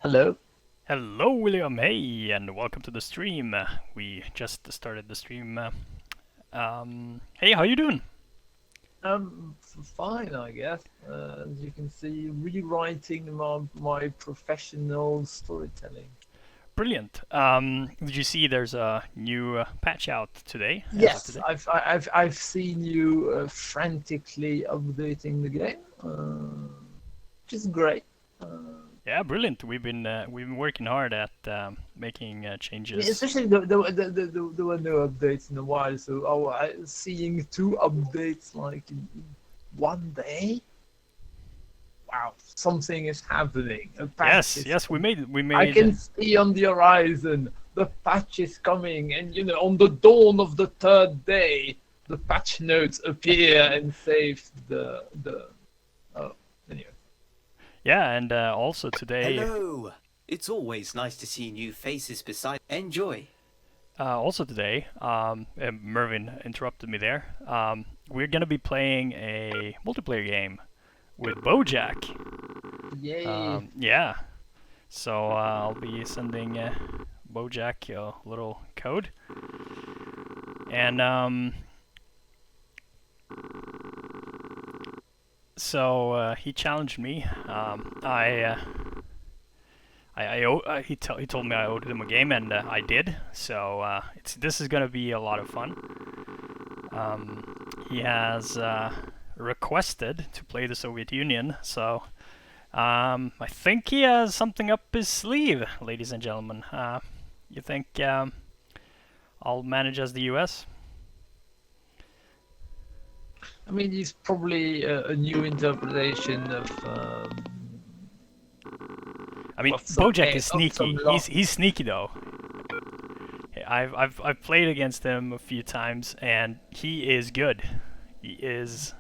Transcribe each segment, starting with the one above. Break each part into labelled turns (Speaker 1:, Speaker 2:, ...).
Speaker 1: Hello.
Speaker 2: Hello, William. Hey, and welcome to the stream. We just started the stream. Hey, how you doing?
Speaker 1: Fine, I guess. As you can see, rewriting my professional storytelling.
Speaker 2: Brilliant. Did you see there's a new patch out today, as of
Speaker 1: Yes,
Speaker 2: today?
Speaker 1: I've seen you frantically updating the game, which is great.
Speaker 2: Yeah, brilliant. We've been working hard at making
Speaker 1: I mean,
Speaker 2: changes.
Speaker 1: especially there were no updates in a while, so seeing two updates like in 1 day. Wow, something is happening. A patch
Speaker 2: Yes,
Speaker 1: is
Speaker 2: yes, we
Speaker 1: coming.
Speaker 2: made we
Speaker 1: I
Speaker 2: made.
Speaker 1: can see on the horizon the patch is coming, and on the dawn of the third day, the patch notes appear and save the. Oh, anyway.
Speaker 2: Yeah, and also today,
Speaker 3: Hello! It's always nice to see new faces beside. Enjoy!
Speaker 2: Mervin interrupted me there. We're gonna be playing a multiplayer game with Bojack.
Speaker 1: Yay!
Speaker 2: Yeah, so I'll be sending Bojack a little code, and he challenged me. He told me I owed him a game, and I did. So this is gonna be a lot of fun. He has requested to play the Soviet Union, so I think he has something up his sleeve, ladies and gentlemen. You think I'll manage as the U.S.?
Speaker 1: I mean, it's probably a new interpretation
Speaker 2: I mean,
Speaker 1: of
Speaker 2: Bojack is
Speaker 1: some
Speaker 2: sneaky.
Speaker 1: law.
Speaker 2: He's sneaky though. I've played against him a few times, and he is good. He is.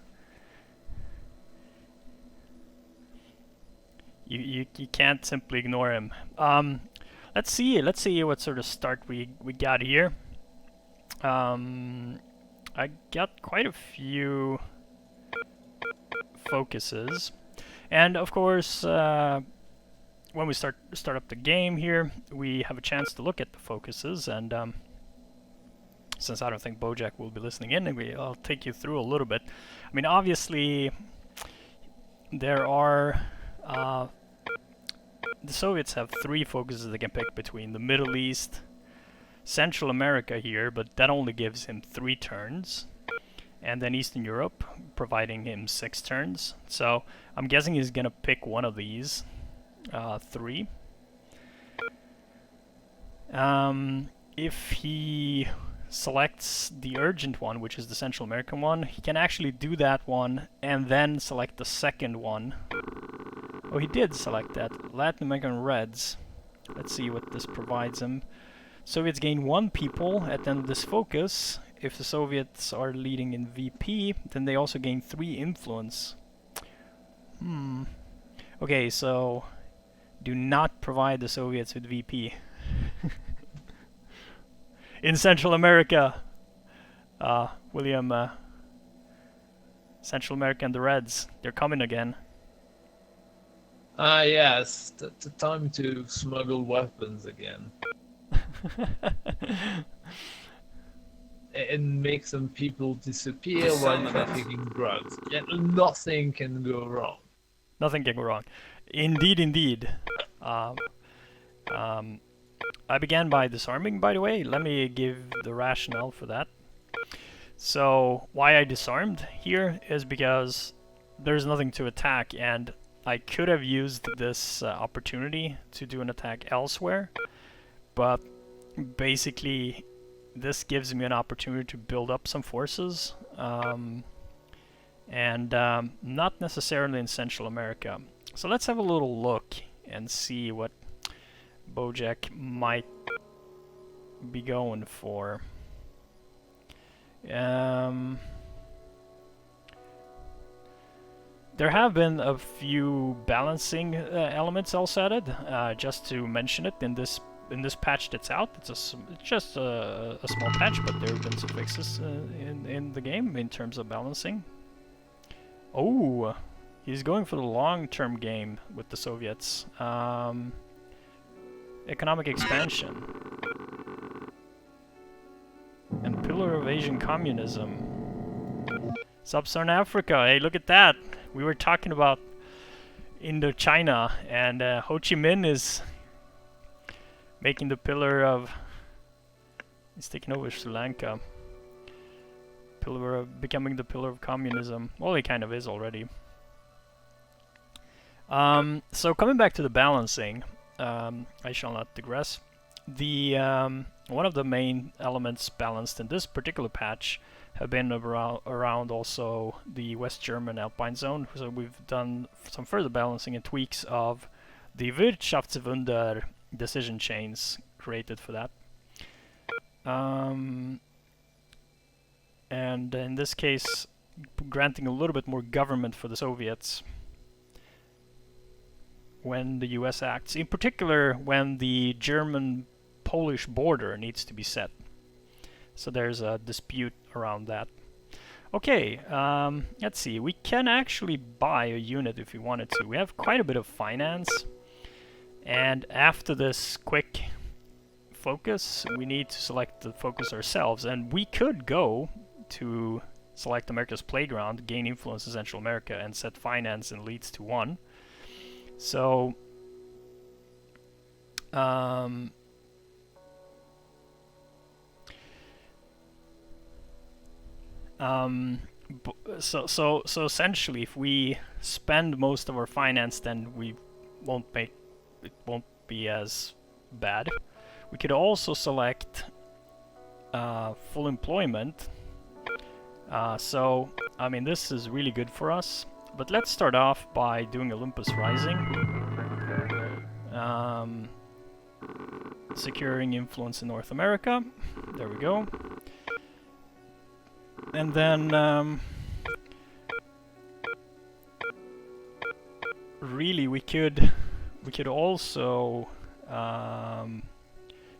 Speaker 2: You can't simply ignore him. Let's see what sort of start we got here. I got quite a few focuses, and of course, when we start up the game here, we have a chance to look at the focuses, and since I don't think Bojack will be listening in, I'll take you through a little bit. I mean, obviously, there are the Soviets have three focuses they can pick between: the Middle East, Central America here, but that only gives him 3 turns, and then Eastern Europe, providing him 6 turns. So I'm guessing he's gonna pick one of these three. If he selects the urgent one, which is the Central American one, he can actually do that one and then select the second one. Oh, he did select that. Latin American Reds. Let's see what this provides him. Soviets gain 1 people at the end of this focus. If the Soviets are leading in VP, then they also gain 3 influence. Okay, so do not provide the Soviets with VP. In Central America, William, Central America and the Reds, they're coming again.
Speaker 1: Ah, yes, the time to smuggle weapons again and make some people disappear while trafficking drugs. Yet nothing can go wrong.
Speaker 2: Nothing can go wrong. Indeed, indeed. Um, I began by disarming, by the way. Let me give the rationale for that. So, why I disarmed here is because there's nothing to attack, and I could have used this opportunity to do an attack elsewhere, but basically this gives me an opportunity to build up some forces, and not necessarily in Central America. So let's have a little look and see what Bojack might be going for. There have been a few balancing elements also added. Just to mention it, in this patch that's out, it's just a small patch, but there have been some fixes in the game in terms of balancing. Oh, he's going for the long-term game with the Soviets. economic expansion. And pillar of Asian communism. Sub-Saharan Africa, hey, look at that! We were talking about Indochina, and Ho Chi Minh is making the pillar of... He's taking over Sri Lanka. Pillar of, becoming the pillar of communism. Well, he kind of is already. So coming back to the balancing, I shall not digress. The one of the main elements balanced in this particular patch have been around also the West German Alpine zone. So we've done some further balancing and tweaks of the Wirtschaftswunder decision chains created for that. And in this case, granting a little bit more government for the Soviets when the US acts, in particular when the German-Polish border needs to be set. So there's a dispute around that. Okay, let's see. We can actually buy a unit if we wanted to. We have quite a bit of finance. And after this quick focus, we need to select the focus ourselves. And we could go to select America's Playground, gain influence in Central America, and set finance and leads to 1. So, so essentially, if we spend most of our finance, then we won't make it won't be as bad. We could also select full employment. So I mean, this is really good for us. But let's start off by doing Olympus Rising. Securing influence in North America. There we go. And then really we could also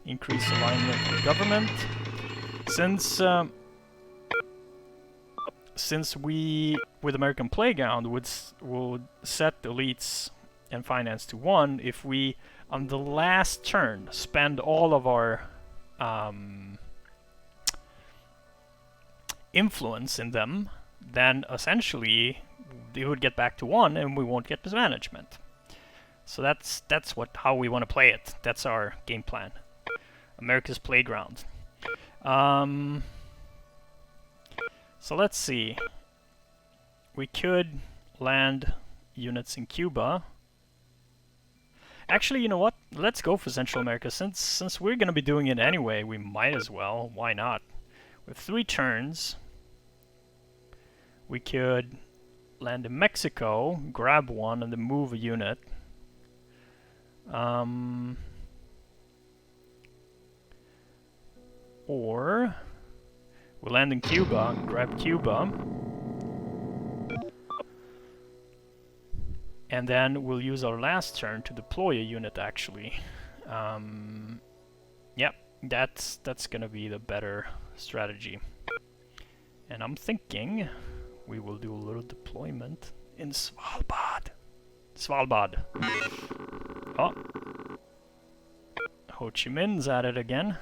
Speaker 2: increase alignment with government, since we with American Playground would set elites and finance to 1 if we on the last turn spend all of our influence in them, then essentially they would get back to 1 and we won't get mismanagement. So that's how we want to play it. That's our game plan. America's Playground. So let's see. We could land units in Cuba. Actually, you know what? Let's go for Central America. Since we're going to be doing it anyway, we might as well. Why not? With 3 turns, we could land in Mexico, grab 1, and then move a unit. Or we'll land in Cuba, grab Cuba, and then we'll use our last turn to deploy a unit actually. Yep, that's gonna be the better strategy. And I'm thinking we will do a little deployment in Svalbard. Oh, Ho Chi Minh's at it again.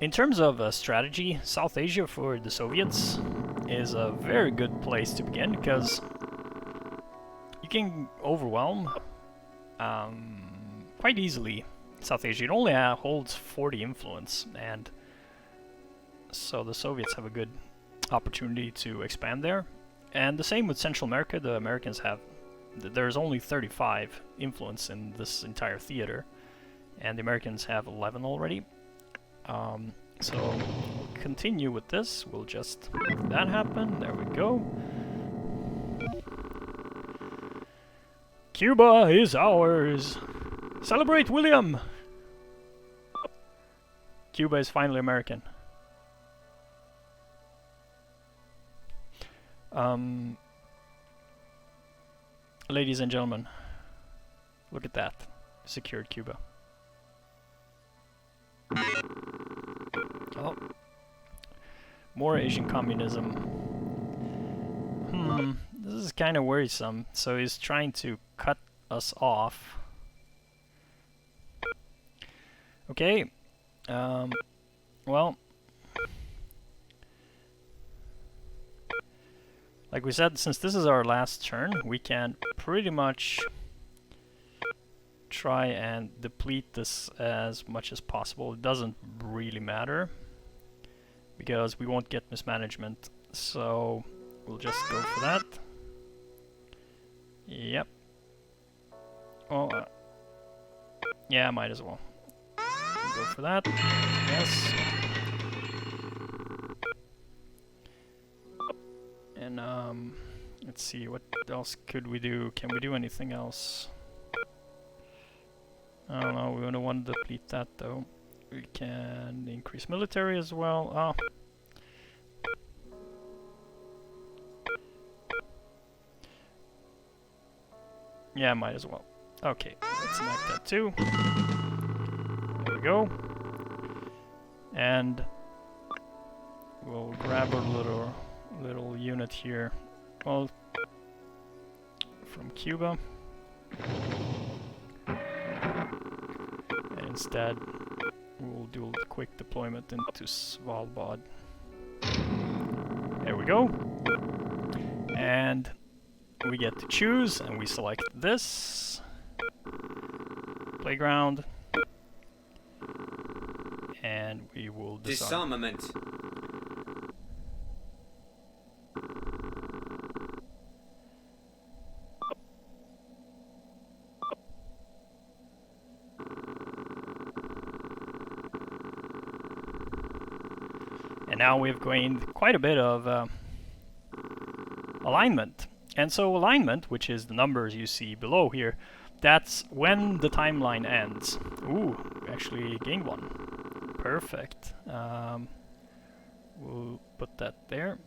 Speaker 2: In terms of strategy, South Asia for the Soviets is a very good place to begin because you can overwhelm quite easily South Asia. It only holds 40 influence, and so the Soviets have a good opportunity to expand there. And the same with Central America. The Americans have there's only 35 influence in this entire theater, and the Americans have 11 already. So we'll continue with this. We'll just make that happen. There we go. Cuba is ours. Celebrate, William! Cuba is finally American. Ladies and gentlemen, look at that. Secured Cuba. Oh. More Asian communism. This is kind of worrisome. So he's trying to cut us off. Okay. Well, like we said, since this is our last turn, we can pretty much try and deplete this as much as possible. It doesn't really matter because we won't get mismanagement, so we'll just go for that. Yep. Oh, yeah, might as well. Go for that. Yes. And let's see, what else could we do? Can we do anything else? I don't know, we don't want to deplete that though. We can increase military as well. Oh. Yeah, might as well. Okay, let's enact that too. There we go. And we'll grab our little unit here. Well, from Cuba. And instead, we'll do a quick deployment into Svalbard. There we go. And we get to choose, and we select this playground, and we will disarm.
Speaker 3: Disarmament.
Speaker 2: And now we've gained quite a bit of alignment. And so alignment, which is the numbers you see below here, that's when the timeline ends. Ooh, we actually gained one. Perfect. We'll put that there.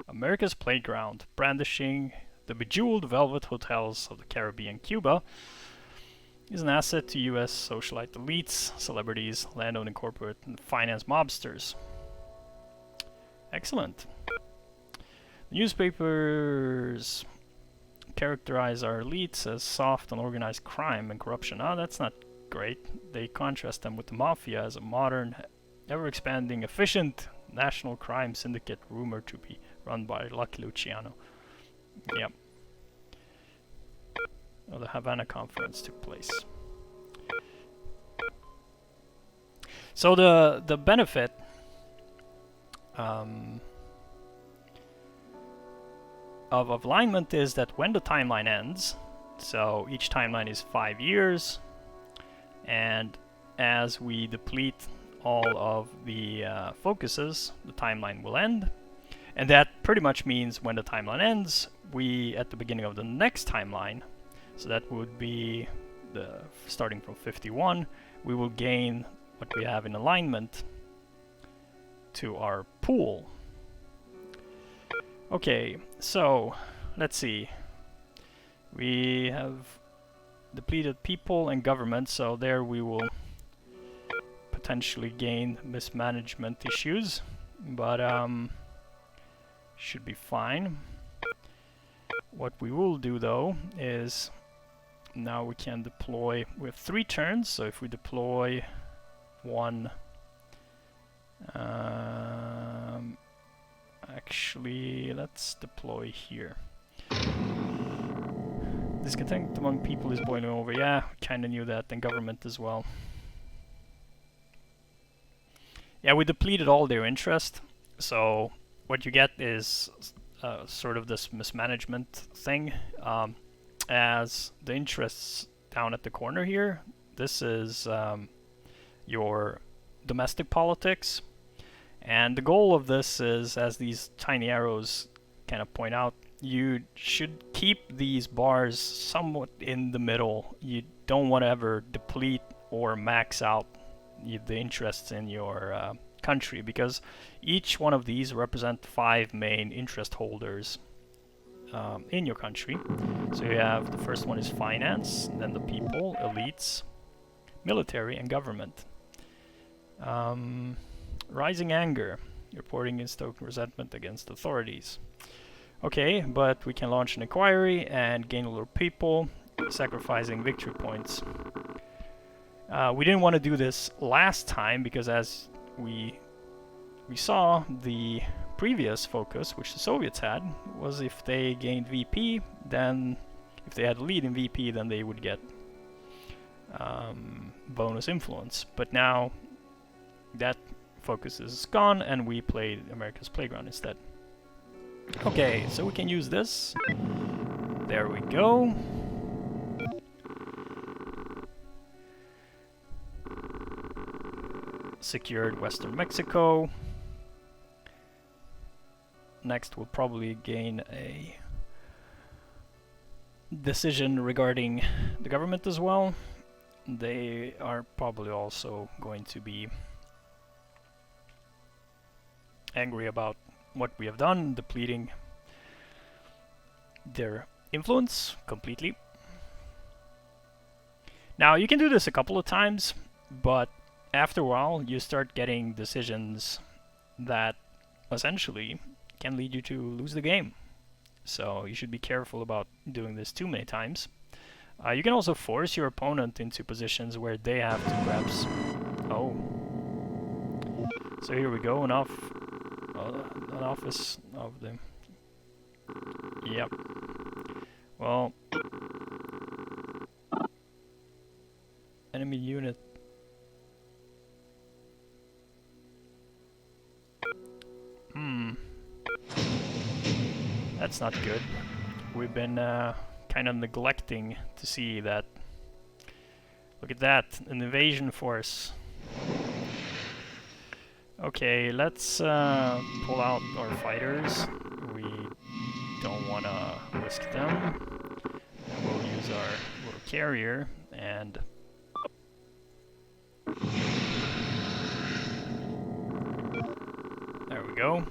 Speaker 2: America's Playground, brandishing the bejeweled velvet hotels of the Caribbean Cuba, is an asset to US socialite elites, celebrities, landowning corporate, and finance mobsters. Excellent. Newspapers characterize our elites as soft and organized crime and corruption. Oh, that's not great. They contrast them with the mafia as a modern, ever-expanding, efficient national crime syndicate rumored to be run by Lucky Luciano. Yep. Well, the Havana Conference took place. So the benefit of alignment is that when the timeline ends, so each timeline is 5 years, and as we deplete all of the focuses, the timeline will end. And that pretty much means when the timeline ends, we, at the beginning of the next timeline, so that would be starting from 51, we will gain what we have in alignment to our pool. Okay, so let's see. We have depleted people and government, so there we will potentially gain mismanagement issues, but should be fine. What we will do though is now we can deploy with 3 turns, so if we deploy one, actually let's deploy here. Discontent among people is boiling over. Yeah, kinda knew that. And government as well. Yeah, we depleted all their interest, so what you get is sort of this mismanagement thing. As the interests down at the corner here, this is your domestic politics, and the goal of this is, as these tiny arrows kind of point out, you should keep these bars somewhat in the middle. You don't want to ever deplete or max out the interests in your country, because each one of these represent 5 main interest holders in your country. So you have, the first one is finance, then the people, elites, military, and government. Rising anger. Reporting and stoking resentment against authorities. Okay, but we can launch an inquiry and gain a little people, sacrificing victory points. We didn't want to do this last time because, as we saw, the previous focus, which the Soviets had, was if they gained VP, then if they had a lead in VP, then they would get bonus influence. But now that focus is gone, and we played America's Playground instead. Okay, so we can use this. There we go. Secured Western Mexico. Next we'll probably gain a decision regarding the government as well. They are probably also going to be angry about what we have done, depleting their influence completely. Now you can do this a couple of times, but after a while you start getting decisions that essentially can lead you to lose the game. So you should be careful about doing this too many times. You can also force your opponent into positions where they have to perhaps... Oh. So here we go, an office of them. Yep. Well... Enemy unit. That's not good. We've been kind of neglecting to see that. Look at that, an invasion force. Okay, let's pull out our fighters. We don't want to risk them. And we'll use our little carrier and... There we go.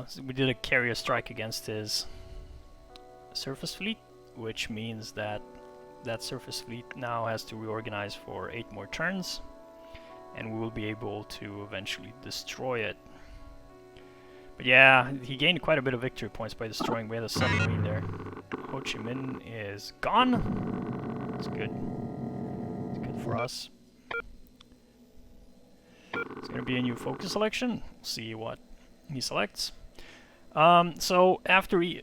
Speaker 2: So we did a carrier strike against his surface fleet, which means that that surface fleet now has to reorganize for 8 more turns, and we will be able to eventually destroy it. But yeah, he gained quite a bit of victory points by destroying. We had a submarine there. Ho Chi Minh is gone. It's good. It's good for us. It's going to be a new focus selection. We'll see what he selects. So after we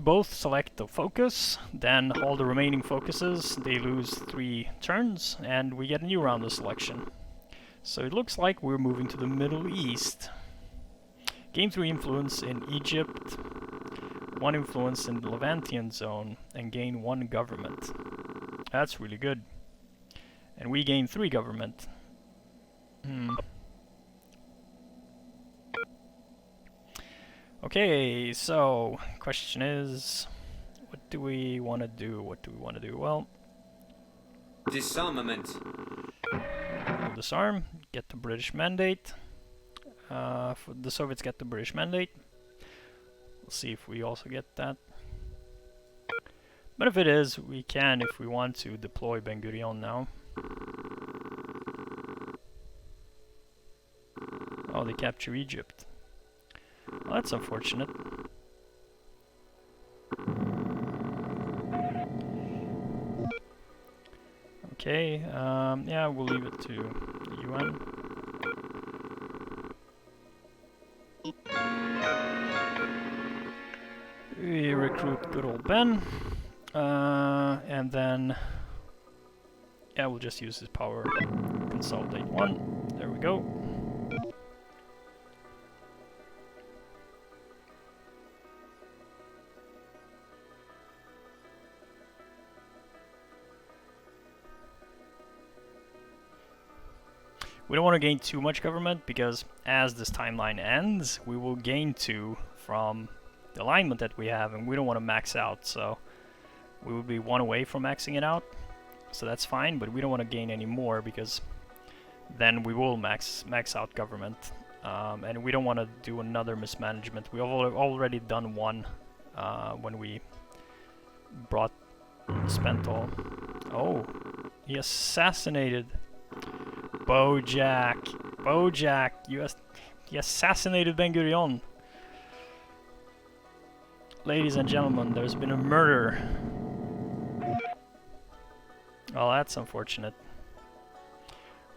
Speaker 2: both select the focus, then all the remaining focuses, they lose 3 turns, and we get a new round of selection. So it looks like we're moving to the Middle East. Gain 3 influence in Egypt, 1 influence in the Levantian zone, and gain 1 government. That's really good. And we gain 3 government. Okay, so question is, what do we want to do? Well,
Speaker 3: Disarmament.
Speaker 2: We'll disarm, get the British mandate. For the Soviets get the British mandate. We'll see if we also get that. But if it is, we can, if we want to, deploy Ben Gurion now. Oh, they capture Egypt. Well, that's unfortunate. Okay, yeah, we'll leave it to the UN. We recruit good old Ben, and then, yeah, we'll just use his power. Consolidate 1. There we go. We don't want to gain too much government, because as this timeline ends, we will gain 2 from the alignment that we have, and we don't want to max out, so we will be 1 away from maxing it out, so that's fine, but we don't want to gain any more, because then we will max out government, and we don't want to do another mismanagement. We've already done 1 when we spent all. Oh, he assassinated Bojack. Bojack, he assassinated Ben Gurion. Ladies and gentlemen, there's been a murder. Well, that's unfortunate.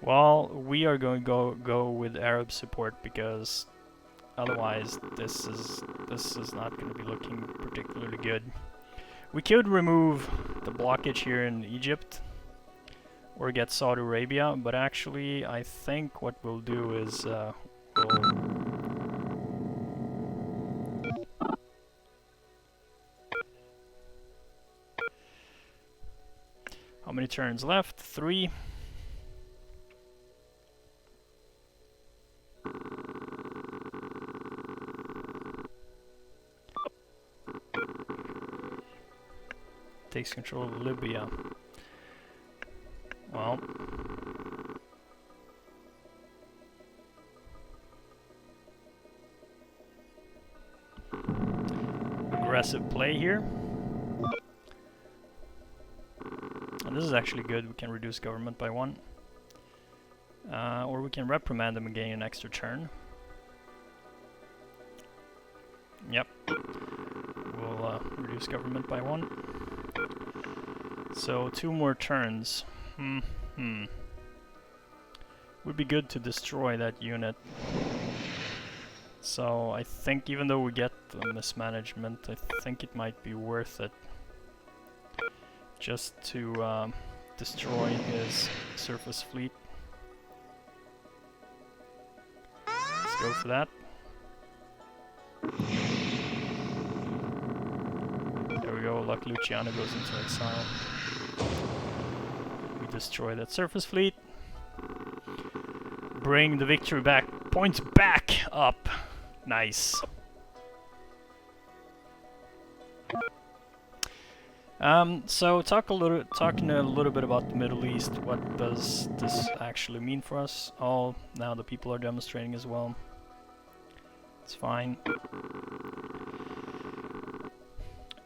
Speaker 2: Well, we are going to go with Arab support because otherwise this is not going to be looking particularly good. We could remove the blockage here in Egypt or get Saudi Arabia, but actually I think what we'll do is how many turns left? 3. Takes control of Libya. Well, aggressive play here. And this is actually good. We can reduce government by 1. Or we can reprimand them and gain an extra turn. Yep. We'll reduce government by 1. So 2 more turns. Would be good to destroy that unit. So I think even though we get the mismanagement, I think it might be worth it just to destroy his surface fleet. Let's go for that. There we go, Luck Luciano goes into exile. We destroy that surface fleet. Bring the victory back. Points back up. Nice. So talking a little bit about the Middle East. What does this actually mean for us? Oh, now the people are demonstrating as well. It's fine.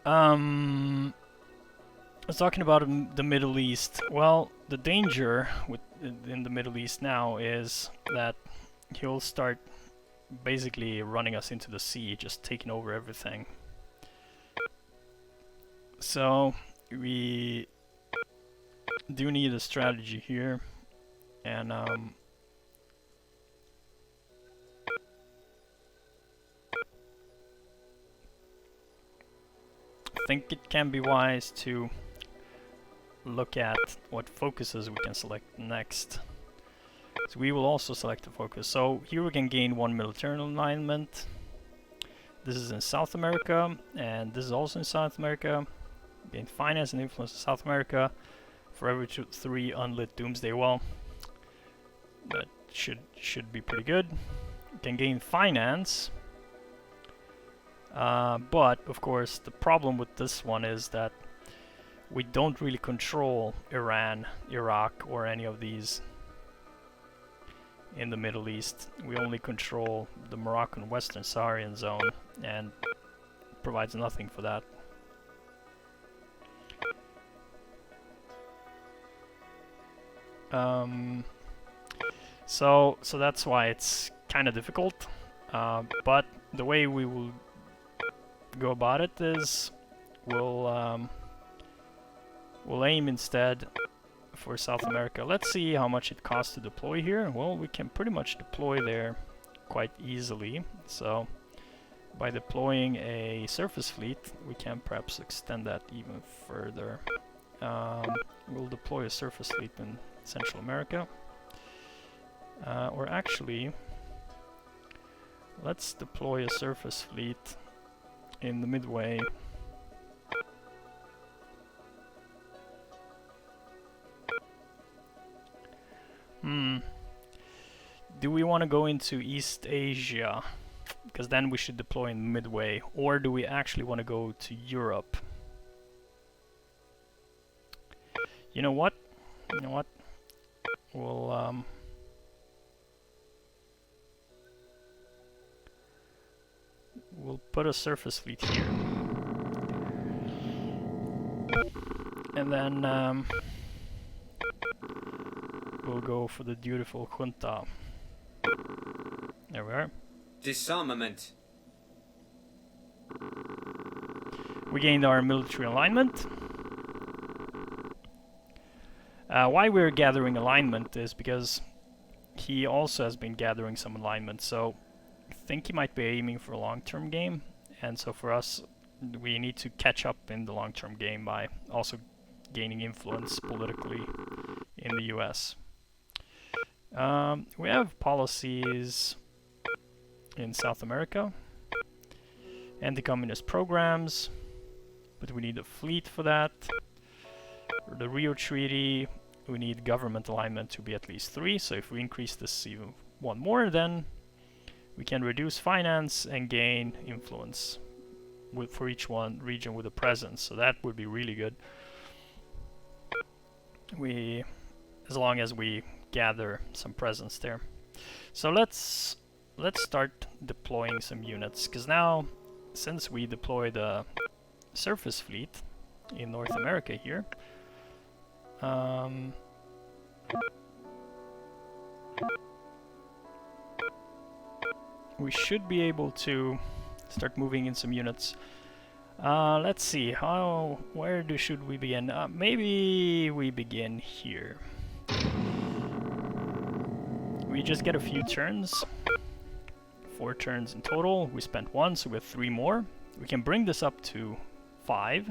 Speaker 2: I was talking about the Middle East. Well, the danger in the Middle East now is that he'll start basically running us into the sea, just taking over everything. So we do need a strategy here, and I think it can be wise to look at what focuses we can select next. So we will also select a focus. So here we can gain 1 military alignment. This is in South America, and this is also in South America. Gain finance and influence in South America for every 3 unlit doomsday. Well, that should be pretty good. We can gain finance. But of course the problem with this one is that we don't really control Iran, Iraq, or any of these in the Middle East. We only control the Moroccan Western Saharian zone, and provides nothing for that. So that's why it's kind of difficult. But the way we will go about it is we'll aim instead for South America. Let's see how much it costs to deploy here. Well, we can pretty much deploy there quite easily. So by deploying a surface fleet, we can perhaps extend that even further. We'll deploy a surface fleet in Central America. Or actually, let's deploy a surface fleet in the Midway. Do we want to go into East Asia? Because then we should deploy in Midway. Or do we actually want to go to Europe? You know what? We'll we'll put a surface fleet here. And then we'll go for the dutiful junta. There we are.
Speaker 3: Disarmament.
Speaker 2: We gained our military alignment. Why we're gathering alignment is because he also has been gathering some alignment, so I think he might be aiming for a long-term game, and so for us, we need to catch up in the long-term game by also gaining influence politically in the US. We have policies in South America, anti-communist programs, but we need a fleet for that. For the Rio Treaty, we need government alignment to be at least 3, so if we increase this even 1 more, then we can reduce finance and gain influence for each one region with a presence, so that would be really good. As long as we gather some presence there. So let's start deploying some units, because now, since we deploy the surface fleet in North America here, we should be able to start moving in some units. Let's see, where should we begin? Maybe we begin here. We just get a few turns. 4 turns in total. We spent 1, so we have 3 more. We can bring this up to 5.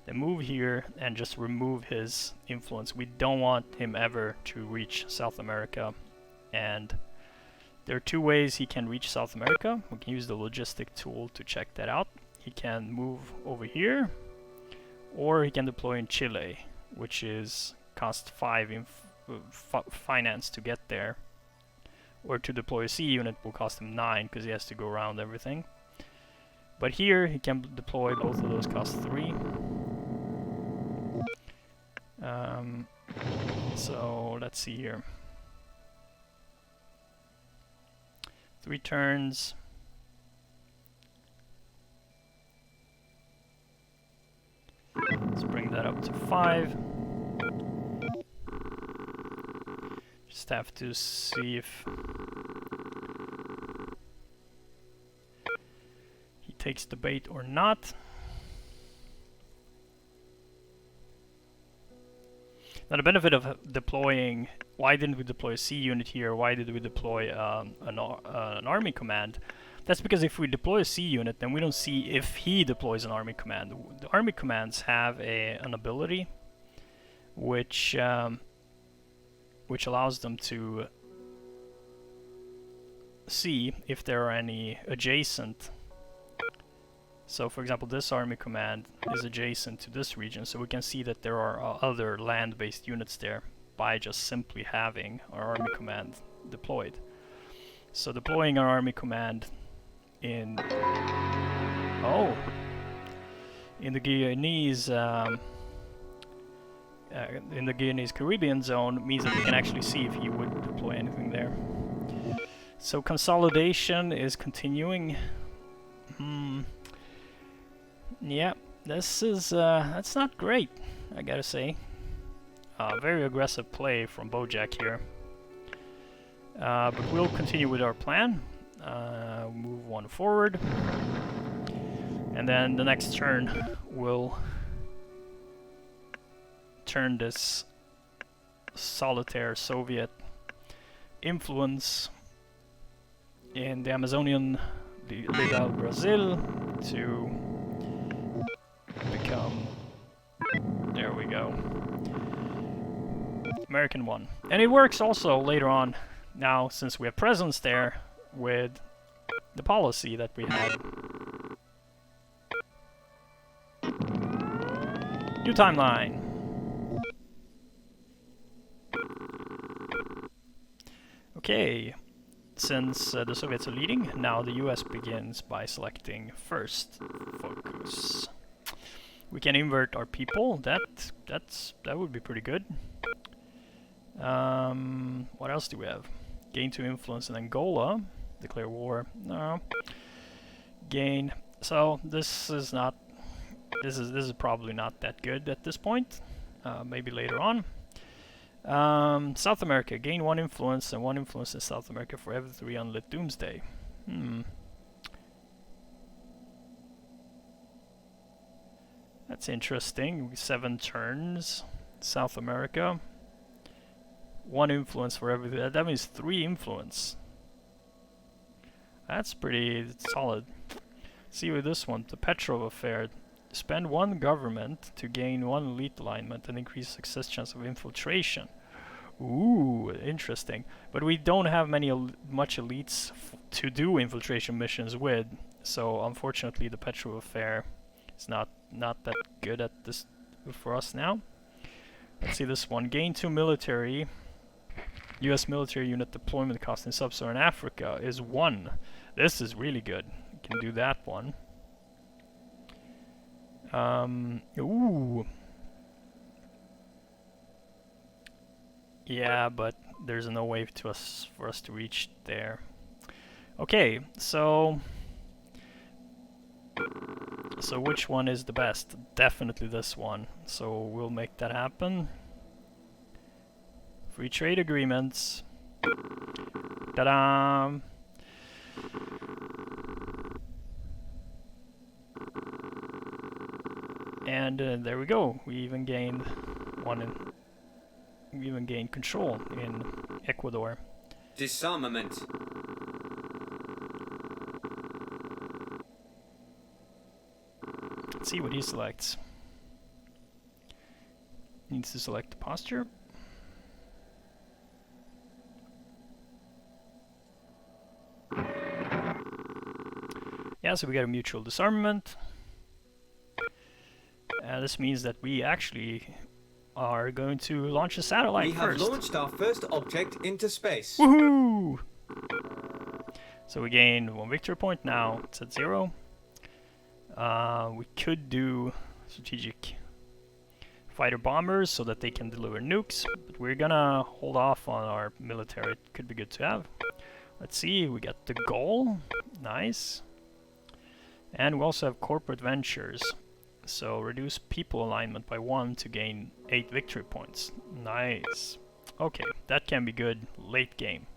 Speaker 2: Then move here and just remove his influence. We don't want him ever to reach South America. And there are 2 ways he can reach South America. We can use the logistic tool to check that out. He can move over here, or he can deploy in Chile, which is cost 5 in finance to get there. Or to deploy a sea unit will cost him 9 because he has to go around everything. But here he can deploy, both of those cost 3. So let's see here. 3 turns. Let's bring that up to 5. Just have to see if he takes the bait or not. Now the benefit of deploying, why didn't we deploy a sea unit here? Why did we deploy an army command? That's because if we deploy a sea unit, then we don't see if he deploys an army command. The army commands have an ability which allows them to see if there are any adjacent. So for example, this army command is adjacent to this region, so we can see that there are other land-based units there by just simply having our army command deployed. So deploying our army command in the Guyanese Caribbean zone means that we can actually see if he would deploy anything there. So consolidation is continuing. Yeah, this is that's not great, I gotta say. Very aggressive play from Bojack here. But we'll continue with our plan. Move 1 forward. And then the next turn we'll turn this solitaire Soviet influence in the Amazonian Legal Brazil to become, there we go, American 1. And it works also later on, now since we have presence there with the policy that we had. New timeline. Okay, since the Soviets are leading, now the US begins by selecting first focus. We can invert our people. That would be pretty good. What else do we have? Gain to influence in Angola. Declare war. No. Gain. So this is not. This is probably not that good at this point. Maybe later on. South America. Gain 1 influence and 1 influence in South America for every 3 unlit Doomsday. That's interesting. 7 turns. South America. 1 influence for every... That means 3 influence. That's pretty solid. See with this one, the Petrov affair. Spend 1 government to gain 1 elite alignment and increase success chance of infiltration. Ooh, interesting. But we don't have much elites to do infiltration missions with, so unfortunately the Petrov affair is not that good at this for us now. Let's see this one. Gain 2 military. US military unit deployment cost in sub-Saharan Africa is 1. This is really good. You can do that one. Ooh. Yeah, but there's no way for us to reach there. Okay, so which one is the best? Definitely this one. So we'll make that happen. Free trade agreements. Ta-da! And there we go. We even gained we even gained control in Ecuador.
Speaker 3: Disarmament.
Speaker 2: Let's see what he selects. Needs to select the posture. Yeah, so we got a mutual disarmament. This means that we actually are going to launch a satellite first.
Speaker 3: We have launched our first object into space.
Speaker 2: Woohoo! So we gain 1 victory point now. It's at 0. We could do strategic fighter bombers so that they can deliver nukes, but we're gonna hold off on our military. It could be good to have. Let's see, we got the goal. Nice. And we also have corporate ventures. So reduce people alignment by 1 to gain 8 victory points. Nice. Okay, that can be good late game.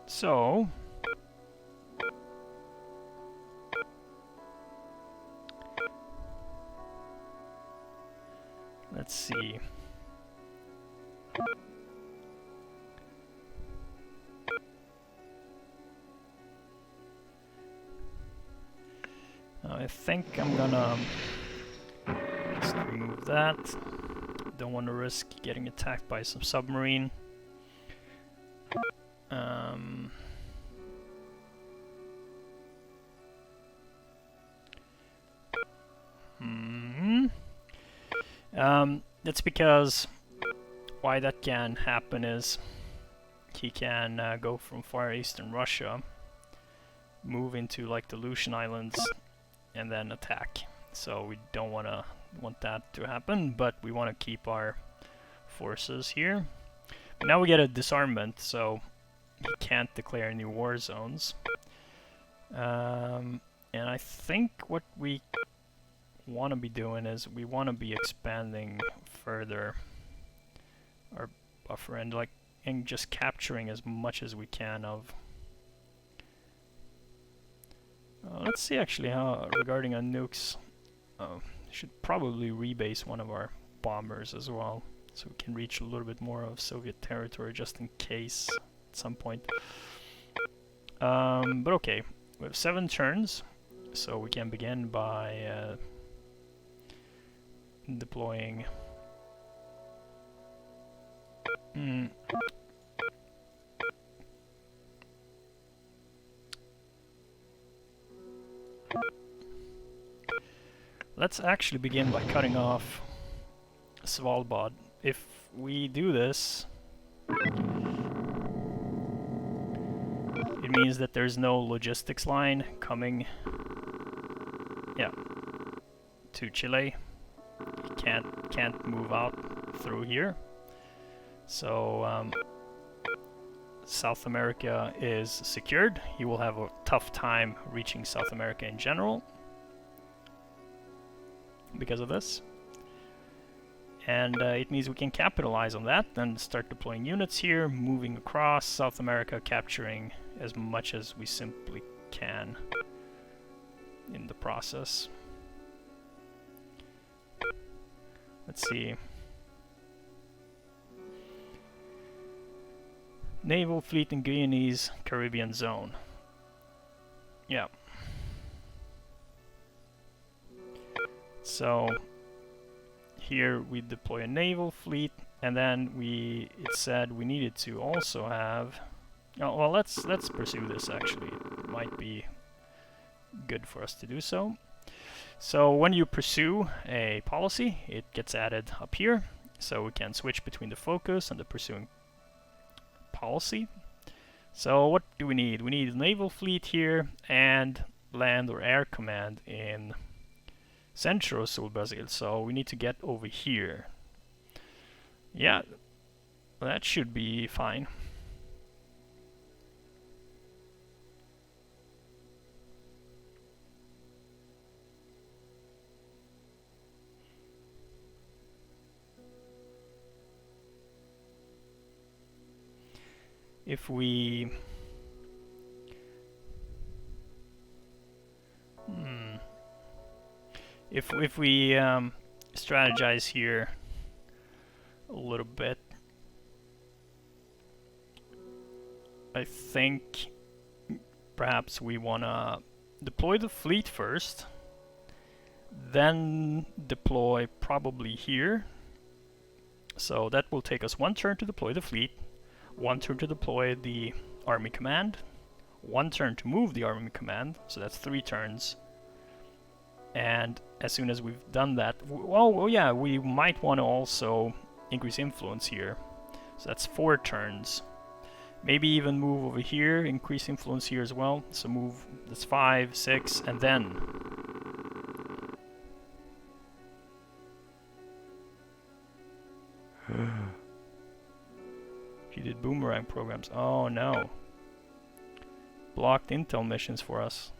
Speaker 2: So let's see. I think I'm gonna just remove that. Don't want to risk getting attacked by some submarine. That's because why that can happen is he can go from Far Eastern Russia, move into like the Aleutian Islands, and then attack. So we don't want that to happen, but we want to keep our forces here. But now we get a disarmament, so he can't declare any war zones. And I think what we want to be doing is we want to be expanding further our buffer and just capturing as much as we can of. Let's see actually how regarding our nukes. Should probably rebase one of our bombers as well, so we can reach a little bit more of Soviet territory just in case at some point. But okay, we have 7 turns, so we can begin by deploying. Let's actually begin by cutting off Svalbard. If we do this, it means that there's no logistics line coming, to Chile. You can't move out through here. So South America is secured. He will have a tough time reaching South America in general because of this. And it means we can capitalize on that and start deploying units here, moving across South America, capturing as much as we simply can in the process. Let's see. Naval fleet in Guyanese Caribbean zone. Yeah. So here we deploy a naval fleet, and then it said we needed to also have. Oh, well, let's pursue this. Actually, it might be good for us to do so. So when you pursue a policy, it gets added up here, so we can switch between the focus and the pursuing policy. So what do we need? We need a naval fleet here and land or air command in Central Sul Brazil. So we need to get over here. Yeah, that should be fine. If we if we strategize here a little bit, I think perhaps we wanna deploy the fleet first, then deploy probably here. So that will take us one turn to deploy the fleet, one turn to deploy the army command, one turn to move the army command, so that's 3 turns. And as soon as we've done that, well, yeah, we might want to also increase influence here. So that's 4 turns. Maybe even move over here, increase influence here as well. So move, that's 5, 6, and then. He did boomerang programs. Oh no. Blocked intel missions for us.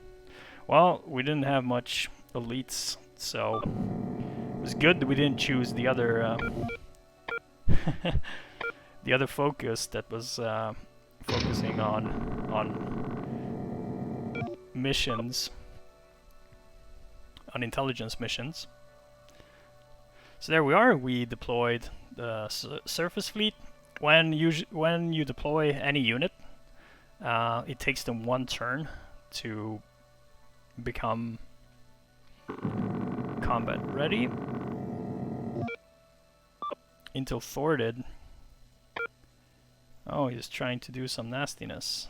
Speaker 2: Well, we didn't have much elites, so it was good that we didn't choose the other the other focus that was focusing on missions, on intelligence missions. So there we are. We deployed the surface fleet. When you deploy any unit, it takes them 1 turn to become combat ready. Until thwarted. Oh, he's trying to do some nastiness.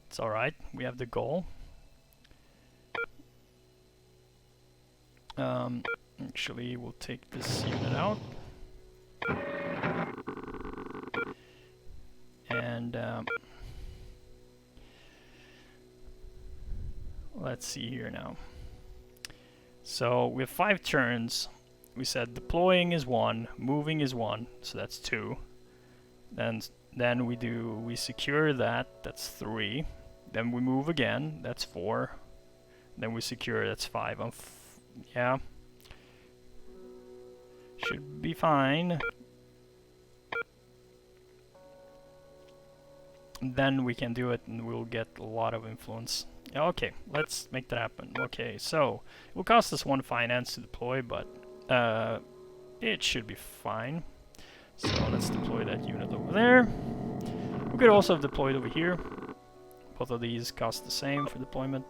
Speaker 2: It's alright, we have the goal. Actually, we'll take this unit out. And let's see here now. So we have 5 turns. We said deploying is 1, moving is 1, so that's 2. Then we secure that, that's 3. Then we move again, that's 4. Then we secure, that's 5. Yeah. Should be fine. Then we can do it and we'll get a lot of influence. Okay, let's make that happen. Okay, so it will cost us 1 finance to deploy, but it should be fine. So let's deploy that unit over there. We could also have deployed over here. Both of these cost the same for deployment.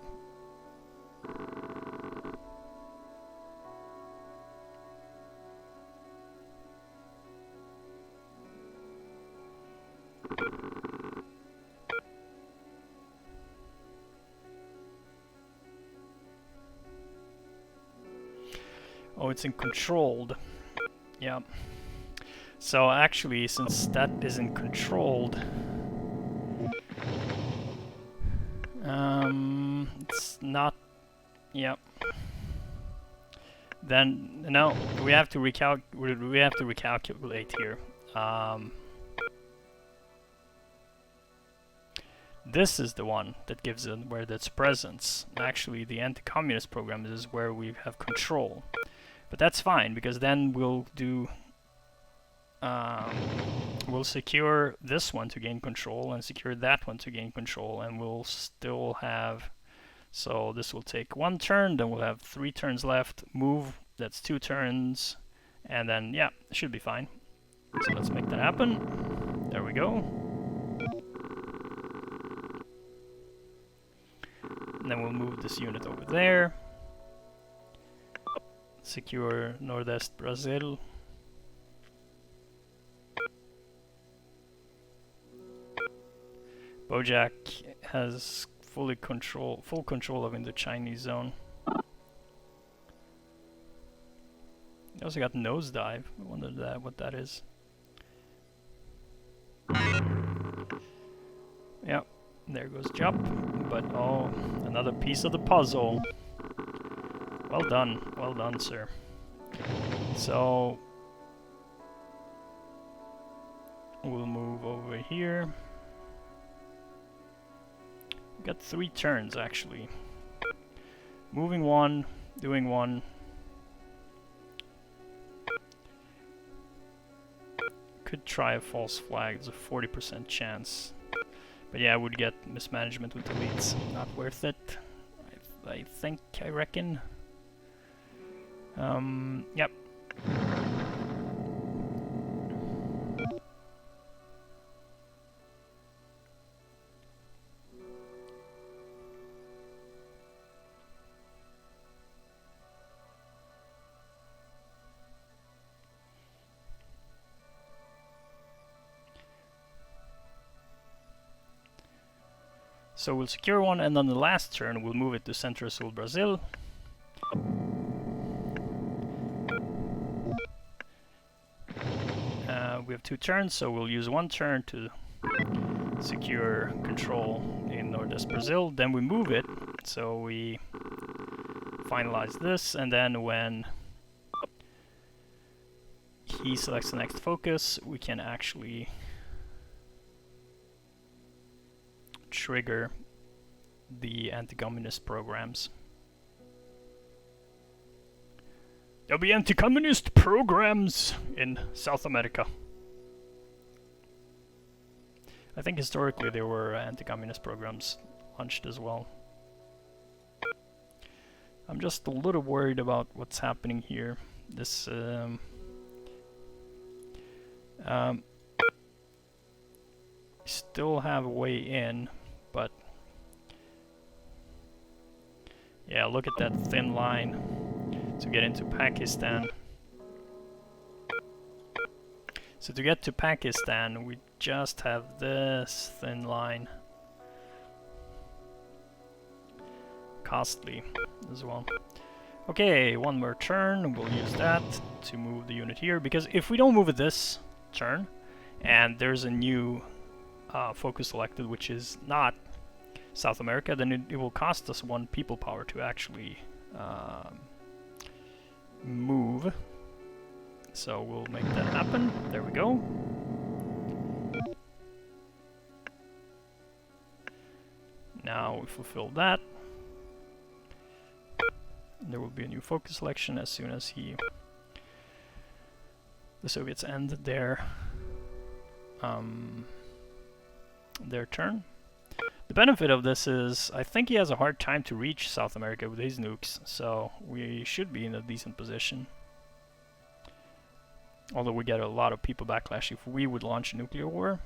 Speaker 2: Oh, it's in controlled. Yeah. So actually, since that isn't controlled, it's not. Yep. Then no, we have to recalculate here. This is the one that gives it where that's presence. Actually, the anti-communist program is where we have control. But that's fine, because then we'll do... we'll secure this one to gain control, and secure that one to gain control, and we'll still have... So this will take 1 turn, then we'll have 3 turns left. Move, that's 2 turns, and then, yeah, it should be fine. So let's make that happen. There we go. And then we'll move this unit over there. Secure Nordest Brazil. Bojack has full control of in the Chinese zone. He also got nosedive. I wonder what that is. Yep, there goes Jup. But oh, another piece of the puzzle. Well done, sir. So we'll move over here. Got 3 turns actually. Moving 1, doing 1. Could try a false flag, there's a 40% chance. But yeah, I would get mismanagement with deletes. Not worth it. I reckon. Yep. So we'll secure one, and on the last turn we'll move it to Centro-Sul Brazil. We have 2 turns, so we'll use 1 turn to secure control in Nordest Brazil. Then we move it, so we finalize this, and then when he selects the next focus, we can actually trigger the anti-communist programs. There'll be anti-communist programs in South America. I think historically there were anti-communist programs launched as well. I'm just a little worried about what's happening here. This still have a way in, but yeah, look at that thin line to get into Pakistan. So to get to Pakistan, we just have this thin line. Costly as well. Okay, 1 more turn. We'll use that to move the unit here, because if we don't move it this turn, and there's a new focus selected, which is not South America, then it will cost us 1 people power to actually move. So we'll make that happen. There we go. Now we fulfill that. There will be a new focus selection as soon as the Soviets end their turn. The benefit of this is I think he has a hard time to reach South America with his nukes, so we should be in a decent position. Although we get a lot of people backlash if we would launch a nuclear war.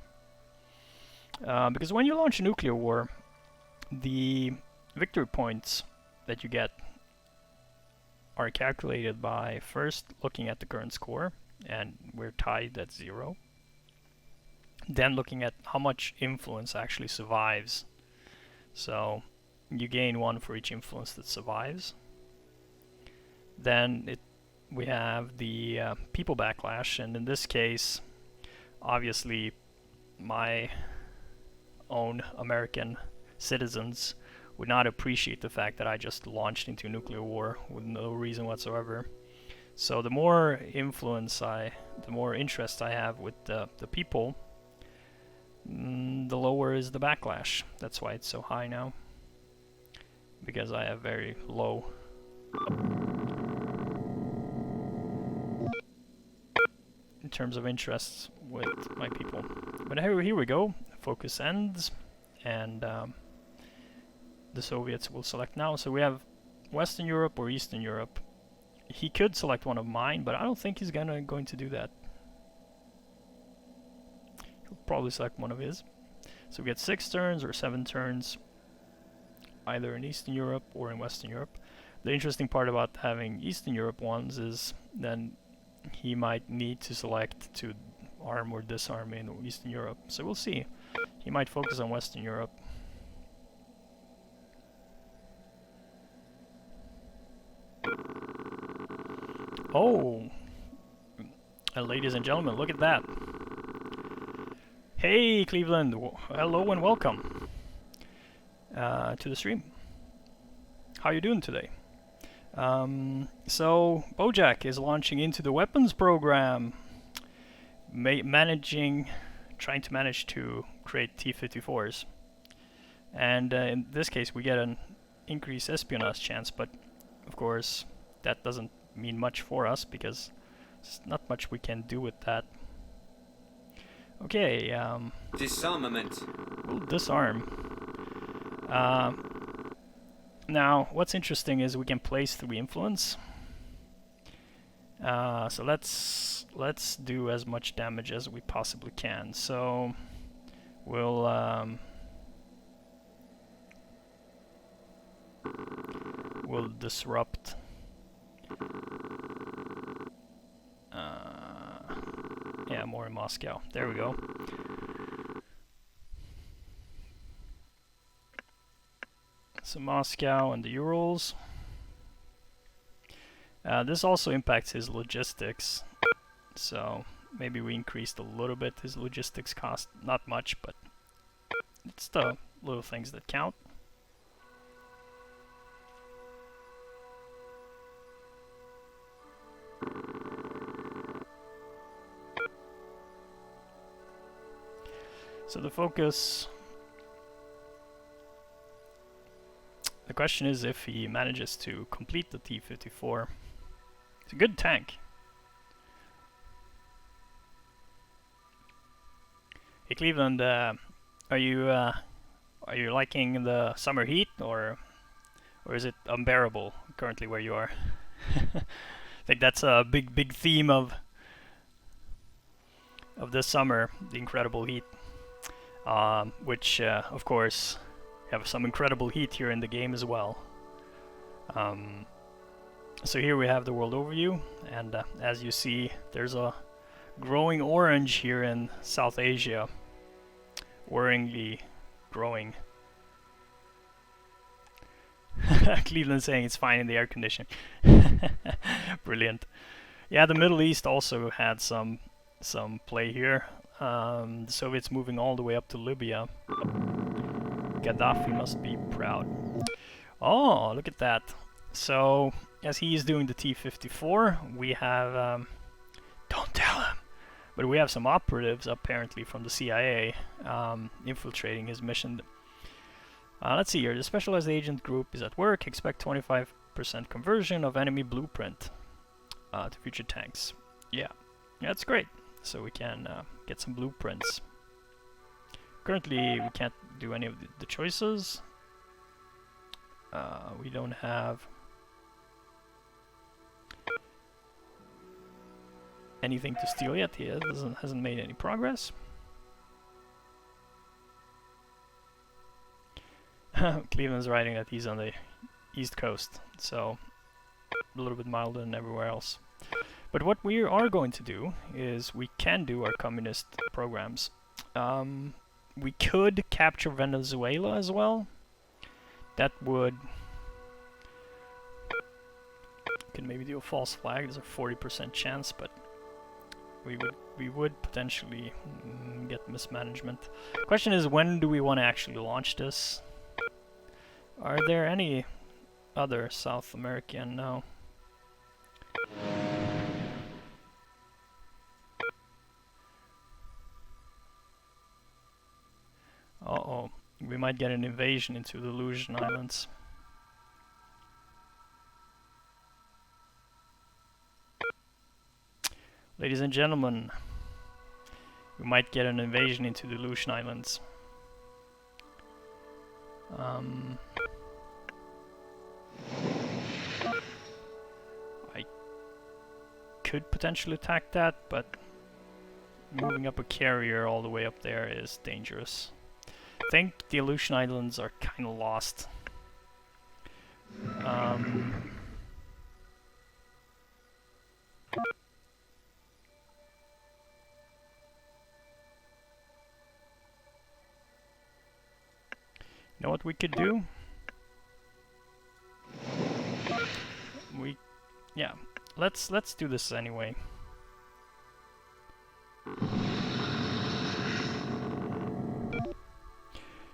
Speaker 2: Because when you launch a nuclear war, the victory points that you get are calculated by first looking at the current score, and we're tied at 0. Then looking at how much influence actually survives. So you gain 1 for each influence that survives. Then we have the people backlash, and in this case, obviously, my own American citizens would not appreciate the fact that I just launched into a nuclear war with no reason whatsoever. So the more influence the more interest I have with the people, the lower is the backlash. That's why it's so high now, because I have very low terms of interests with my people. But here we go. Focus ends, and the Soviets will select now. So we have Western Europe or Eastern Europe. He could select one of mine, but I don't think he's going to do that. He'll probably select one of his. So we get 6 turns or 7 turns, either in Eastern Europe or in Western Europe. The interesting part about having Eastern Europe ones is then he might need to select to arm or disarm in Eastern Europe. So we'll see. He might focus on Western Europe. Oh! Ladies and gentlemen, look at that. Hey, Cleveland! Hello and welcome to the stream. How are you doing today? So, Bojack is launching into the weapons program, trying to manage to create T-54s. And in this case, we get an increased espionage chance, but of course, that doesn't mean much for us because there's not much we can do with that. Okay,
Speaker 3: Disarmament.
Speaker 2: we'll disarm. Now, what's interesting is we can place 3 influence. So let's do as much damage as we possibly can. So we'll disrupt. Yeah, more in Moscow. There we go. So Moscow and the Urals. This also impacts his logistics. So maybe we increased a little bit his logistics cost. Not much, but it's the little things that count. So the focus... The question is if he manages to complete the T-54. It's a good tank. Hey Cleveland, are you liking the summer heat, or is it unbearable currently where you are? I think that's a big theme of this summer, the incredible heat. Which, of course, have some incredible heat here in the game as well. So here we have the world overview, and as you see, there's a growing orange here in South Asia. Worryingly growing. Cleveland saying it's fine in the air conditioning. Brilliant. Yeah, the Middle East also had some play here. The Soviets moving all the way up to Libya. Gaddafi must be proud. Oh, look at that. So, as he is doing the T-54, we have... don't tell him! But we have some operatives, apparently, from the CIA infiltrating his mission. Let's see here. The Specialized Agent Group is at work. Expect 25% conversion of enemy blueprint to future tanks. Yeah, that's great. So we can get some blueprints. Currently, we can't do any of the choices. We don't have anything to steal yet. He hasn't made any progress. Cleveland's writing that he's on the East Coast, so a little bit milder than everywhere else. But what we are going to do is we can do our communist programs. We could capture Venezuela as well. That would... Could maybe do a false flag. There's a 40% chance, but we would potentially get mismanagement. Question is, when do we want to actually launch this? Are there any other South American? No. Uh-oh, we might get an invasion into the Aleutian Islands. Ladies and gentlemen, we might get an invasion into the Aleutian Islands. I could potentially attack that, but moving up a carrier all the way up there is dangerous. I think the Aleutian Islands are kind of lost. You know what we could do? Yeah, let's do this anyway.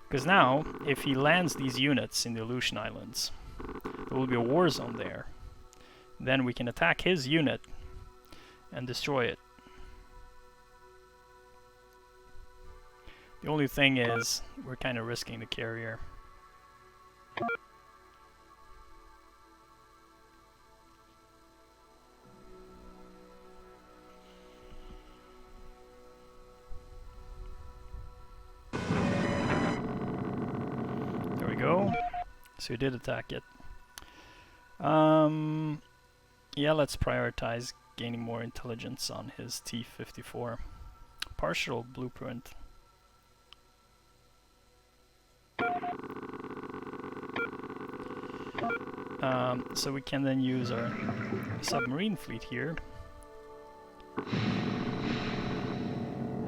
Speaker 2: Because now, if he lands these units in the Aleutian Islands, there will be a war zone there. Then we can attack his unit and destroy it. The only thing is, we're kind of risking the carrier. There we go. So we did attack it. Yeah, let's prioritize gaining more intelligence on his T-54. Partial blueprint. So we can then use our submarine fleet here.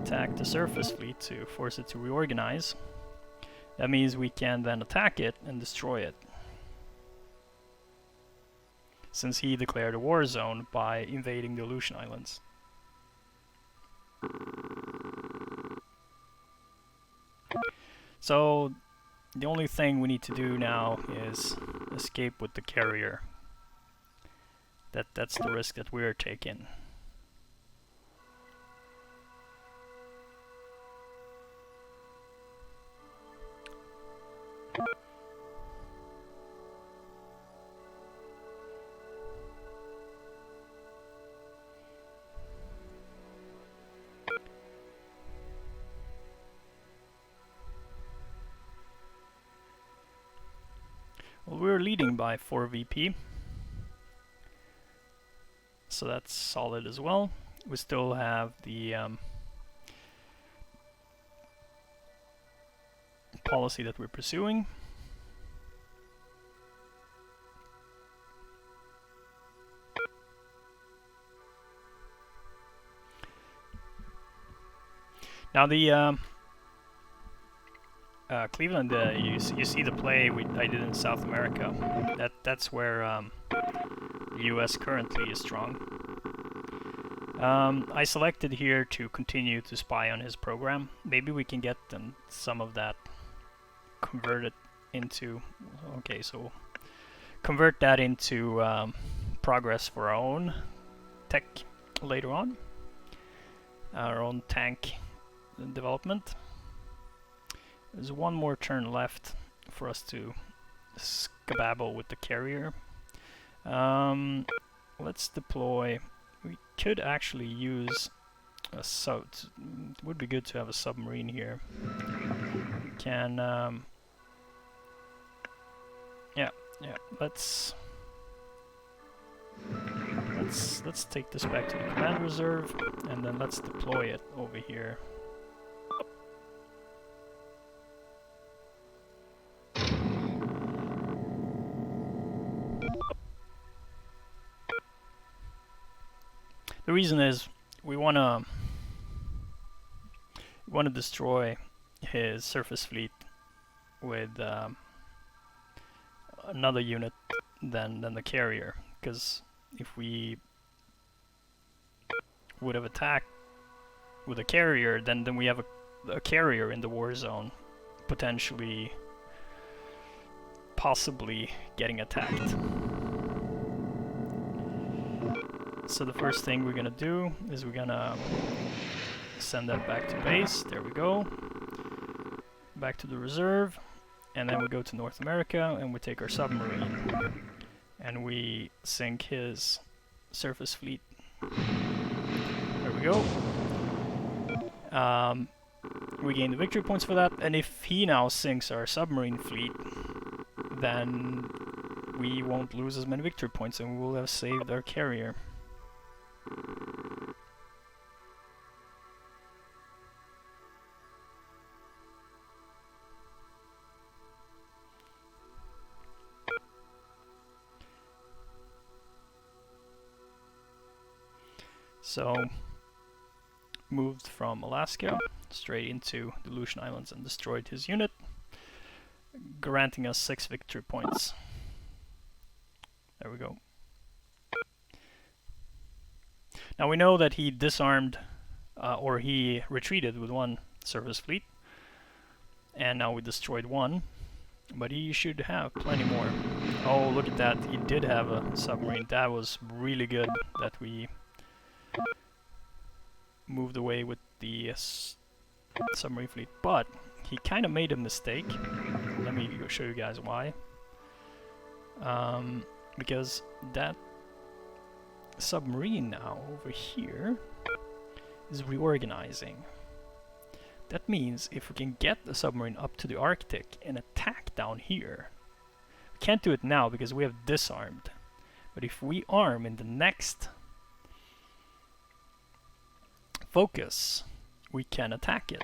Speaker 2: Attack the surface fleet to force it to reorganize. That means we can then attack it and destroy it, since he declared a war zone by invading the Aleutian Islands. So the only thing we need to do now is escape with the carrier. That's the risk that we're taking. Well, we're leading by 4 VP, so that's solid as well. We still have the policy that we're pursuing. Now the Cleveland, you see the play I did in South America. That's where the U.S. currently is strong. I selected here to continue to spy on his program. Maybe we can get some of that converted into. Okay, so convert that into progress for our own tech later on. Our own tank development. There's one more turn left for us to skababble with the carrier. Let's deploy. We could actually use a sub. It would be good to have a submarine here. We can. Yeah. Let's take this back to the command reserve, and then let's deploy it over here. The reason is we want to destroy his surface fleet with another unit than the carrier, because if we would have attacked with a carrier, then we have a carrier in the war zone, potentially, possibly getting attacked. So the first thing we're gonna do is we're gonna send that back to base. There we go. Back to the reserve, and then we go to North America and we take our submarine and we sink his surface fleet. There we go. we gain the victory points for that, and if he now sinks our submarine fleet, then we won't lose as many victory points and we will have saved our carrier. So, moved from Alaska straight into the Aleutian Islands and destroyed his unit, granting us 6 victory points. There we go. Now we know that he disarmed, or he retreated with 1 surface fleet, and now we destroyed 1, but he should have plenty more. Oh, look at that, he did have a submarine. That was really good that we moved away with the submarine fleet, but he kind of made a mistake. Let me show you guys why. Because that submarine now over here is reorganizing. That means if we can get the submarine up to the Arctic and attack down here, we can't do it now because we have disarmed, but if we arm in the next focus, we can attack it.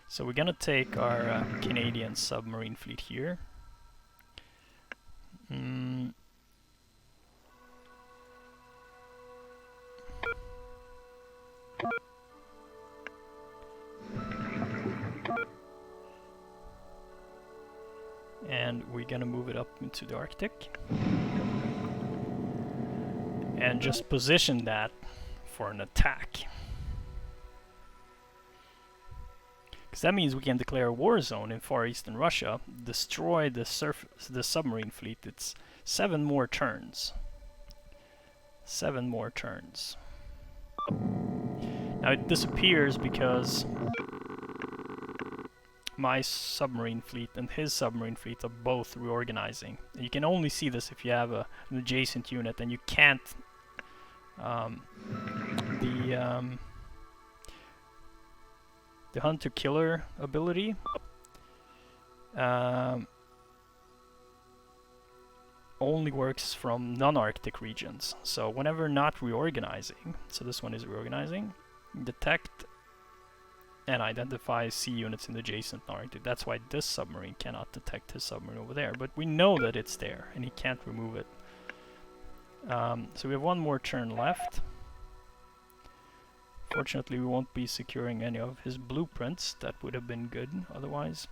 Speaker 2: So we're gonna take our Canadian submarine fleet here. And we're gonna move it up into the Arctic and just position that for an attack. Because that means we can declare a war zone in Far Eastern Russia, destroy the submarine fleet. It's 7 more turns. 7 more turns. Now it disappears because my submarine fleet and his submarine fleet are both reorganizing. And you can only see this if you have an adjacent unit, and you can't the hunter-killer ability only works from non-Arctic regions. So whenever not reorganizing, so this one is reorganizing, detect and identify sea units in the adjacent Arctic. That's why this submarine cannot detect his submarine over there, but we know that it's there and he can't remove it. So we have 1 more turn left. Fortunately, we won't be securing any of his blueprints. That would have been good otherwise.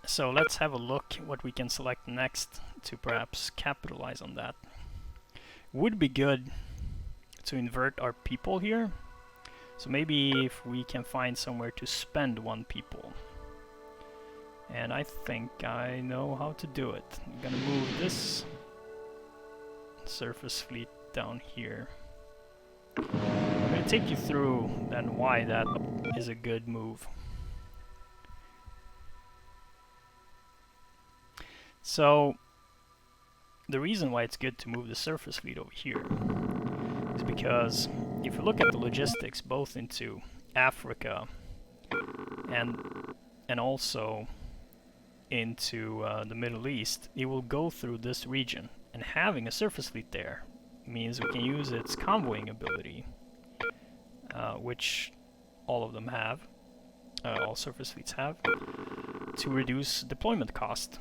Speaker 2: So let's have a look what we can select next to perhaps capitalize on that. Would be good to invert our people here. So maybe if we can find somewhere to spend 1 people. And I think I know how to do it. I'm gonna move this surface fleet down here. I'm gonna take you through then why that is a good move. So the reason why it's good to move the surface fleet over here is because if you look at the logistics both into Africa and also into the Middle East, it will go through this region, and having a surface fleet there means we can use its convoying ability, which all of them have, all surface fleets have, to reduce deployment cost.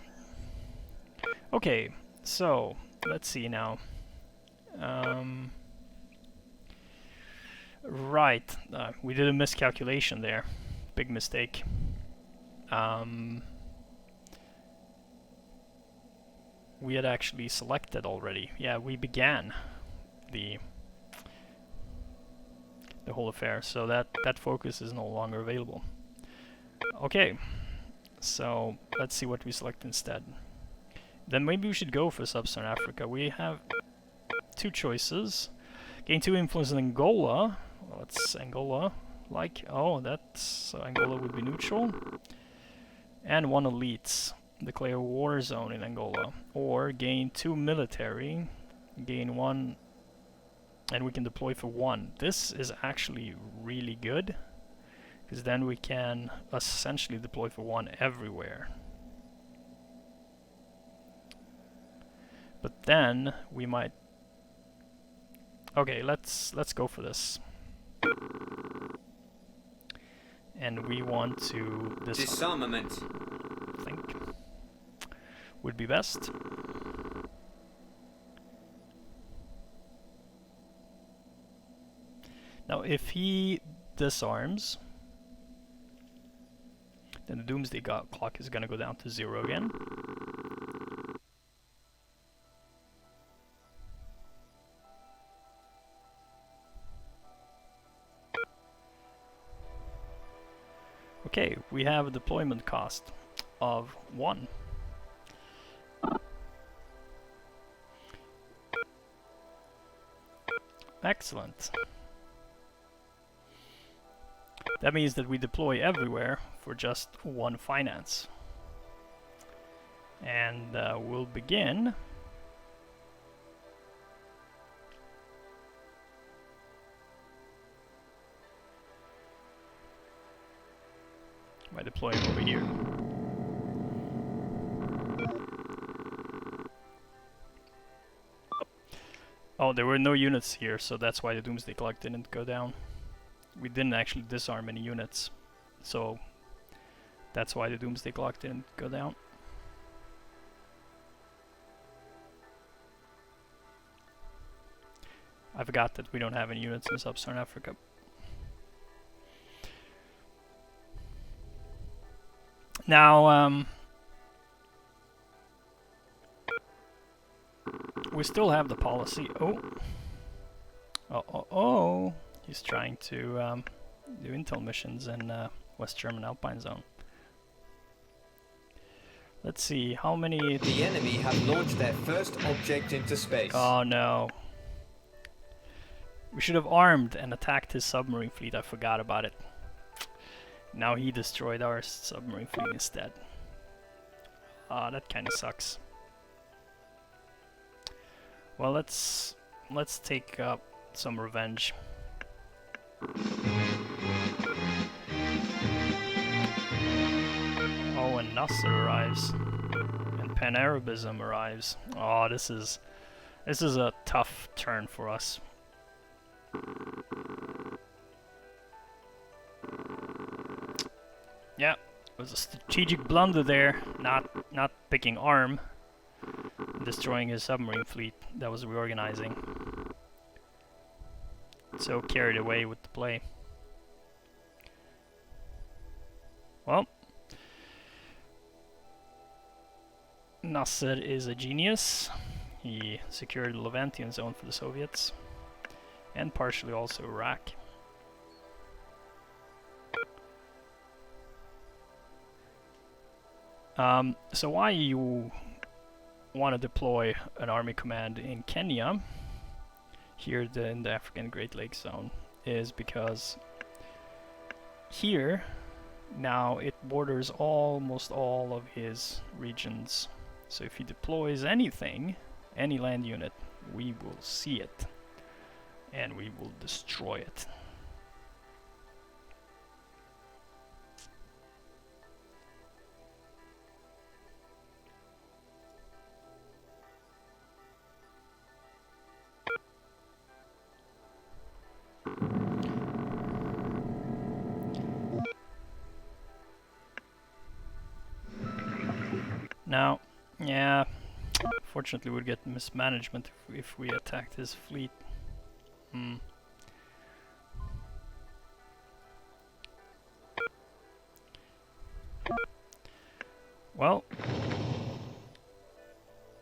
Speaker 2: Okay, so let's see now. Right, we did a miscalculation there, big mistake. We had actually selected already. Yeah, we began the whole affair, so that focus is no longer available. Okay, so let's see what we select instead. Then maybe we should go for Sub-Saharan Africa. We have 2 choices. Gain 2 influence in Angola. What's Angola like? Oh, that's Angola would be neutral. And 1 elites. Declare war zone in Angola. Or gain 2 military. Gain 1 and we can deploy for 1. This is actually really good, because then we can essentially deploy for 1 everywhere. But then we might... Okay, let's go for this. And we want to
Speaker 3: Disarmament.
Speaker 2: I think would be best. Now if he disarms, then the doomsday clock is gonna go down to 0 again. Okay, we have a deployment cost of 1. Excellent. That means that we deploy everywhere for just 1 finance. And we'll begin by deploying over here. Oh, there were no units here, so that's why the doomsday clock didn't go down. We didn't actually disarm any units, so that's why the doomsday clock didn't go down. I forgot that we don't have any units in Sub-Saharan Africa. Now, we still have the policy. Oh, he's trying to do intel missions in West German Alpine Zone. Let's see, how many...
Speaker 3: The enemy have launched their first object into space.
Speaker 2: Oh no. We should have armed and attacked his submarine fleet, I forgot about it. Now he destroyed our submarine fleet instead. Ah, that kinda sucks. Well, let's take up some revenge. Oh, and Nasser arrives, and Pan-Arabism arrives. Oh, this is a tough turn for us. Yeah, it was a strategic blunder there, not picking arm, destroying his submarine fleet that was reorganizing. So carried away with the play. Well, Nasser is a genius. He secured the Levantian zone for the Soviets, and partially also Iraq. So why you want to deploy an army command in Kenya, here in the African Great Lakes Zone, is because here now it borders almost all of his regions. So if he deploys anything, any land unit, we will see it and we will destroy it. Now, yeah, fortunately we'd get mismanagement if we attacked his fleet. Well,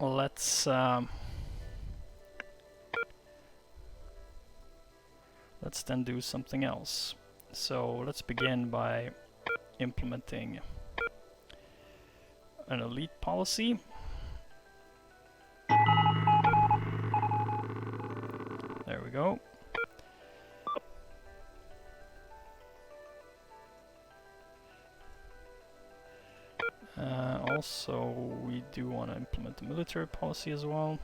Speaker 2: let's then do something else. So let's begin by implementing an elite policy. There we go. Also, we do want to implement a military policy as well.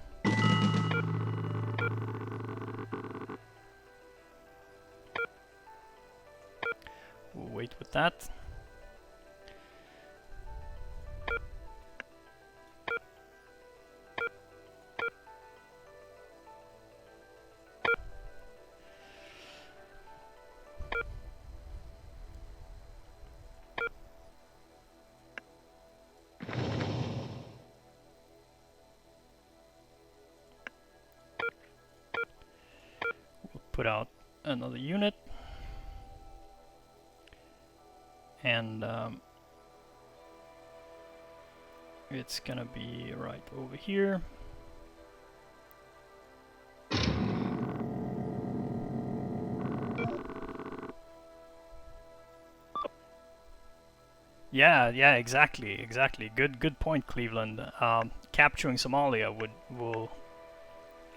Speaker 2: wait with that. Put out another unit, and it's gonna be right over here. Yeah, exactly. Good point, Cleveland. Capturing Somalia will.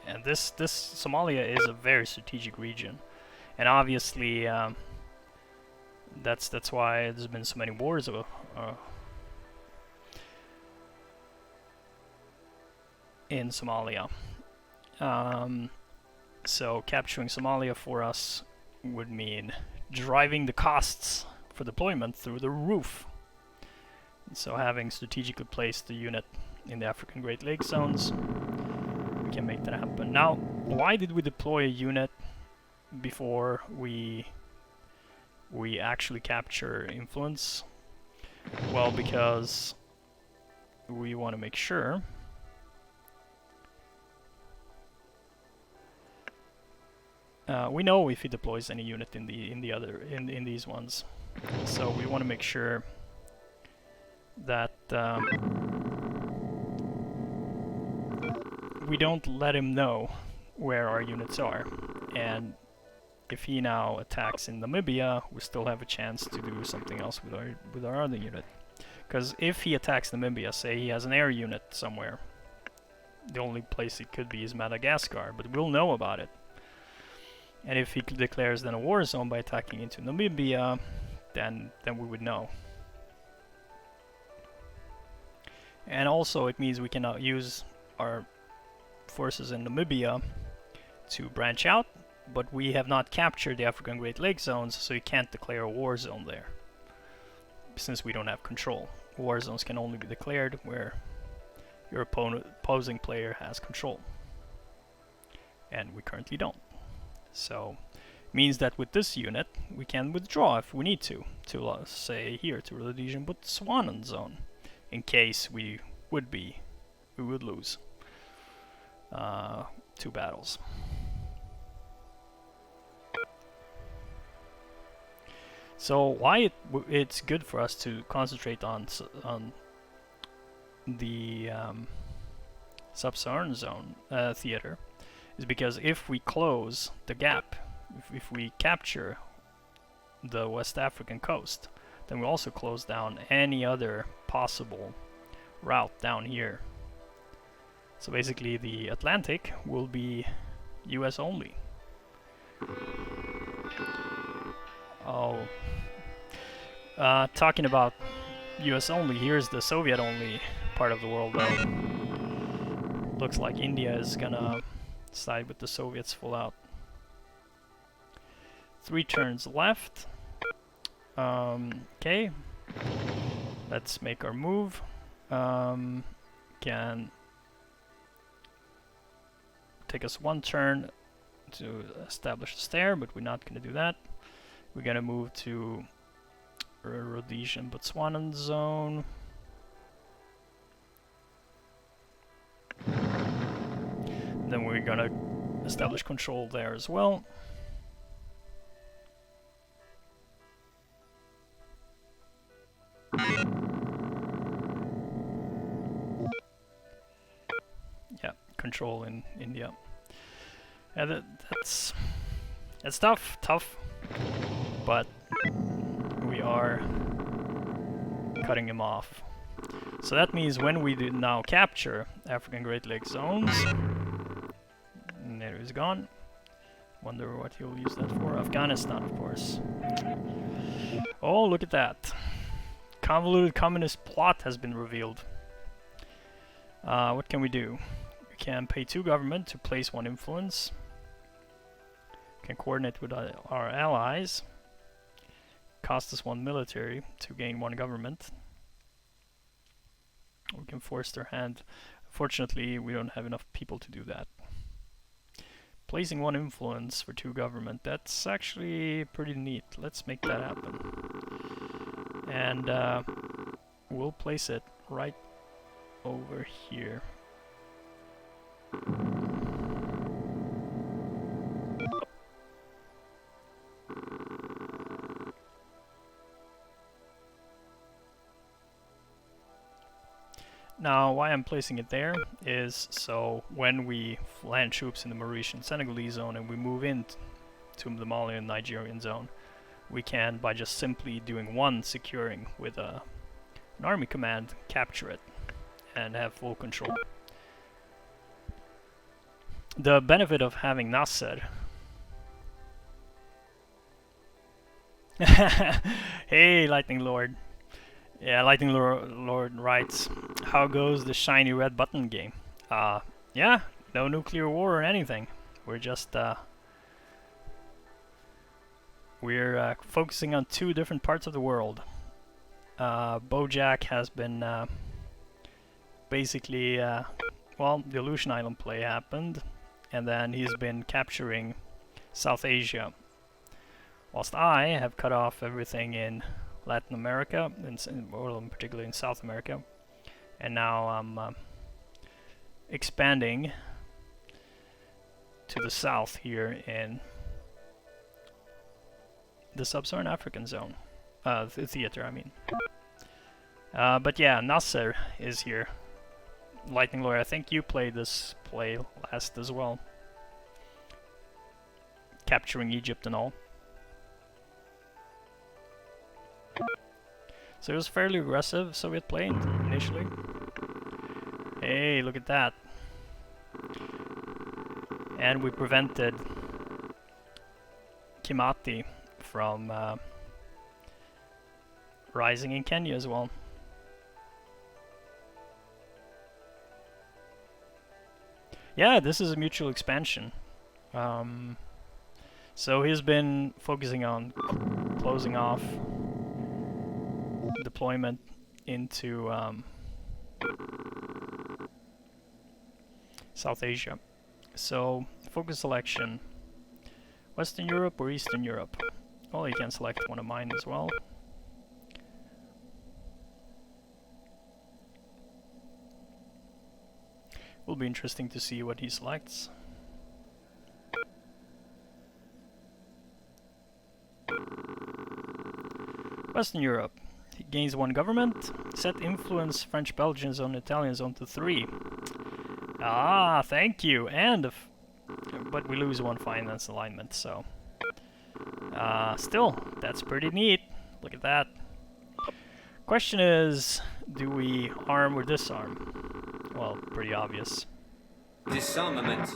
Speaker 2: And this Somalia is a very strategic region, and obviously that's why there's been so many wars in Somalia. So capturing Somalia for us would mean driving the costs for deployment through the roof. So having strategically placed the unit in the African Great Lakes zones, we can make that happen. Now, why did we deploy a unit before we actually capture influence? Well, because we want to make sure we know if he deploys any unit in these ones, so we want to make sure that we don't let him know where our units are. And if he now attacks in Namibia, we still have a chance to do something else with our other unit. Because if he attacks Namibia, say he has an air unit somewhere, the only place it could be is Madagascar, but we'll know about it. And if he declares then a war zone by attacking into Namibia, then we would know. And also it means we cannot use our forces in Namibia to branch out, but we have not captured the African Great Lakes zones, so you can't declare a war zone there, since we don't have control. War zones can only be declared where your opposing player has control, and we currently don't. So it means that with this unit we can withdraw if we need to say here to Rhodesian Botswana zone, in case we would lose 2 battles. So why it's good for us to concentrate on the Sub-Saharan zone theater is because if we close the gap, if we capture the West African coast, then we also close down any other possible route down here. So basically the Atlantic will be US only. Oh, talking about US only, here's the Soviet only part of the world though. Looks like India is gonna side with the Soviets full out. 3 turns left. Okay, let's make our move. Can take us 1 turn to establish the stair, but we're not going to do that. We're going to move to Rhodesian Botswana zone. Then we're going to establish control there as well. Yeah, control in India. Yeah, that's tough, but we are cutting him off. So that means when we do now capture African Great Lakes zones, and there he's gone. Wonder what he'll use that for. Afghanistan, of course. Oh, look at that. Convoluted communist plot has been revealed. What can we do? We can pay 2 government to place 1 influence. We can coordinate with our allies. cost us 1 military to gain 1 government. We can force their hand. Fortunately, we don't have enough people to do that. Placing 1 influence for 2 government, that's actually pretty neat. Let's make that happen. And we'll place it right over here. Now, why I'm placing it there is so when we land troops in the Mauritian Senegalese zone and we move into the Malian Nigerian zone, we can, by just simply doing 1 securing with an army command, capture it and have full control. The benefit of having Nasser. Hey, Lightning Lord. Yeah, Lightning Lord writes, how goes the shiny red button game? Yeah, no nuclear war or anything. We're just, we're focusing on 2 different parts of the world. Bojack has been, basically, well, the Aleutian Island play happened, and then he's been capturing South Asia, whilst I have cut off everything in Latin America, or particularly in South America, and now I'm expanding to the south here in the Sub-Saharan African zone, the theater, I mean. But yeah, Nasser is here. Lightning Lord, I think you played this play last as well, capturing Egypt and all. So it was fairly aggressive Soviet play initially. Hey, look at that. And we prevented Kimati from rising in Kenya as well. Yeah, this is a mutual expansion. So he's been focusing on closing off deployment into South Asia. So focus selection, Western Europe or Eastern Europe? Well, you can select one of mine as well. Will be interesting to see what he selects. Western Europe. He gains 1 government. Set influence French Belgian zone, Italian zone to 3. Ah, thank you. And but we lose 1 finance alignment, so still, that's pretty neat. Look at that. Question is, do we arm or disarm? Well, pretty obvious.
Speaker 3: Disarmament.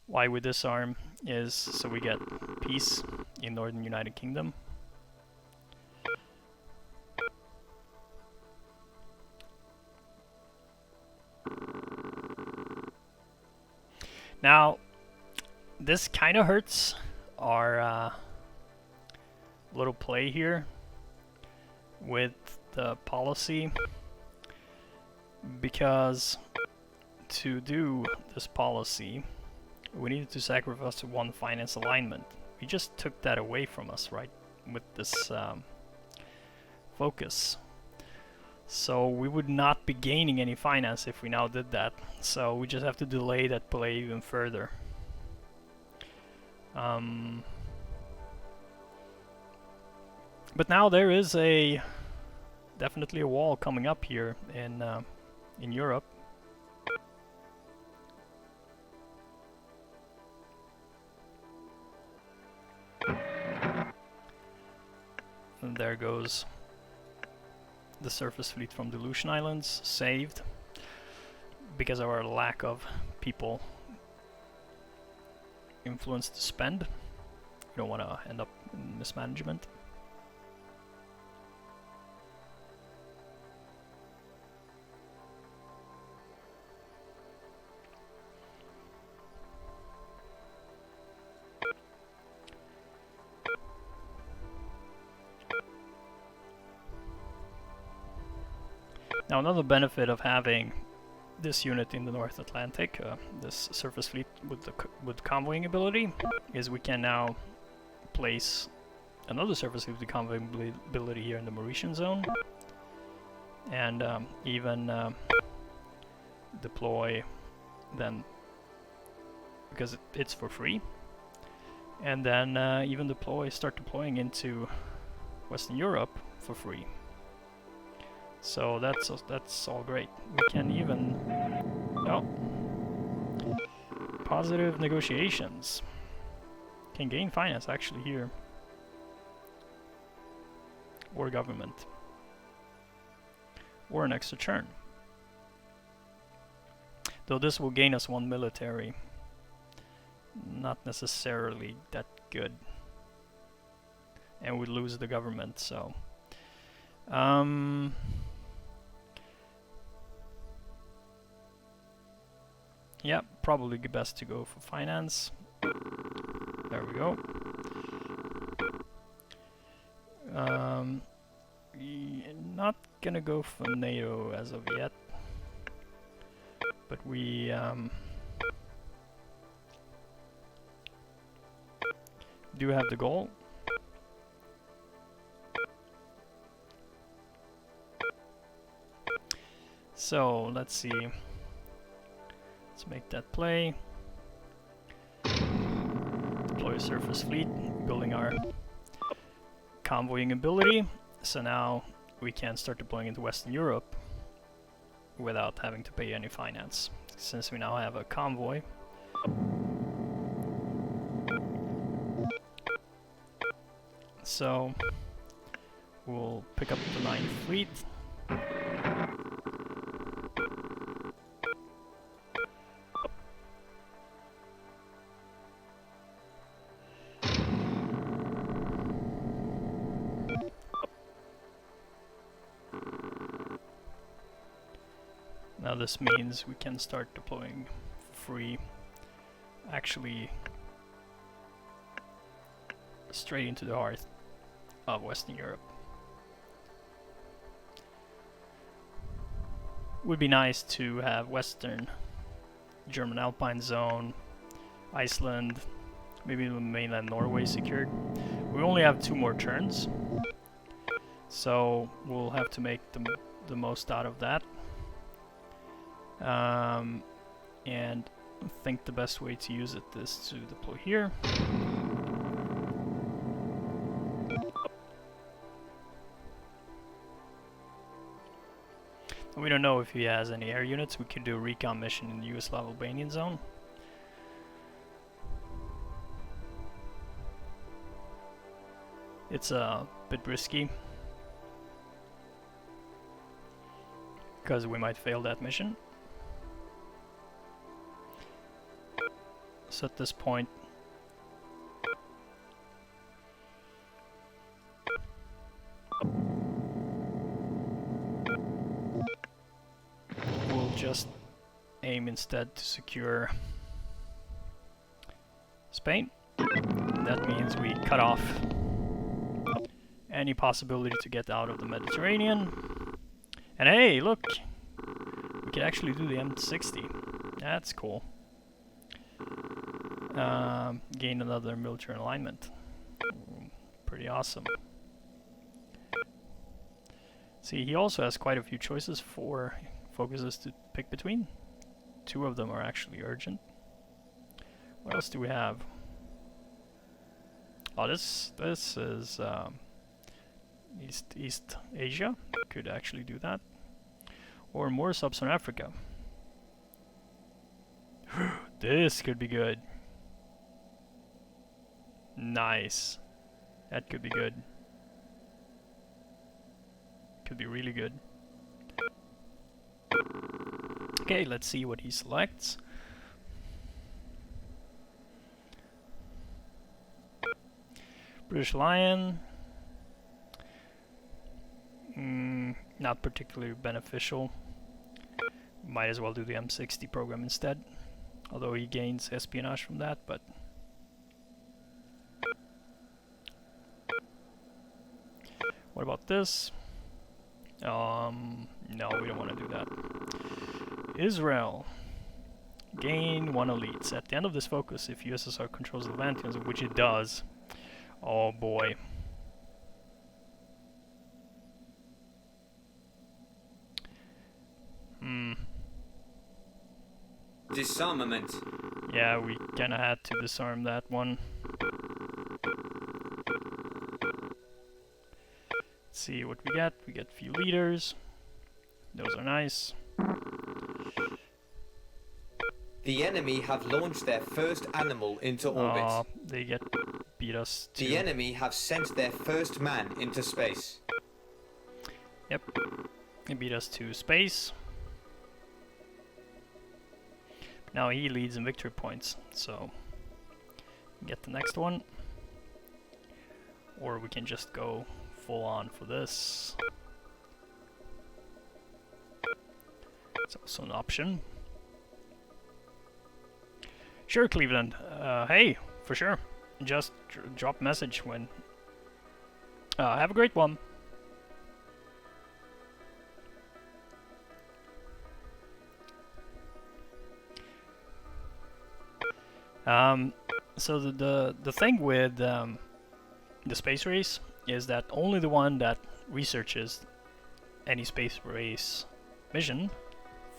Speaker 2: Why we disarm is so we get peace in Northern United Kingdom. Now, this kind of hurts our little play here with the policy, because to do this policy we needed to sacrifice 1 finance alignment. We just took that away from us, right, with this focus. So we would not be gaining any finance if we now did that. So we just have to delay that play even further. But now there is definitely a wall coming up here in Europe. And there goes the surface fleet from the Aleutian Islands, saved because of our lack of people influence to spend. We don't want to end up in mismanagement. Now another benefit of having this unit in the North Atlantic, this surface fleet with convoying ability, is we can now place another surface fleet with convoying ability here in the Mauritian zone, and even deploy then, because it's for free, and then even start deploying into Western Europe for free. So that's all great. We can even positive negotiations. Can gain finance actually here, or government, or an extra turn. Though this will gain us 1 military, not necessarily that good, and we lose the government. So yeah, probably best to go for finance. There we go. Not gonna go for NATO as of yet, but we do have the goal. So let's see. Let's make that play. Deploy surface fleet, building our convoying ability. So now we can start deploying into Western Europe without having to pay any finance, since we now have a convoy. So we'll pick up the 9th fleet. Now this means we can start deploying for free, actually straight into the heart of Western Europe. Would be nice to have Western German Alpine Zone, Iceland, maybe mainland Norway secured. We only have 2 more turns, so we'll have to make the most out of that. And I think the best way to use it is to deploy here. We don't know if he has any air units. We could do a recon mission in the Yugoslav-Albanian zone. It's a bit risky, because we might fail that mission. So at this point, we'll just aim instead to secure Spain. That means we cut off any possibility to get out of the Mediterranean. And hey, look! We can actually do the M60. That's cool. Gain another military alignment. Pretty awesome. See, he also has quite a few choices for focuses to pick between. 2 of them are actually urgent. What else do we have? Oh, this is East Asia. Could actually do that. Or more Sub-Saharan Africa. This could be good. Nice. That could be good. Could be really good. Okay, let's see what he selects. British Lion. Not particularly beneficial. Might as well do the M60 program instead. Although he gains espionage from that, but... What about this? No, we don't want to do that. Israel. Gain 1 elites. At the end of this focus, if USSR controls the Atlanteans, which it does. Oh boy.
Speaker 3: Disarmament.
Speaker 2: Yeah, we kinda had to disarm that one. Let's see what we get. We get few leaders. Those are nice.
Speaker 3: The enemy have launched their first animal into orbit.
Speaker 2: They beat us too.
Speaker 3: The enemy have sent their first man into space.
Speaker 2: Yep. They beat us to space. Now he leads in victory points, so get the next one. Or we can just go full on for this. It's also an option. Sure, Cleveland. Hey, for sure. Just drop a message when... have a great one. So the thing with the space race is that only the one that researches any space race mission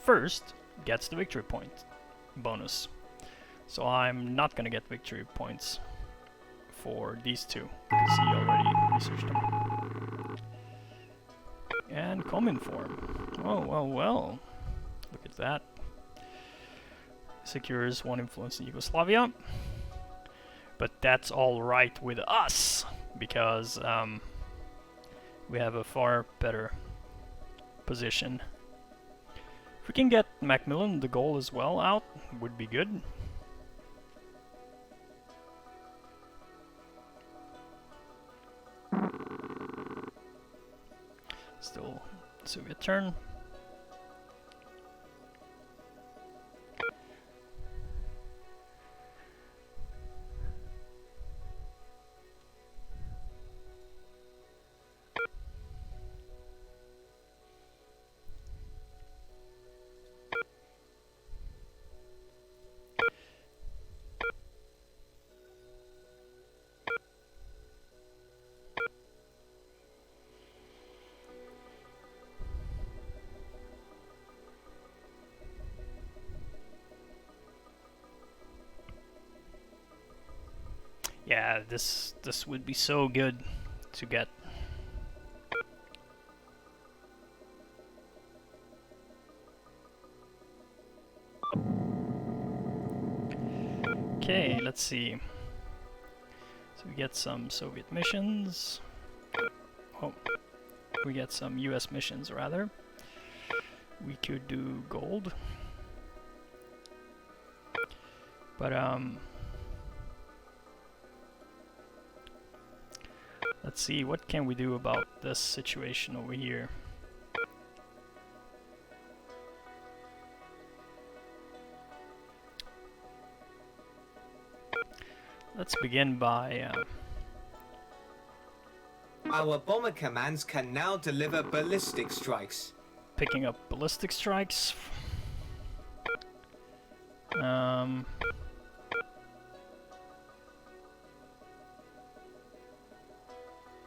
Speaker 2: first gets the victory point bonus. So I'm not gonna get victory points for these two because he already researched them. And Cominform. Oh, well. Look at that. Secures 1 influence in Yugoslavia. But that's all right with us because we have a far better position. If we can get Macmillan, the goal as well, out, would be good. Still Soviet turn. Yeah, this would be so good to get. Okay, let's see. So we get some Soviet missions. Oh, we get some US missions rather. We could do gold. But let's see, what can we do about this situation over here? Let's begin by...
Speaker 3: Our bomber commands can now deliver ballistic strikes.
Speaker 2: picking up ballistic strikes.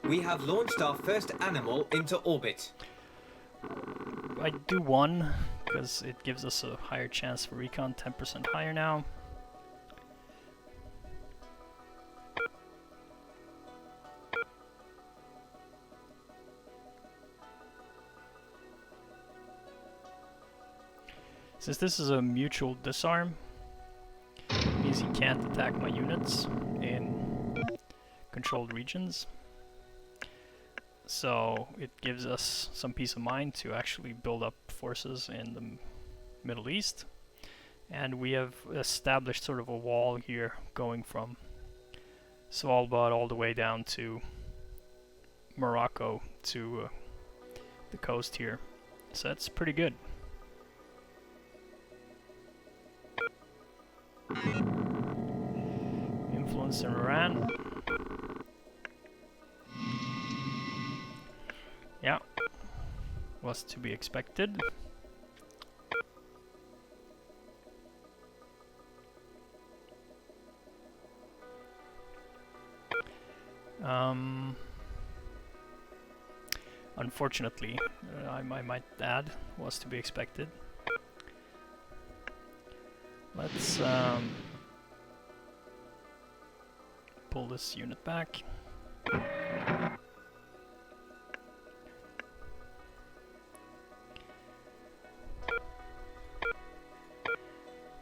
Speaker 3: We have launched our first animal into orbit.
Speaker 2: I do one, because it gives us a higher chance for recon, 10% higher now. Since this is a mutual disarm, it means he can't attack my units in controlled regions. So it gives us some peace of mind to actually build up forces in the Middle East. And we have established sort of a wall here going from Svalbard all the way down to Morocco to the coast here. So that's pretty good. Influence in Iran. Yeah. was to be expected. Unfortunately, I might add, was to be expected. Let's pull this unit back.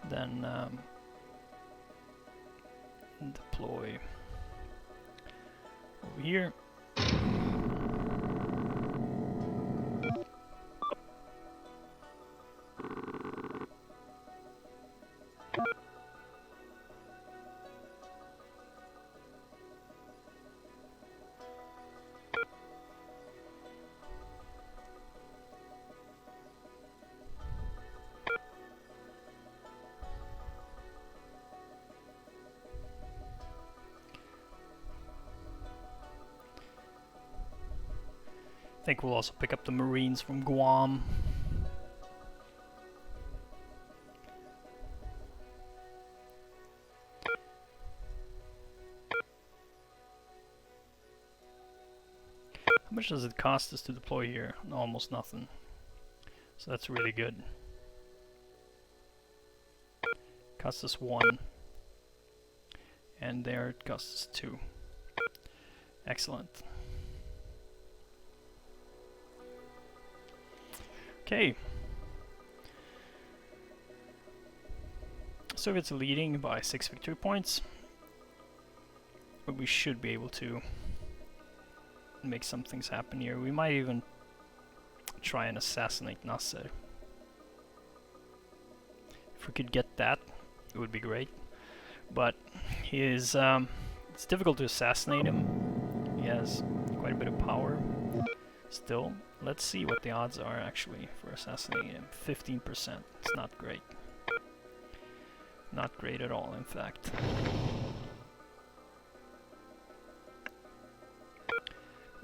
Speaker 2: Then deploy over here. I think we'll also pick up the Marines from Guam. How much does it cost us to deploy here? Almost nothing. So that's really good. Costs us 1. And there it costs us 2. Excellent. Okay. Soviets are leading by 6 victory points. But we should be able to make some things happen here. We might even try and assassinate Nasser. If we could get that, it would be great. But he is, it's difficult to assassinate him. He has quite a bit of power still. Let's see what the odds are actually for assassinating him. 15%. It's not great. Not great at all, in fact.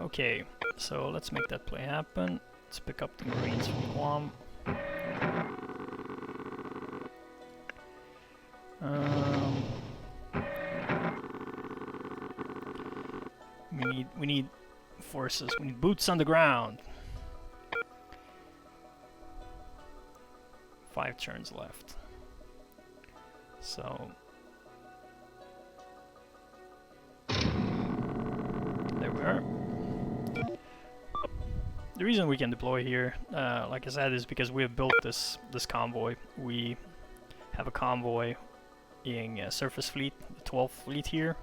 Speaker 2: Okay, so let's make that play happen. Let's pick up the Marines from Guam. We need forces. We need boots on the ground. 5 turns left. So there we are. The reason we can deploy here, like I said, is because we have built this convoy. We have a convoy in Surface Fleet, the 12th Fleet here.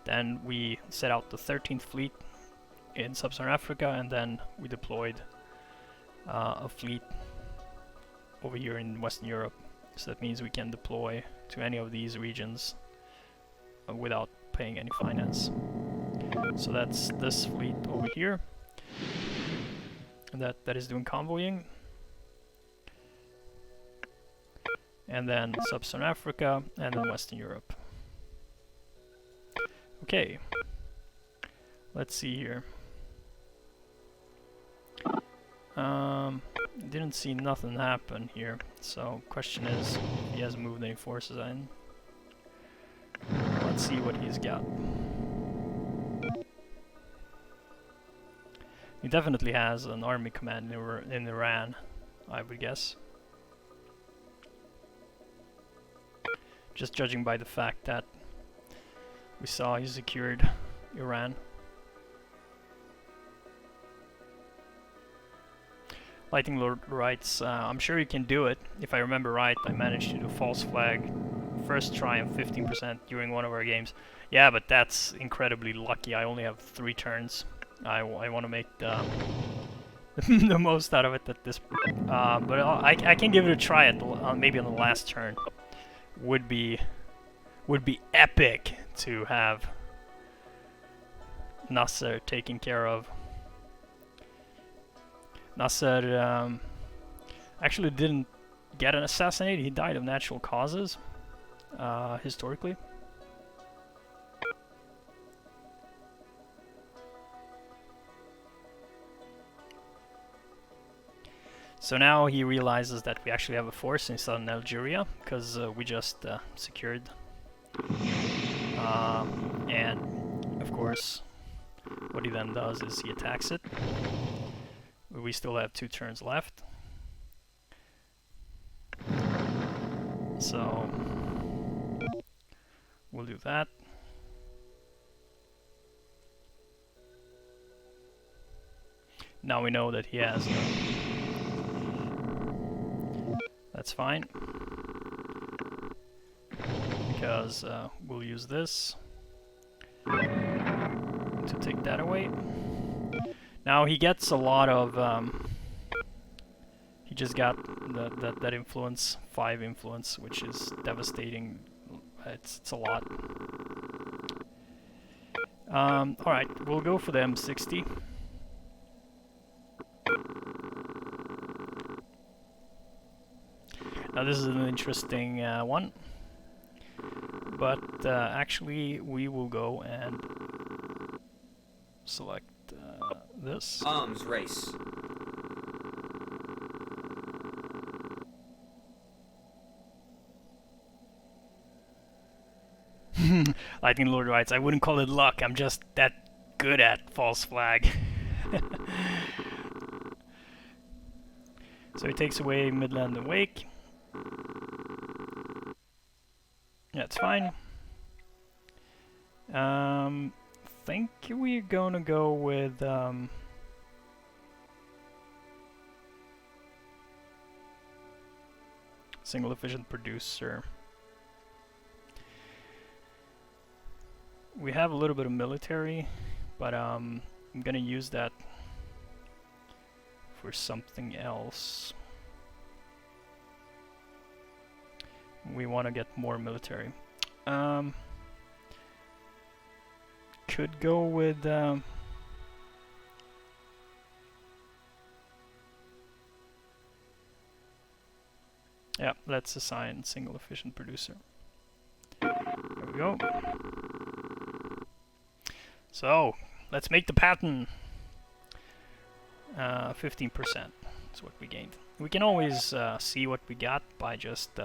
Speaker 2: Then we set out the 13th Fleet in Sub-Saharan Africa, and then we deployed a fleet over here in Western Europe. So that means we can deploy to any of these regions without paying any finance. So that's this fleet over here, and that is doing convoying. And then Sub-Saharan Africa, and then Western Europe. Okay, let's see here. Didn't see nothing happen here, so question is if he has moved any forces in. Let's see what he's got. He definitely has an army command in Iran, I would guess. Just judging by the fact that we saw he secured Iran. Lighting Lord writes, I'm sure you can do it. If I remember right, I managed to do false flag first try and 15% during one of our games. Yeah, but that's incredibly lucky. I only have 3 turns. I want to make the the most out of it at this. But I can give it a try at the, maybe on the last turn. Would be epic to have Nasser taken care of. Nasser actually didn't get an assassinate. He died of natural causes, historically. So now he realizes that we actually have a force in southern Algeria, because we just secured. And of course, what he then does is he attacks it. We still have 2 turns left. So we'll do that. Now we know that he has. That's fine. Because we'll use this to take that away. Now he gets a lot of. He just got that influence, 5 influence, which is devastating. It's a lot. Alright, we'll go for the M60. Now this is an interesting one. But actually we will go and select this.
Speaker 3: Arms race.
Speaker 2: Lightning Lord writes, I wouldn't call it luck, I'm just that good at false flag. So he takes away Midland and Wake. That's fine. Think we're gonna go with single efficient producer. We have a little bit of military, but I'm gonna use that for something else. We want to get more military. Could go with yeah, let's assign single efficient producer. There we go. So let's make the pattern. 15% is what we gained. We can always see what we got by just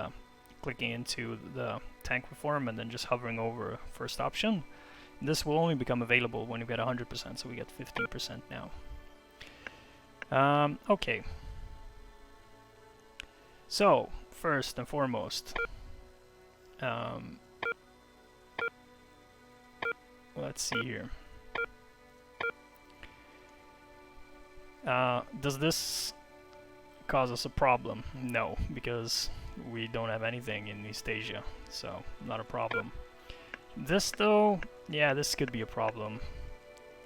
Speaker 2: clicking into the tank reform and then just hovering over first option. This will only become available when you get 100%, so we get 15% now. Okay. So, first and foremost, let's see here. Does this cause us a problem? No, because we don't have anything in East Asia, so not a problem. This though, yeah, this could be a problem.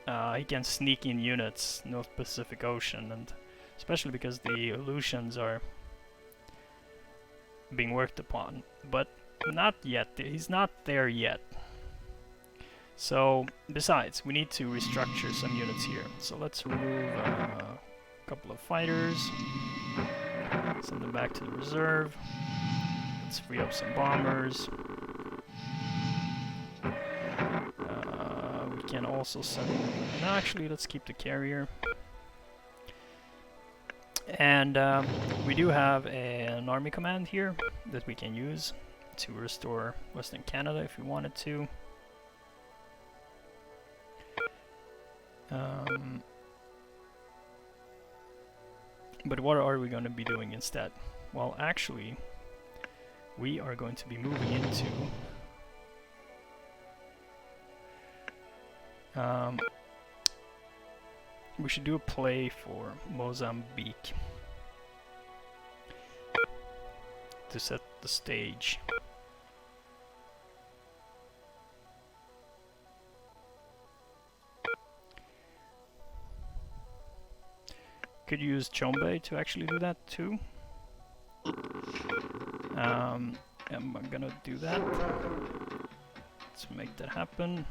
Speaker 2: He can sneak in units North Pacific Ocean, and especially because the illusions are being worked upon, but not yet. He's not there yet. So, besides, we need to restructure some units here. So let's remove a couple of fighters, send them back to the reserve. Let's free up some bombers. We can also send... No, actually, let's keep the carrier. And we do have an army command here that we can use to restore Western Canada if we wanted to. But what are we going to be doing instead? Well, actually, we are going to be moving into we should do a play for Mozambique to set the stage. Could use Chombe to actually do that too. I'm gonna do that. Let's make that happen.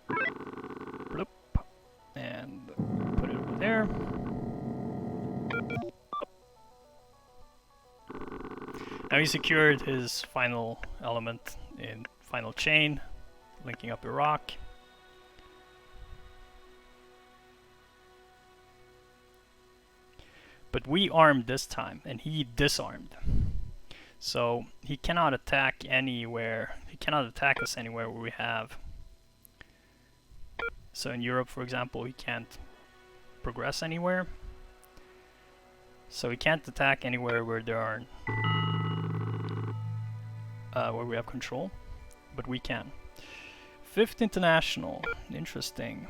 Speaker 2: Bloop. And put it over there. Now he secured his final element in final chain, linking up Iraq. But we armed this time, and he disarmed. So he cannot attack anywhere. He cannot attack us anywhere where we have. So in Europe, for example, he can't progress anywhere. So he can't attack anywhere where there are where we have control, but we can. Fifth International, interesting.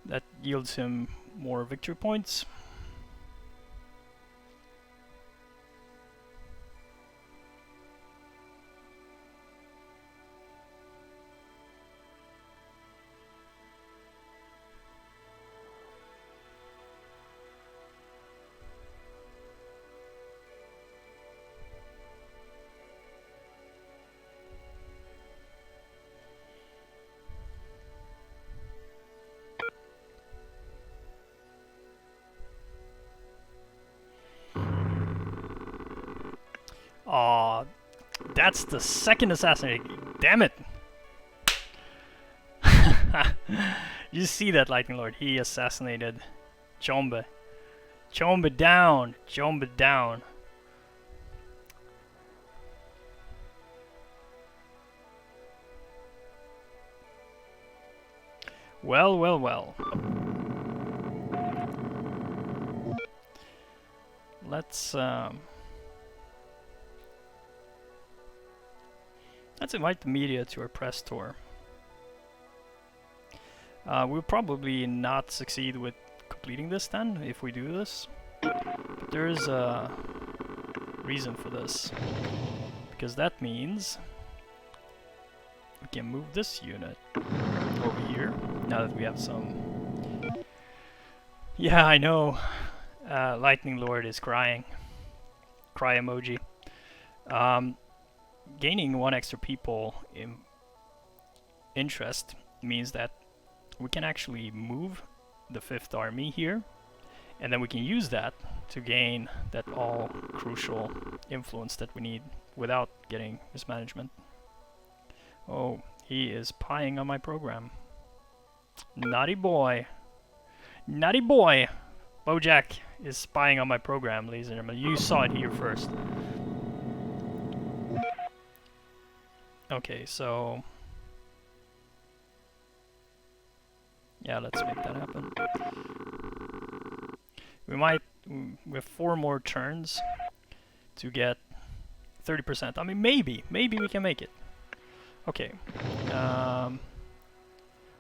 Speaker 2: That yields him more victory points. Aw, that's the second assassination. Damn it! You see that, Lightning Lord? He assassinated Chombe. Chombe down! Chombe down! Well, well, well. Let's invite the media to our press tour. We'll probably not succeed with completing this then, if we do this. But there is a reason for this. Because that means we can move this unit over here, now that we have some... Yeah, I know. Lightning Lord is crying. Cry emoji. Gaining one extra people in interest means that we can actually move the 5th Army here, and then we can use that to gain that all crucial influence that we need without getting mismanagement. Oh, he is pieing on my program. Naughty boy. Naughty boy! Bojack is spying on my program, ladies and gentlemen. You saw it here first. Okay, so... yeah, let's make that happen. We have 4 more turns to get 30%. I mean, maybe we can make it. Okay.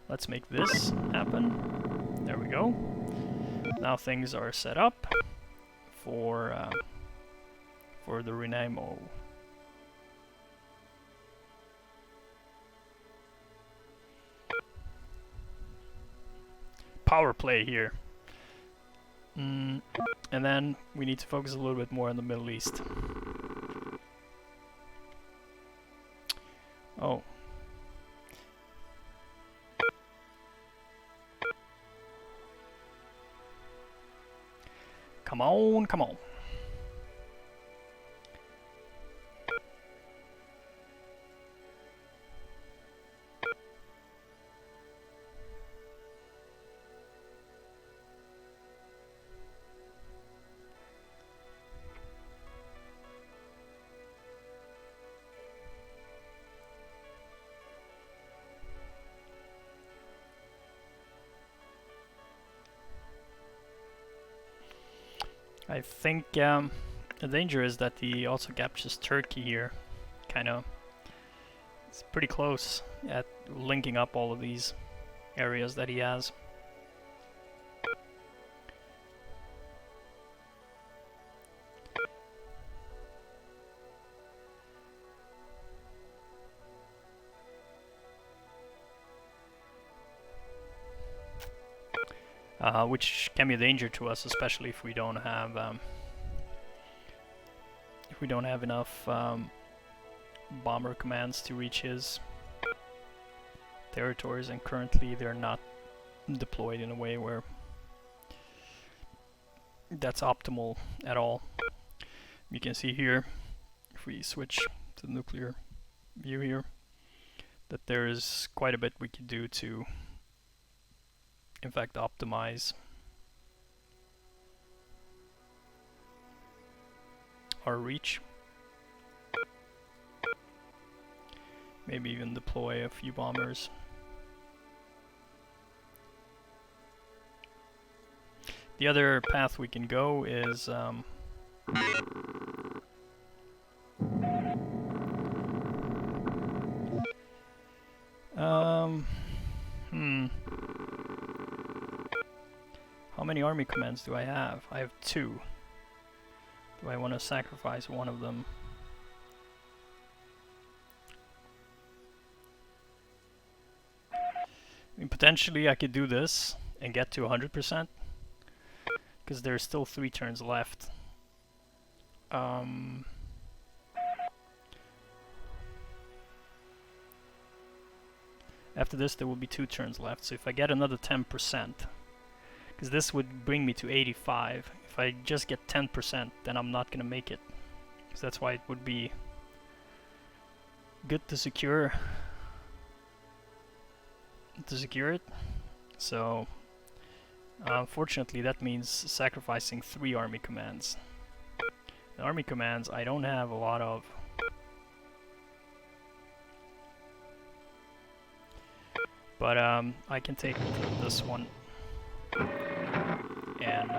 Speaker 2: Let's make this happen. There we go. Now things are set up for the Renamo. Power play here. And then we need to focus a little bit more on the Middle East. Oh. Come on, come on. I think the danger is that he also captures Turkey here. Kinda. It's pretty close at linking up all of these areas that he has. Which can be a danger to us, especially if we don't have enough bomber commands to reach his territories, and currently they're not deployed in a way where that's optimal at all. You can see here, if we switch to the nuclear view here, that there is quite a bit we could do to, in fact, optimize our reach. Maybe even deploy a few bombers. The other path we can go is how many army commands do I have? I have 2. Do I want to sacrifice one of them? I mean, potentially I could do this and get to 100%, because there's still 3 turns left. After this there will be 2 turns left, so if I get another 10%, because this would bring me to 85, if I just get 10% then I'm not gonna make it. So that's why it would be good to secure it. So unfortunately that means sacrificing 3 army commands. The army commands I don't have a lot of. But I can take this one and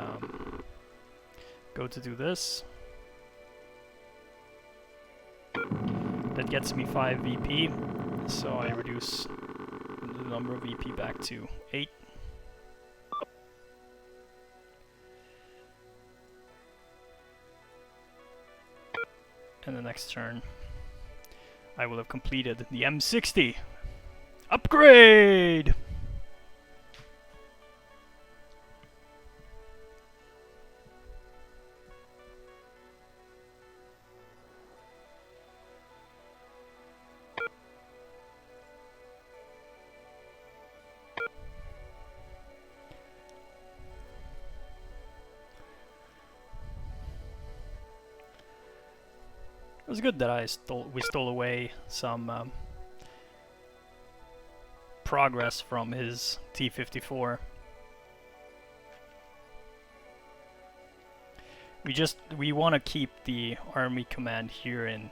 Speaker 2: go to do this. That gets me 5 VP, so I reduce the number of VP back to 8. And the next turn I will have completed the M60 upgrade! It was good that we stole away some progress from his T-54. We want to keep the army command here in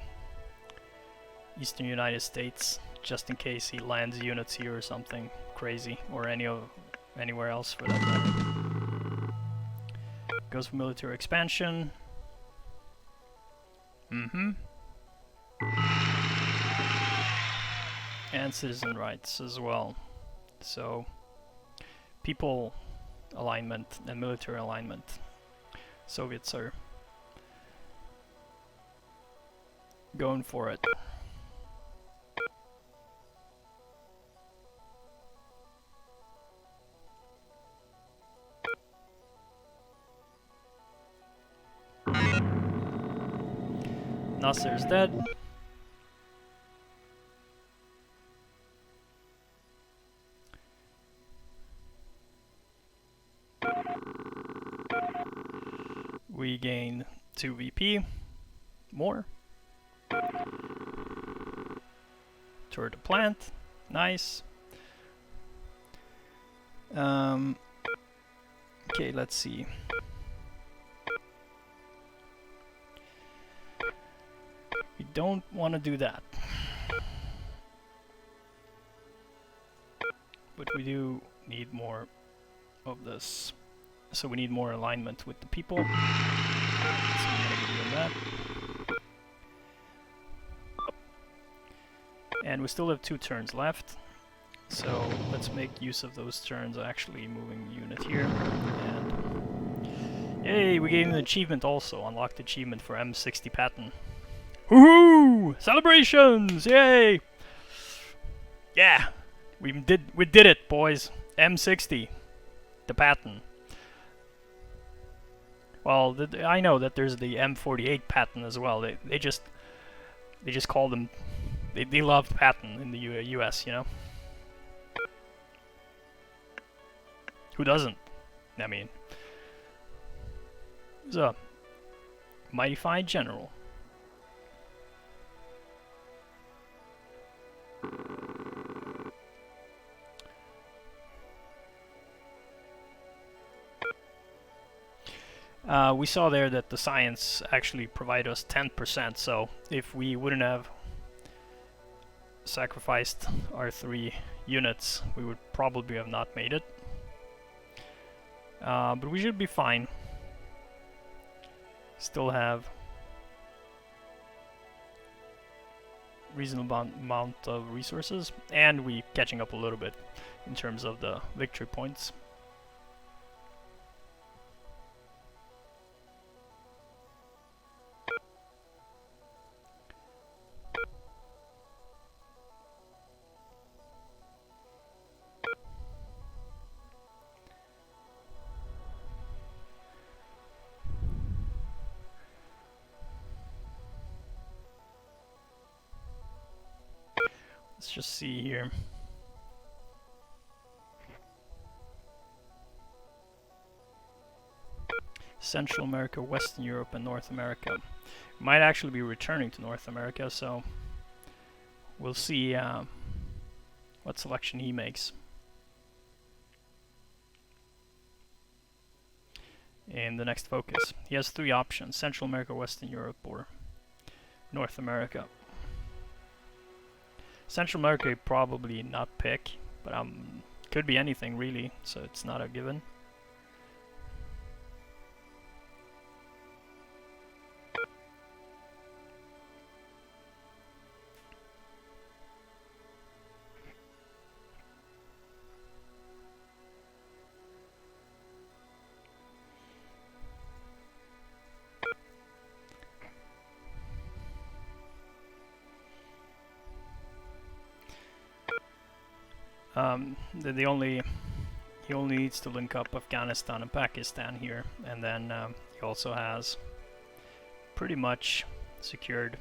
Speaker 2: eastern United States, just in case he lands units here or something crazy, or anywhere else for that matter. Goes for military expansion. And citizen rights as well. So people alignment and military alignment. Soviets are going for it. Nasser's dead. We gain 2 VP more. Turret to plant. Nice. Okay, let's see. We don't want to do that. But we do need more of this. So we need more alignment with the people. So we're gonna be doing that. And we still have 2 turns left. So let's make use of those turns, actually moving the unit here. And yay, we gained an achievement also. Unlocked the achievement for M60 Patton. Woohoo! Celebrations! Yay! Yeah! We did it, boys. M60. The Patton. Well, I know that there's the M48 Patton as well. They just call them. They love Patton in the U.S. You know. Who doesn't? I mean, he's a mighty fine general. We saw there that the science actually provided us 10%, so if we wouldn't have sacrificed our 3 units, we would probably have not made it. But we should be fine. Still have reasonable amount of resources, and we catching up a little bit in terms of the victory points. Let's just see here. Central America, Western Europe, and North America. Might actually be returning to North America, so we'll see what selection he makes. In the next focus. He has 3 options: Central America, Western Europe, or North America. Central America probably not pick, but could be anything really, so it's not a given. He only needs to link up Afghanistan and Pakistan here, and then he also has pretty much secured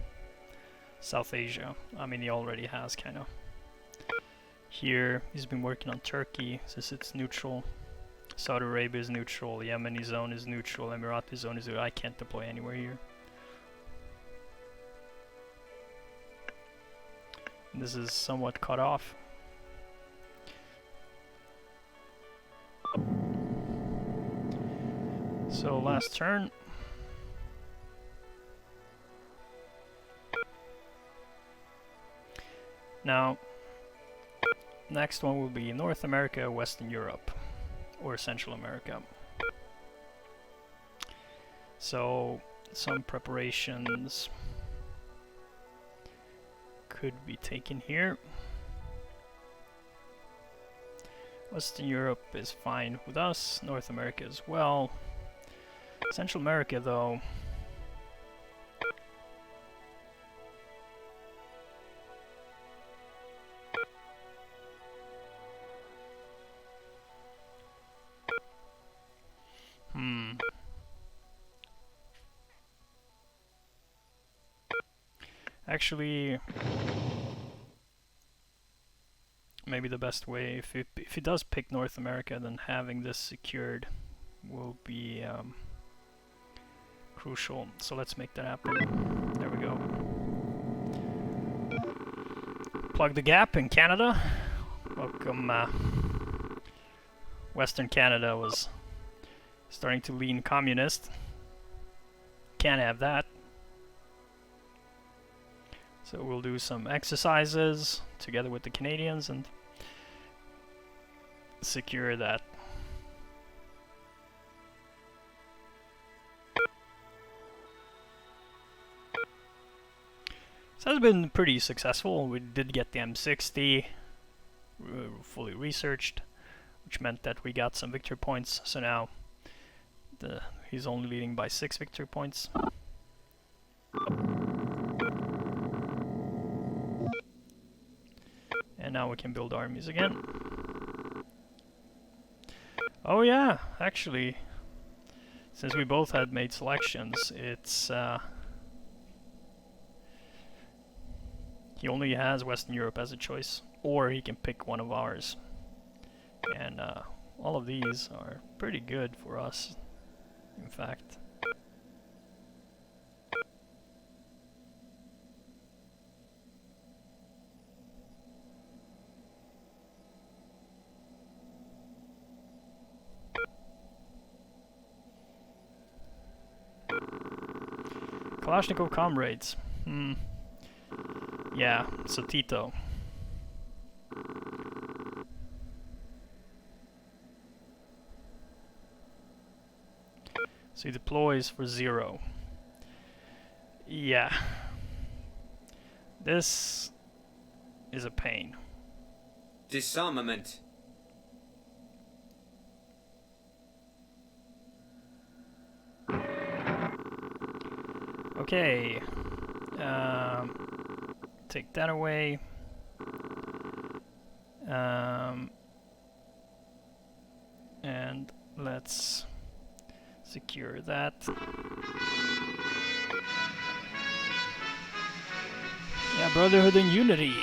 Speaker 2: South Asia. I mean, he already has kind of. Here he's been working on Turkey since it's neutral. Saudi Arabia is neutral. Yemeni zone is neutral. Emirati zone is neutral. I can't deploy anywhere here. And this is somewhat cut off. So last turn. Now, next one will be North America, Western Europe, or Central America. So some preparations could be taken here. Western Europe is fine with us, North America as well. Central America, though, actually, maybe the best way, if he does pick North America, then having this secured will be crucial. So let's make that happen. There we go. Plug the gap in Canada. Welcome. Western Canada was starting to lean communist. Can't have that. So we'll do some exercises together with the Canadians and secure that. So it's been pretty successful. We did get the M60 fully researched, which meant that we got some victory points. So now he's only leading by 6 victory points. And now we can build armies again. Oh yeah, actually, since we both had made selections, it's he only has Western Europe as a choice, or he can pick one of ours. And all of these are pretty good for us, in fact. Kalashnikov comrades. Yeah, so Tito. So he deploys for 0. Yeah. This is a pain.
Speaker 3: Disarmament.
Speaker 2: Okay. Take that away. And let's secure that. Yeah, brotherhood and unity.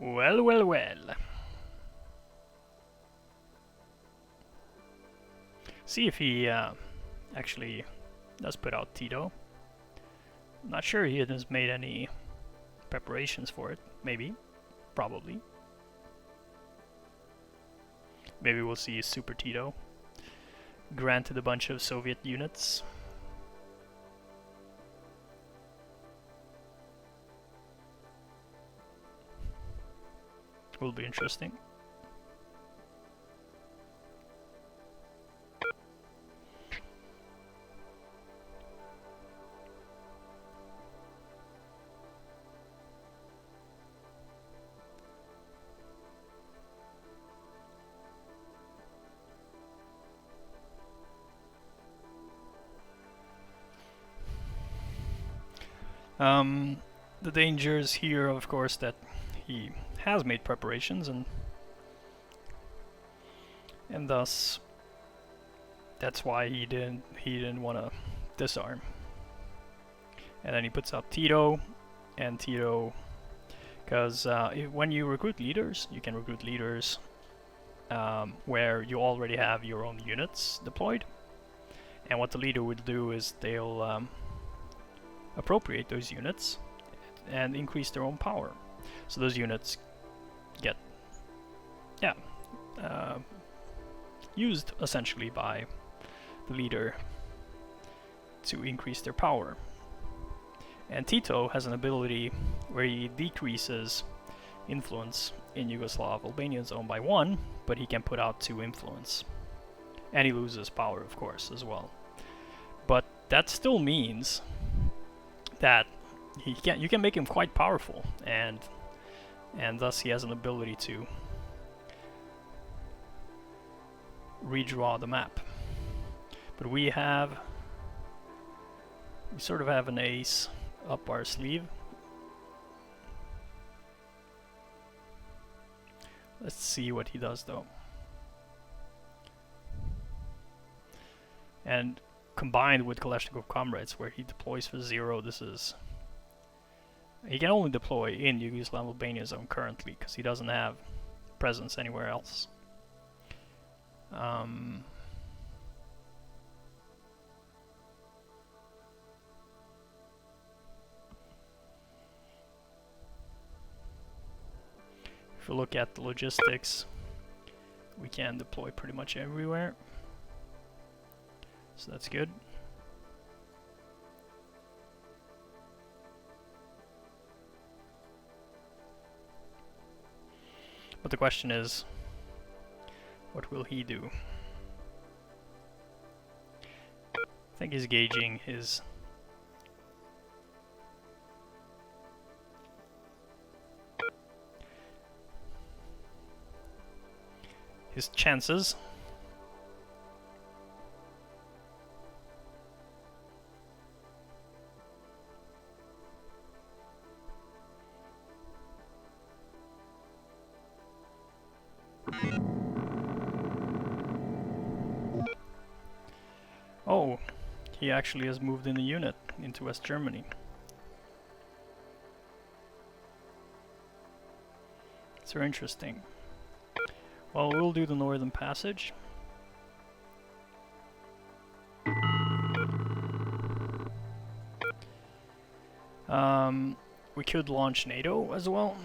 Speaker 2: Well, well, well. See if he actually does put out Tito. I'm not sure he has made any preparations for it. Maybe. Probably. Maybe we'll see Super Tito granted a bunch of Soviet units. Will be interesting. The dangers here, of course, that he has made preparations and thus that's why he didn't want to disarm. And then he puts out Tito, and Tito, because when you recruit leaders, you can recruit leaders where you already have your own units deployed, and what the leader would do is they'll appropriate those units and increase their own power. So those units get, used essentially by the leader to increase their power. And Tito has an ability where he decreases influence in Yugoslav Albanian zone by 1, but he can put out 2 influence. And he loses power, of course, as well. But that still means that you can make him quite powerful, and thus he has an ability to redraw the map. But we sort of have an ace up our sleeve. Let's see what he does though. And combined with Kalashnikov comrades, where he deploys for 0, he can only deploy in Yugoslav Albania zone currently, because he doesn't have presence anywhere else. If we look at the logistics, we can deploy pretty much everywhere. So that's good. But the question is, what will he do? I think he's gauging his chances. Oh, he actually has moved in a unit into West Germany. It's very interesting. Well, we'll do the Northern Passage. We could launch NATO as well,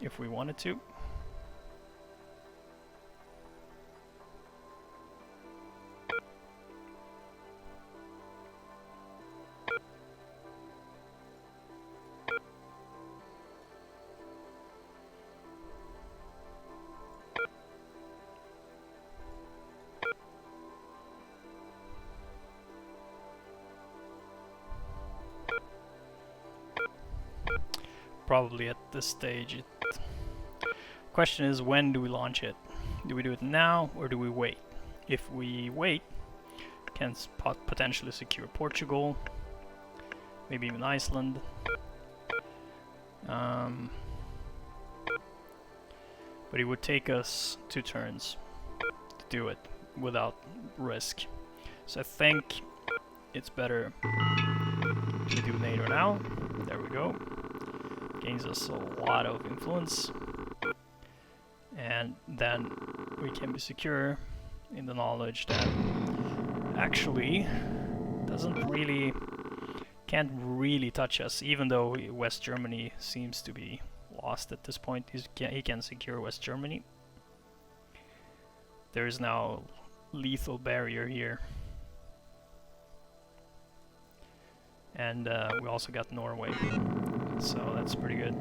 Speaker 2: if we wanted to. probably at this stage. Question is, when do we launch it? Do we do it now or do we wait? If we wait, can potentially secure Portugal, maybe even Iceland. But it would take us 2 turns to do it without risk. So I think it's better to do NATO now. There we go. Gains us a lot of influence. And then we can be secure in the knowledge that actually can't really touch us, even though West Germany seems to be lost at this point. He can secure West Germany. There is now lethal barrier here. And we also got Norway, so that's pretty good.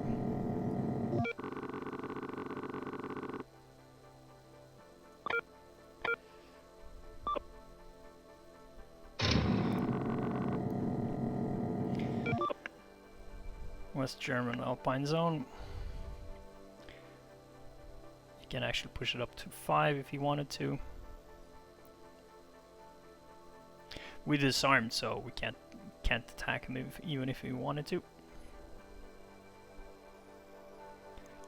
Speaker 2: West German Alpine Zone. He can actually push it up to 5 if he wanted to. We disarmed, so we can't attack him even if we wanted to.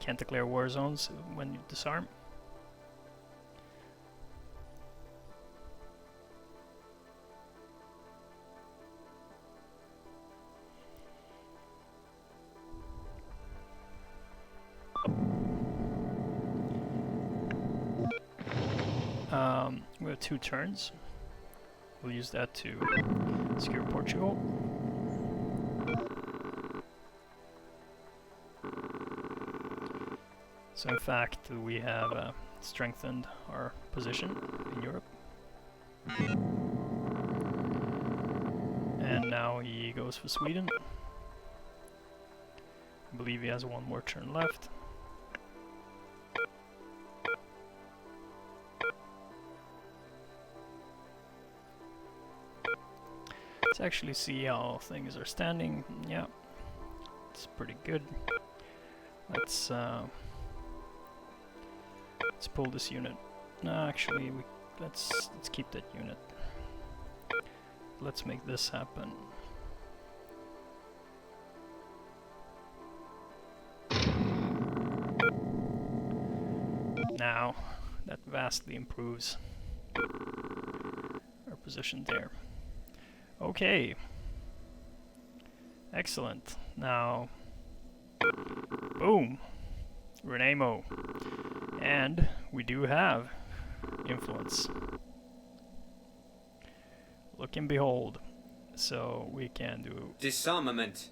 Speaker 2: Can't declare war zones when you disarm. We have 2 turns. We'll use that to secure Portugal. So in fact, we have strengthened our position in Europe. And now he goes for Sweden. I believe he has 1 more turn left. Let's actually see how things are standing. Yeah, it's pretty good. Let's pull this unit. No, actually, let's keep that unit. Let's make this happen. Now, that vastly improves our position there. Okay. Excellent. Now, boom. Renamo. And we do have influence. Look and behold. So we can do
Speaker 3: disarmament.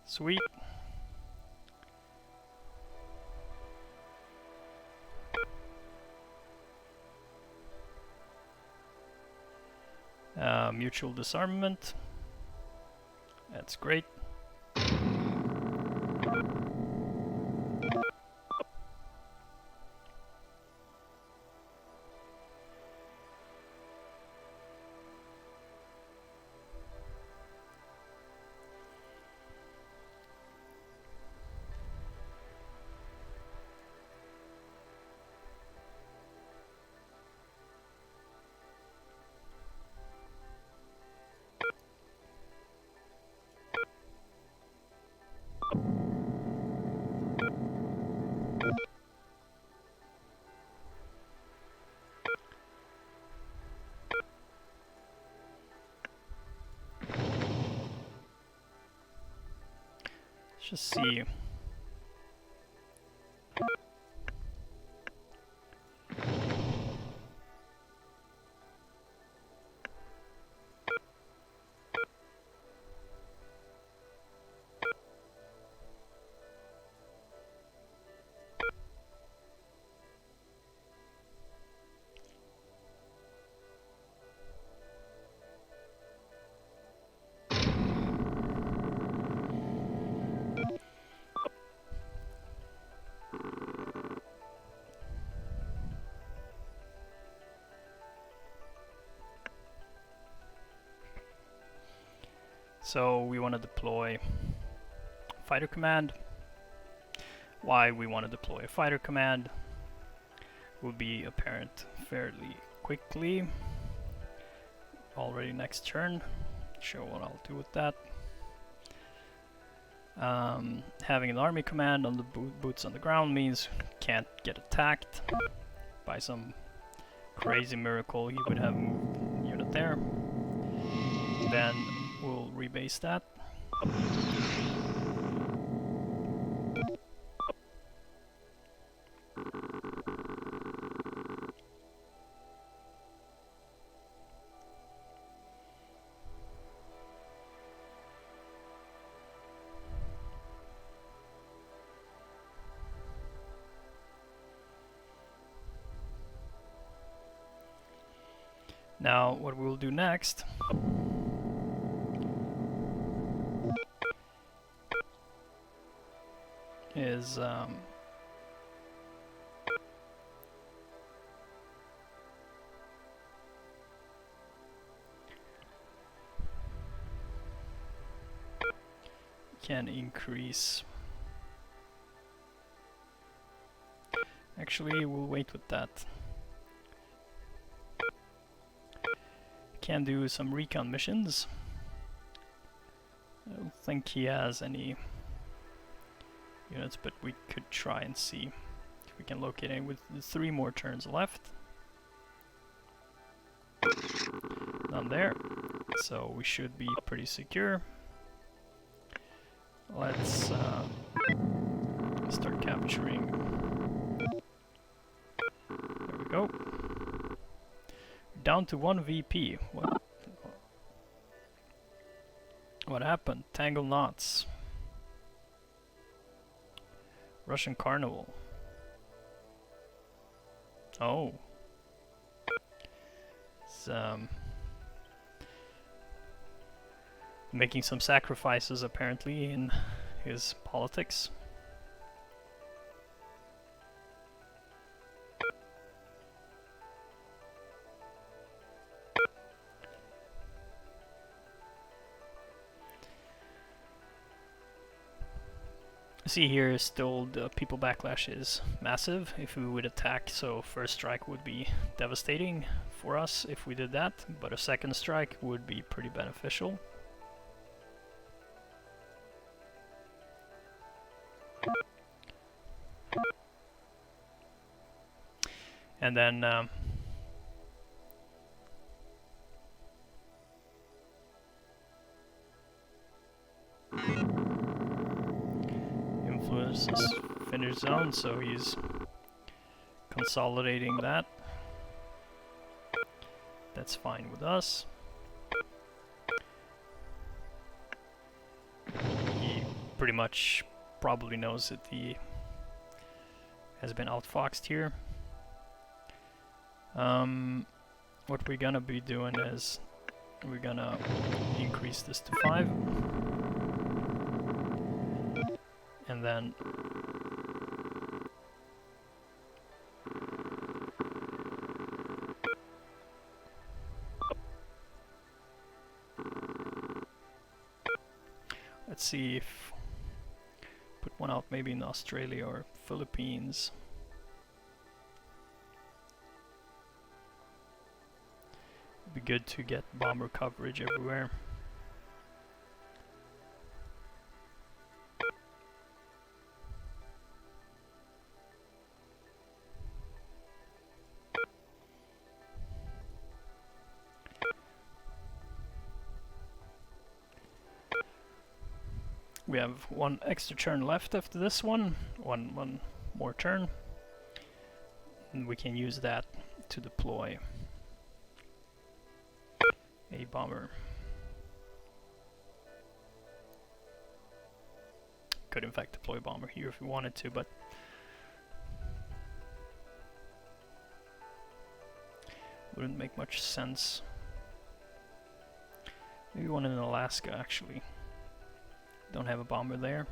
Speaker 2: Sweet. Mutual disarmament. That's great. Let's just see. So we want to deploy fighter command. Why we want to deploy a fighter command will be apparent fairly quickly. Already next turn. Show what I'll do with that. Having an army command on the boots on the ground means can't get attacked. By some crazy miracle he would have moved a unit there. Then we'll rebase that. Now, what we'll do next is can increase. Actually, we'll wait with that. Can do some recon missions. I don't think he has any units, but we could try and see if we can locate any with 3 more turns left. None there, so we should be pretty secure. Let's start capturing. There we go. Down to 1 VP. What happened? Tangle knots. Russian carnival. Oh. It's making some sacrifices apparently in his politics. See here, still the people backlash is massive if we would attack, so first strike would be devastating for us if we did that, but a second strike would be pretty beneficial. And then influences Finnish zone, so he's consolidating that. That's fine with us. He pretty much probably knows that he has been outfoxed here. What we're gonna be doing is we're gonna increase this to 5. And then let's see if put one out maybe in Australia or Philippines. It'd be good to get bomber coverage everywhere. We have 1 extra turn left after this one, one more turn, and we can use that to deploy a bomber. Could in fact deploy a bomber here if we wanted to, but wouldn't make much sense. Maybe one in Alaska actually. Don't have a bomber there.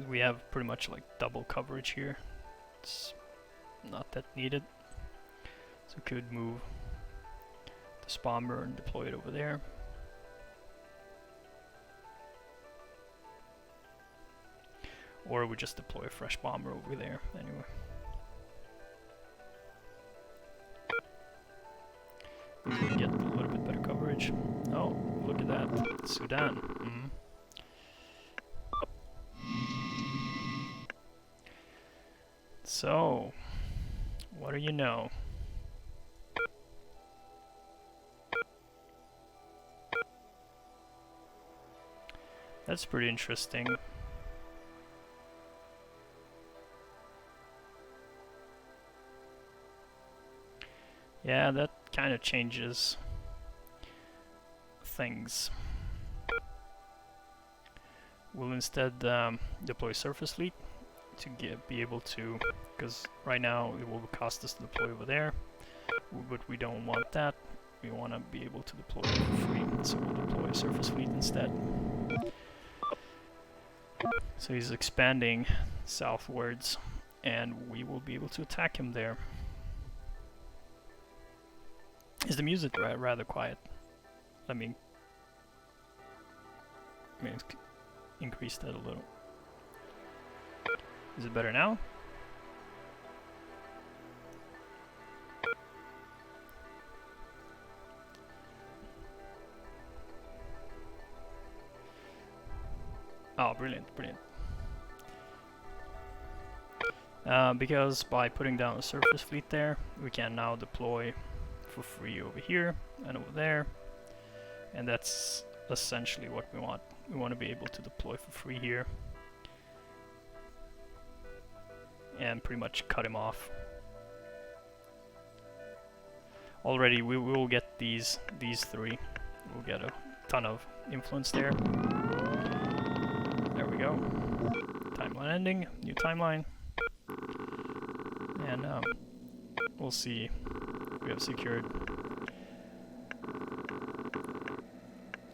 Speaker 2: We have pretty much like double coverage here. It's not that needed. So we could move this bomber and deploy it over there. Or we just deploy a fresh bomber over there, anyway. We get a little bit better coverage. Oh, look at that. Sudan. Mm. So, what do you know? That's pretty interesting. Yeah, that kind of changes things. We'll instead deploy surface fleet to be able to, because right now it will cost us to deploy over there, but we don't want that. We want to be able to deploy it for free, so we'll deploy surface fleet instead. So he's expanding southwards, and we will be able to attack him there. Is the music rather quiet? Let me increase that a little. Is it better now? Oh, brilliant, brilliant. Because by putting down a surface fleet there, we can now deploy for free over here and over there, and that's essentially what we want. We want to be able to deploy for free here and pretty much cut him off. Already we will get these three. We'll get a ton of influence there. There we go. Timeline ending, new timeline, and we'll see. We have secured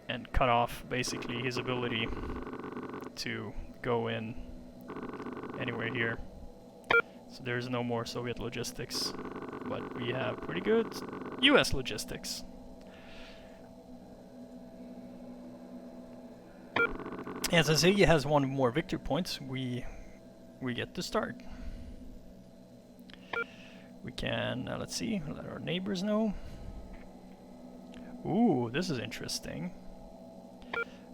Speaker 2: and cut off basically his ability to go in anywhere here. So there's no more Soviet logistics, but we have pretty good US logistics. As I say, he has one more victory points. We get to start. We can, let's see, let our neighbors know. Ooh, this is interesting.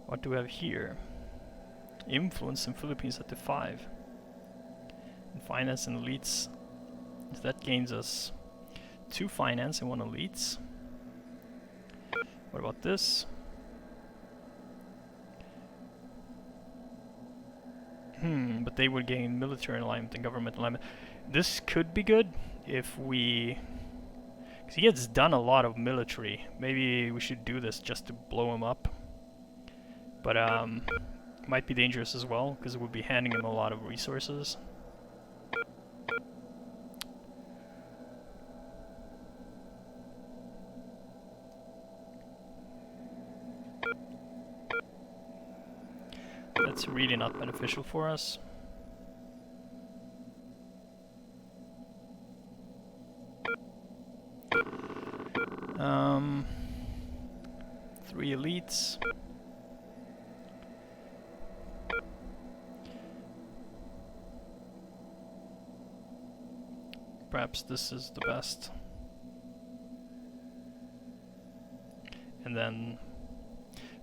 Speaker 2: What do we have here? Influence in Philippines at the 5. And finance and elites. So that gains us 2 finance and 1 elites. What about this? But they would gain military alignment and government alignment. This could be good if we... Because he has done a lot of military. Maybe we should do this just to blow him up. But it might be dangerous as well, because it would be handing him a lot of resources. That's really not beneficial for us. Three elites. Perhaps this is the best. And then,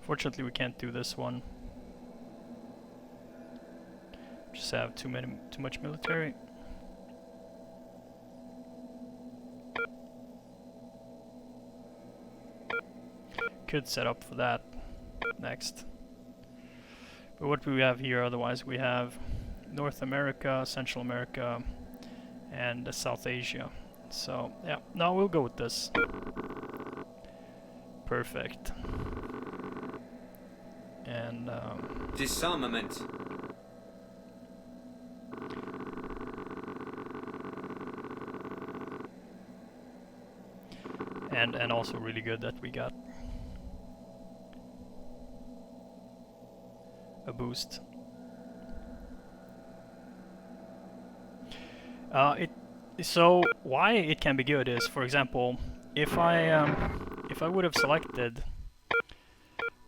Speaker 2: fortunately, we can't do this one. Just have too much military. Could set up for that next. But what do we have here otherwise? We have North America, Central America, and South Asia. So yeah, no, we'll go with this. Perfect. And
Speaker 3: disarmament.
Speaker 2: And also really good that we got a boost. So why it can be good is, for example, if I if I would have selected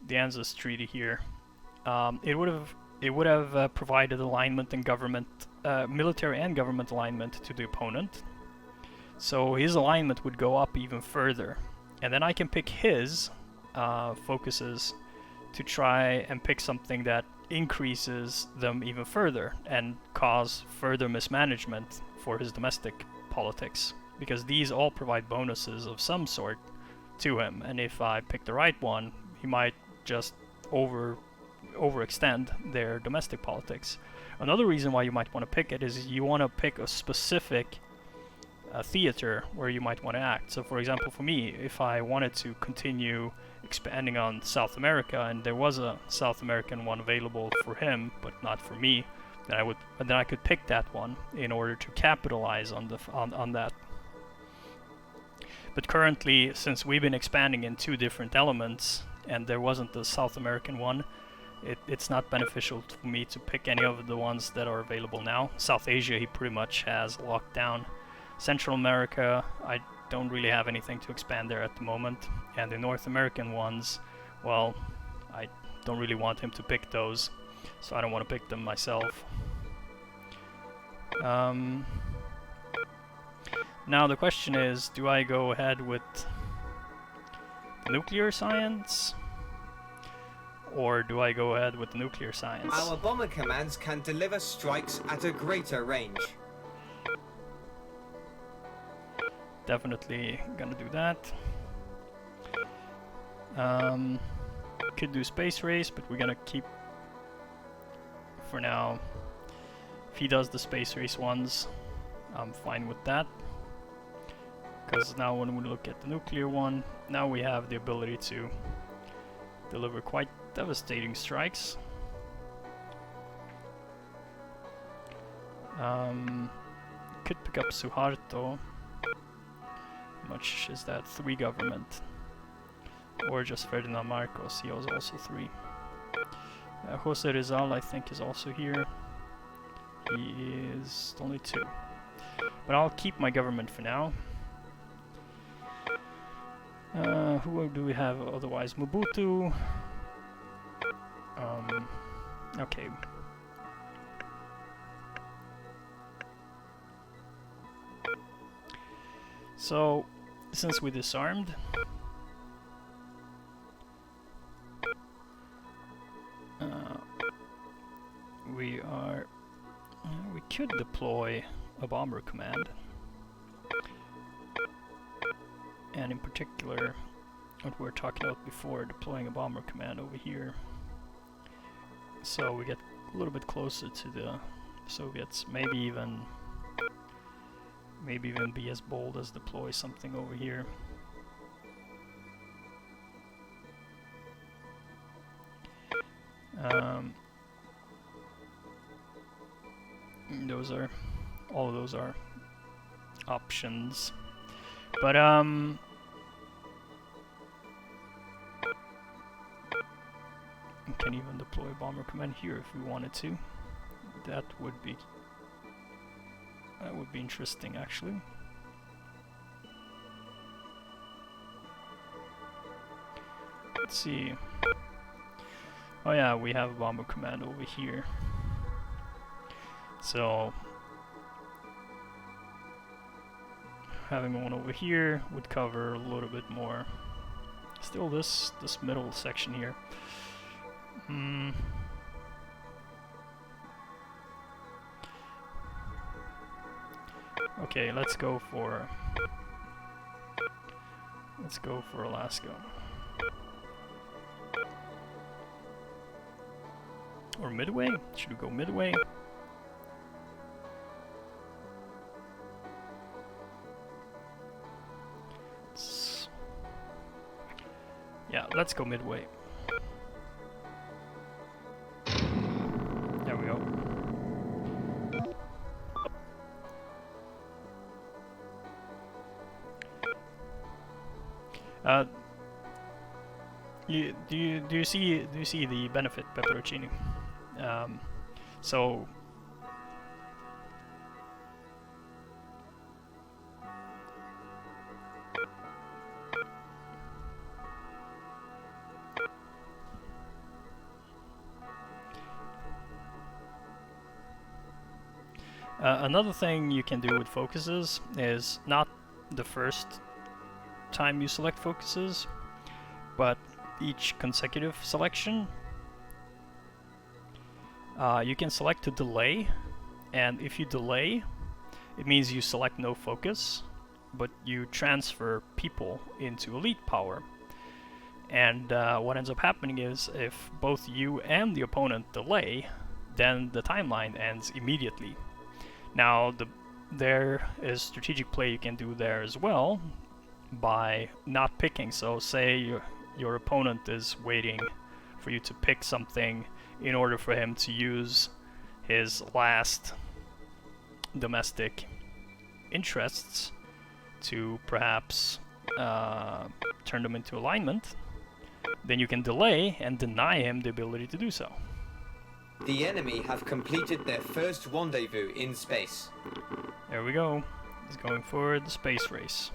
Speaker 2: the ANZUS treaty here, it would have provided alignment and government, military and government alignment to the opponent. So his alignment would go up even further, and then I can pick his focuses to try and pick something that increases them even further and cause further mismanagement for his domestic politics, because these all provide bonuses of some sort to him, and if I pick the right one, he might just overextend their domestic politics. Another reason why you might want to pick it is you want to pick a specific theater where you might want to act. So for example, for me, if I wanted to continue expanding on South America and there was a South American one available for him but not for me, then I could pick that one in order to capitalize on that. But currently, since we've been expanding in two different elements and there wasn't the South American one, it's not beneficial for me to pick any of the ones that are available now. South Asia he pretty much has locked down. Central America, I don't really have anything to expand there at the moment. And the North American ones, well, I don't really want him to pick those, so I don't want to pick them myself. Now the question is, do I go ahead with nuclear science? Or do I go ahead with the nuclear science?
Speaker 3: Our bomber commands can deliver strikes at a greater range.
Speaker 2: Definitely gonna do that. Could do space race, but we're gonna keep for now. If he does the space race ones, I'm fine with that. Because now when we look at the nuclear one, now we have the ability to deliver quite devastating strikes. Could pick up Suharto. How much is that? 3 government. Or just Ferdinand Marcos, he has also 3. Jose Rizal, I think, is also here. He is only 2. But I'll keep my government for now. Who do we have otherwise? Mobutu. Okay. So, since we disarmed, we could deploy a bomber command, and in particular, what we were talking about before, deploying a bomber command over here, so we get a little bit closer to the Soviets. Maybe even be as bold as deploy something over here. All of those are options, but we can even deploy a bomber command here if we wanted to. That would be interesting, actually. Let's see. Oh yeah, we have a bomber command over here. So having one over here would cover a little bit more. Still this middle section here. Okay, let's go for Alaska. Or Midway? Should we go Midway? Yeah, let's go Midway. There we go. Do you see the benefit, Pepperoncini? So Another thing you can do with focuses is not the first time you select focuses, but each consecutive selection. You can select to delay, and if you delay, it means you select no focus, but you transfer people into elite power. And what ends up happening is if both you and the opponent delay, then the timeline ends immediately. Now, there is strategic play you can do there as well by not picking. So say your opponent is waiting for you to pick something in order for him to use his last domestic interests to perhaps turn them into alignment. Then you can delay and deny him the ability to do so.
Speaker 3: The enemy have completed their first rendezvous in space.
Speaker 2: There we go. He's going for the space race.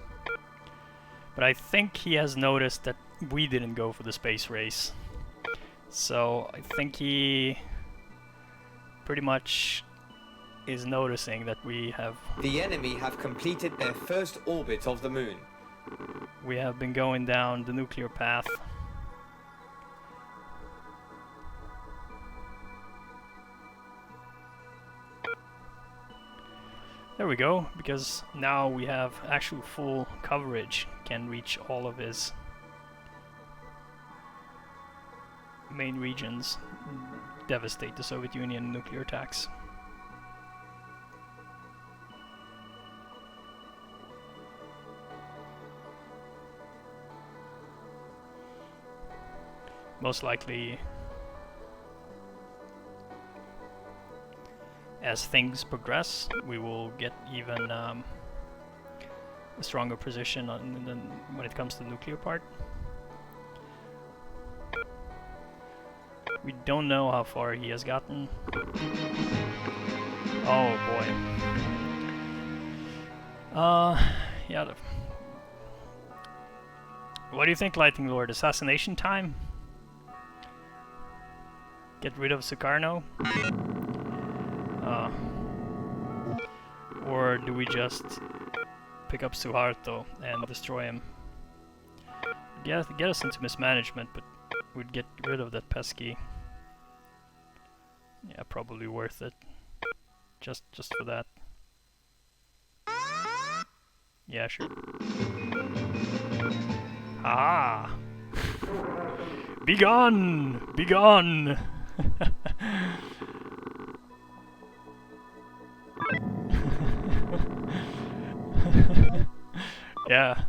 Speaker 2: But I think he has noticed that we didn't go for the space race. So I think he pretty much is noticing that we have...
Speaker 3: The enemy have completed their first orbit of the moon.
Speaker 2: We have been going down the nuclear path. There we go, because now we have actual full coverage, can reach all of his main regions, devastate the Soviet Union nuclear attacks. Most likely, as things progress, we will get even a stronger position when it comes to the nuclear part. We don't know how far he has gotten. Oh boy. Yeah. What do you think, Lightning Lord? Assassination time? Get rid of Sukarno? Or do we just pick up Suharto and destroy him? Get us into mismanagement, but we'd get rid of that pesky. Yeah, probably worth it. Just for that. Yeah, sure. Ah! Begone! Begone! Yeah.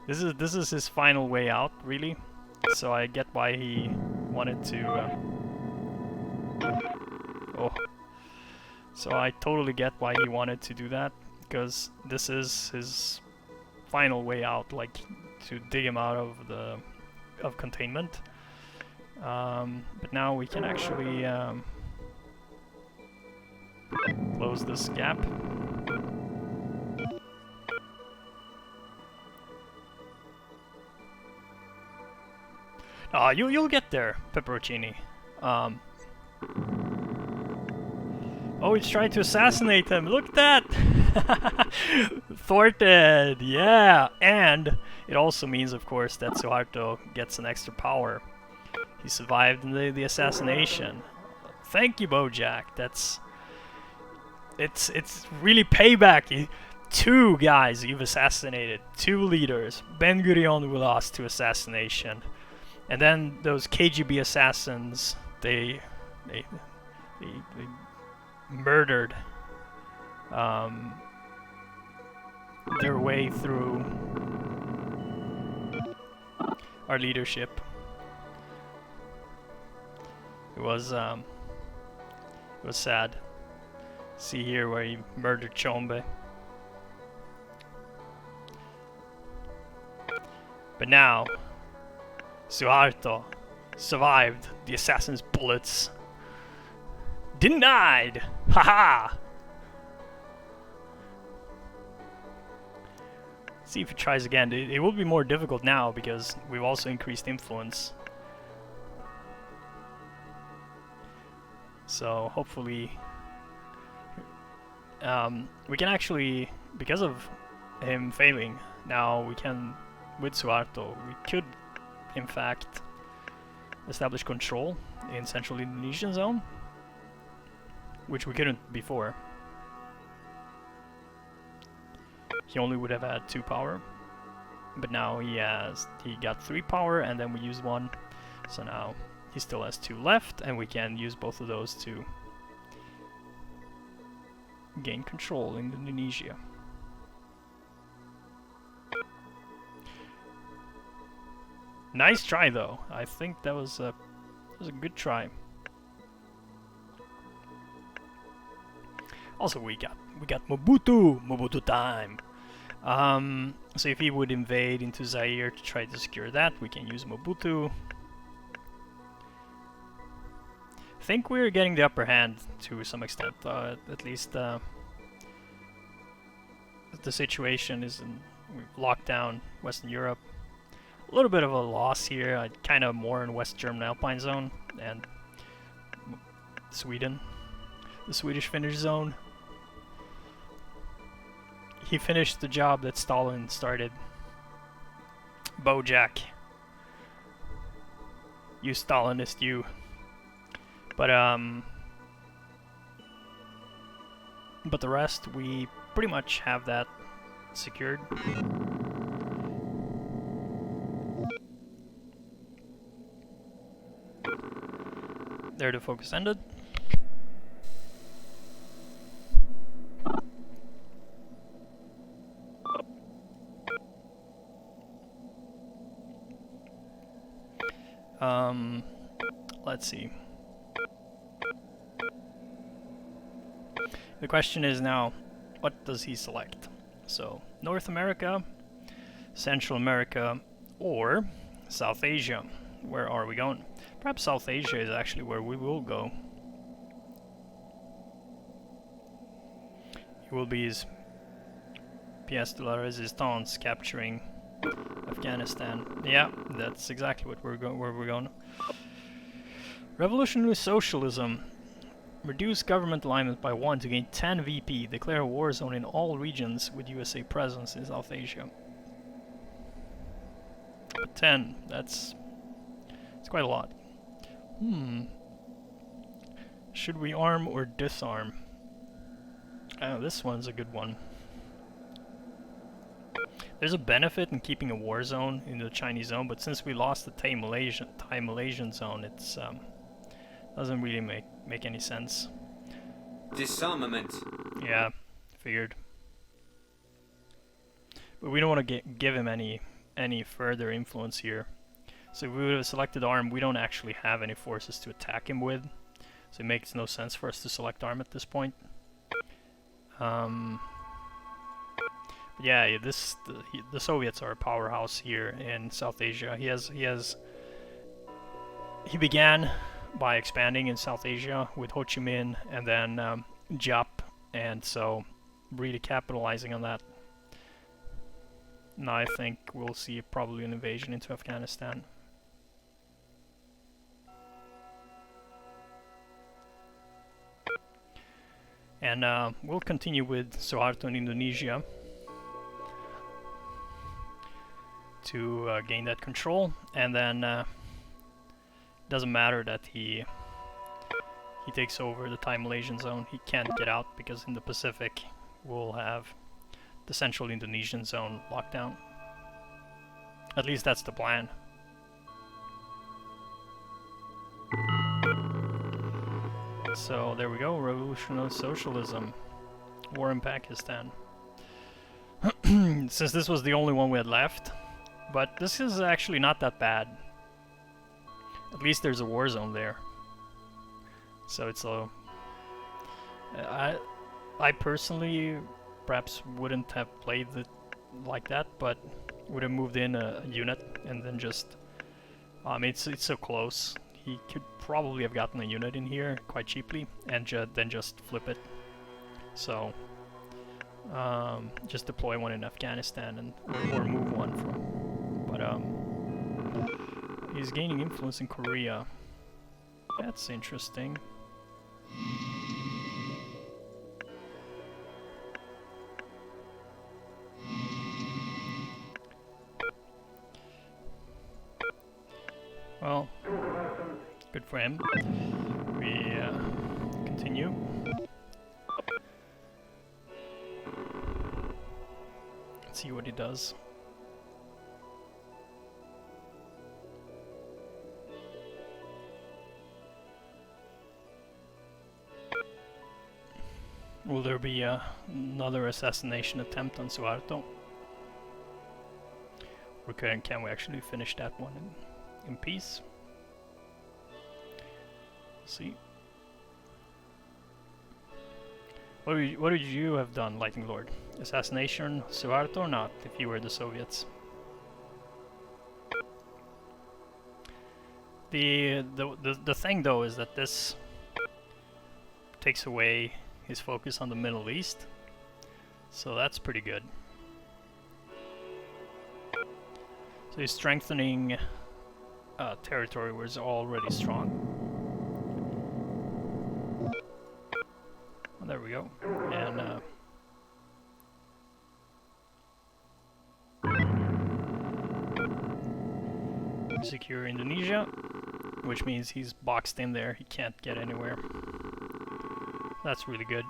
Speaker 2: This is his final way out, really. So I get why he wanted to. Oh. So I totally get why he wanted to do that, because this is his final way out, like to dig him out of containment. But now we can actually close this gap. You'll get there, Pepperoncini. Oh, he's trying to assassinate him. Look at that! Thwarted! Yeah! And it also means, of course, that Suharto gets an extra power. He survived the assassination. Thank you, Bojack. It's really payback. Two guys you've assassinated. Two leaders. Ben Gurion we lost to assassination. And then those KGB assassins, they murdered their way through our leadership. It was sad. See here where he murdered Chombe. But now Suharto survived the assassin's bullets. Denied! Haha! See if he tries again. It will be more difficult now because we've also increased influence. So hopefully we can actually, because of him failing, now we can, with Suharto, we could in fact establish control in Central Indonesian zone, which we couldn't before. He only would have had 2 power, but now he got 3 power, and then we used 1, so now he still has 2 left, and we can use both of those to gain control in Indonesia. Nice try though. I think that was a good try. Also, we got Mobutu time. So if he would invade into Zaire to try to secure that, we can use Mobutu. I think we're getting the upper hand to some extent. At least the situation is we've locked down Western Europe. A little bit of a loss here, kind of more in West German Alpine zone and Sweden, the Swedish-Finnish zone. He finished the job that Stalin started. Bojack. You Stalinist, you. But the rest, we pretty much have that secured. There the focus ended. Let's see. The question is now, what does he select? So, North America, Central America, or South Asia. Where are we going? Perhaps South Asia is actually where we will go. It will be his pièce de la résistance, capturing Afghanistan. Yeah, that's exactly what where we're going. Revolutionary socialism. Reduce government alignment by 1 to gain 10 VP. Declare a war zone in all regions with USA presence in South Asia. 10. That's quite a lot. Should we arm or disarm? Oh, this one's a good one. There's a benefit in keeping a war zone in the Chinese zone, but since we lost the Thai Malaysian zone, it's doesn't really make any sense.
Speaker 3: Disarmament.
Speaker 2: Yeah, figured. But we don't want to give him any further influence here. So if we would have selected arm, we don't actually have any forces to attack him with. So it makes no sense for us to select arm at this point. Yeah, the Soviets are a powerhouse here in South Asia. He began by expanding in South Asia with Ho Chi Minh and then Giap, and so really capitalizing on that. Now I think we'll see probably an invasion into Afghanistan. And we'll continue with Suharto in Indonesia to gain that control, and then doesn't matter that he takes over the Thai Malaysian zone. He can't get out because in the Pacific we'll have the Central Indonesian zone locked down. At least that's the plan. So there we go, revolutionary socialism, war in Pakistan. Since this was the only one we had left, but this is actually not that bad. At least there's a war zone there. So it's a... I personally perhaps wouldn't have played it like that, but would have moved in a unit and then just... it's so close. He could probably have gotten a unit in here quite cheaply and then just flip it. So just deploy one in Afghanistan and or move one from. But he's gaining influence in Korea. That's interesting. Well, good for him. We continue. Let's see what he does. Will there be another assassination attempt on Suharto? Or can we actually finish that one in peace? See. What would you have done, Lightning Lord? Assassination Suharto or not, if you were the Soviets? The thing though is that this takes away his focus on the Middle East, so that's pretty good. So he's strengthening territory where it's already strong. Well, there we go. And secure Indonesia, which means he's boxed in there. He can't get anywhere. That's really good.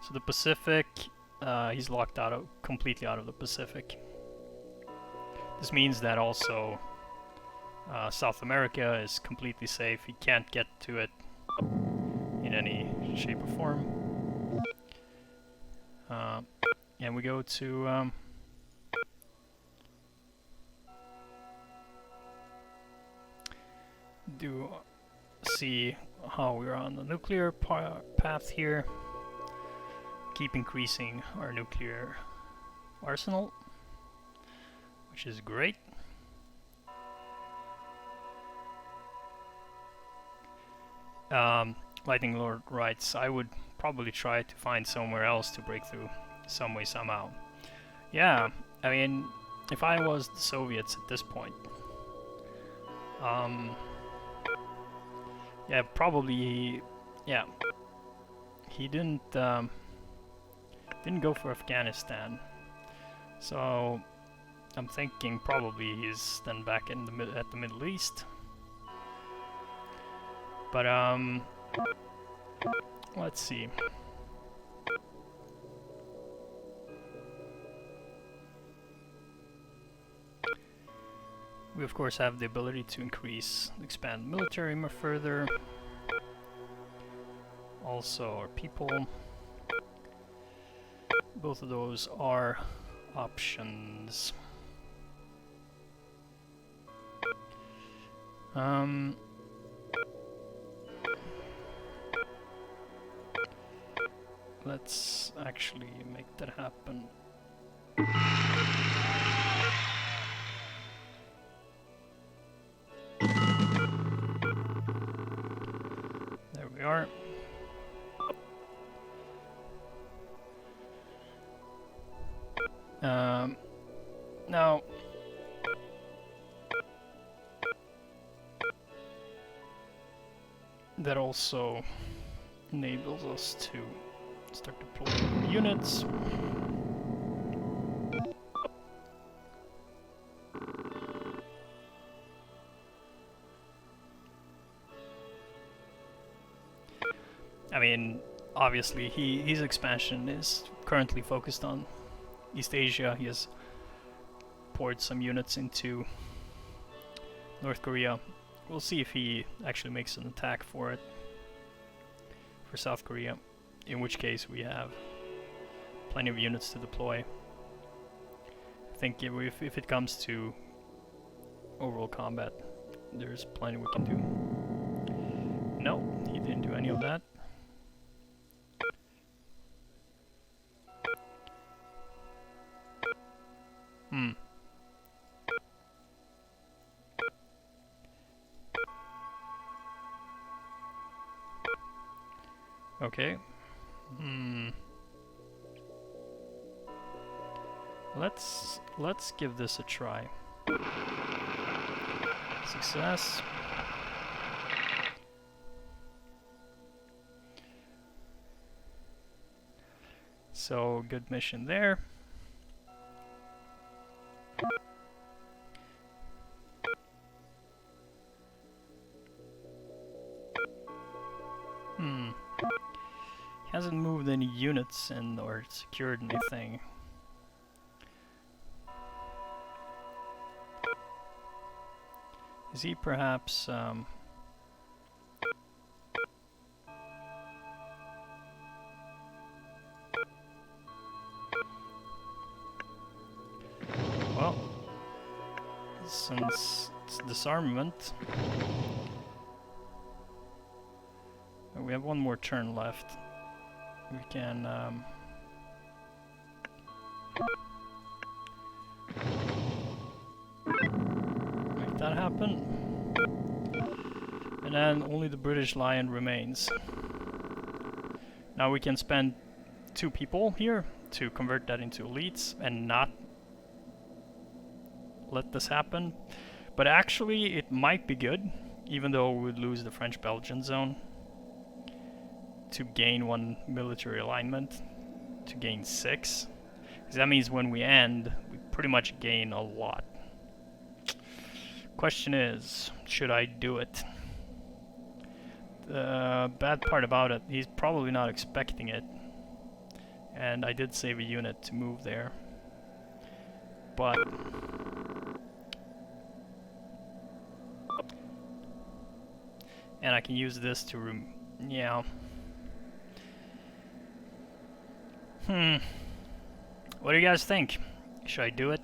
Speaker 2: So the Pacific, he's locked out completely out of the Pacific. This means that also South America is completely safe. He can't get to it in any shape or form. And we go to see how we're on the nuclear path here. Keep increasing our nuclear arsenal, which is great. Lightning Lord writes, I would probably try to find somewhere else to break through some way, somehow. Yeah, I mean, if I was the Soviets at this point, yeah, probably, yeah, he didn't go for Afghanistan, so I'm thinking probably he's then back in at the Middle East. But let's see. We of course have the ability to expand the military more further. Also our people. Both of those are options. Let's actually make that happen. There we are. Now, that also enables us to start deploying units. I mean, obviously, his expansion is currently focused on East Asia. He has poured some units into North Korea. We'll see if he actually makes an attack for it, for South Korea, in which case we have plenty of units to deploy. I think if it comes to overall combat, there's plenty we can do. No, he didn't do any of that. Okay. Let's give this a try. Success. So, good mission there. Hasn't moved any units in or secured anything. Is he perhaps well, since it's disarmament, we have one more turn left. We can make that happen. And then only the British Lion remains. Now we can spend 2 people here to convert that into elites and not let this happen. But actually it might be good, even though we would lose the French-Belgian zone, to gain 1 military alignment, to gain 6. Because that means when we end, we pretty much gain a lot. Question is, should I do it? The bad part about it, he's probably not expecting it. And I did save a unit to move there. But and I can use this to yeah. What do you guys think? Should I do it?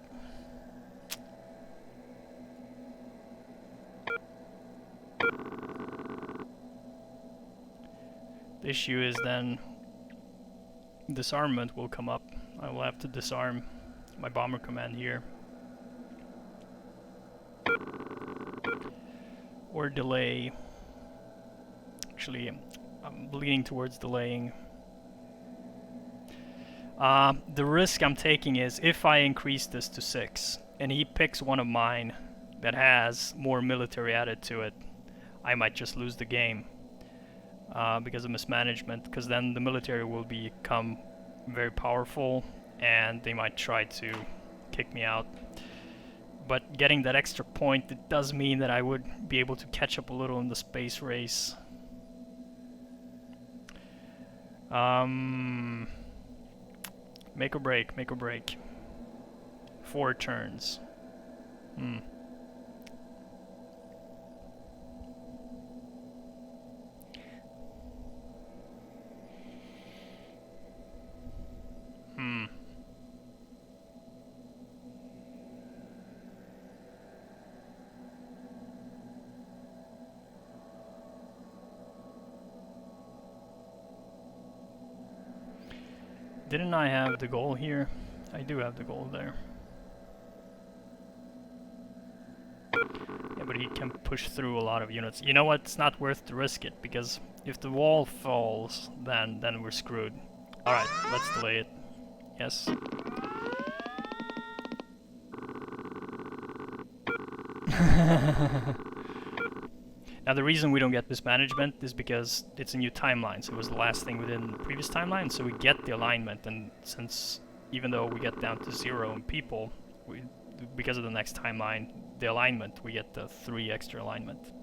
Speaker 2: The issue is then disarmament will come up. I will have to disarm my bomber command here. Or delay. Actually, I'm leaning towards delaying. The risk I'm taking is if I increase this to 6 and he picks one of mine that has more military added to it, I might just lose the game because of mismanagement, because then the military will become very powerful and they might try to kick me out. But getting that extra point, it does mean that I would be able to catch up a little in the space race. Make or break, make or break. 4 turns. Didn't I have the goal here? I do have the goal there. Yeah, but he can push through a lot of units. You know what? It's not worth to risk it, because if the wall falls, then we're screwed. Alright, let's delay it. Yes. Now the reason we don't get mismanagement is because it's a new timeline, so it was the last thing within the previous timeline, so we get the alignment, and since even though we get down to 0 in people, because of the next timeline, the alignment, we get the 3 extra alignment.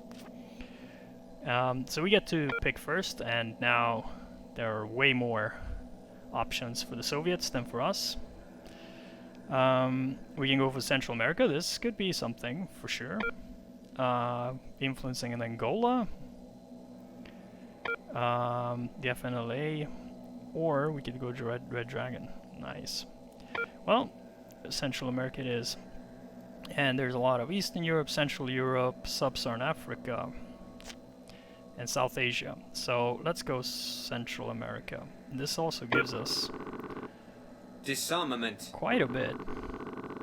Speaker 2: So we get to pick first, and now there are way more options for the Soviets than for us. We can go for Central America. This could be something for sure. Influencing in Angola, the FNLA, or we could go to Red Dragon. Nice. Well, Central America it is. And there's a lot of Eastern Europe, Central Europe, Sub-Saharan Africa, and South Asia. So let's go Central America. This also gives us
Speaker 3: disarmament,
Speaker 2: quite a bit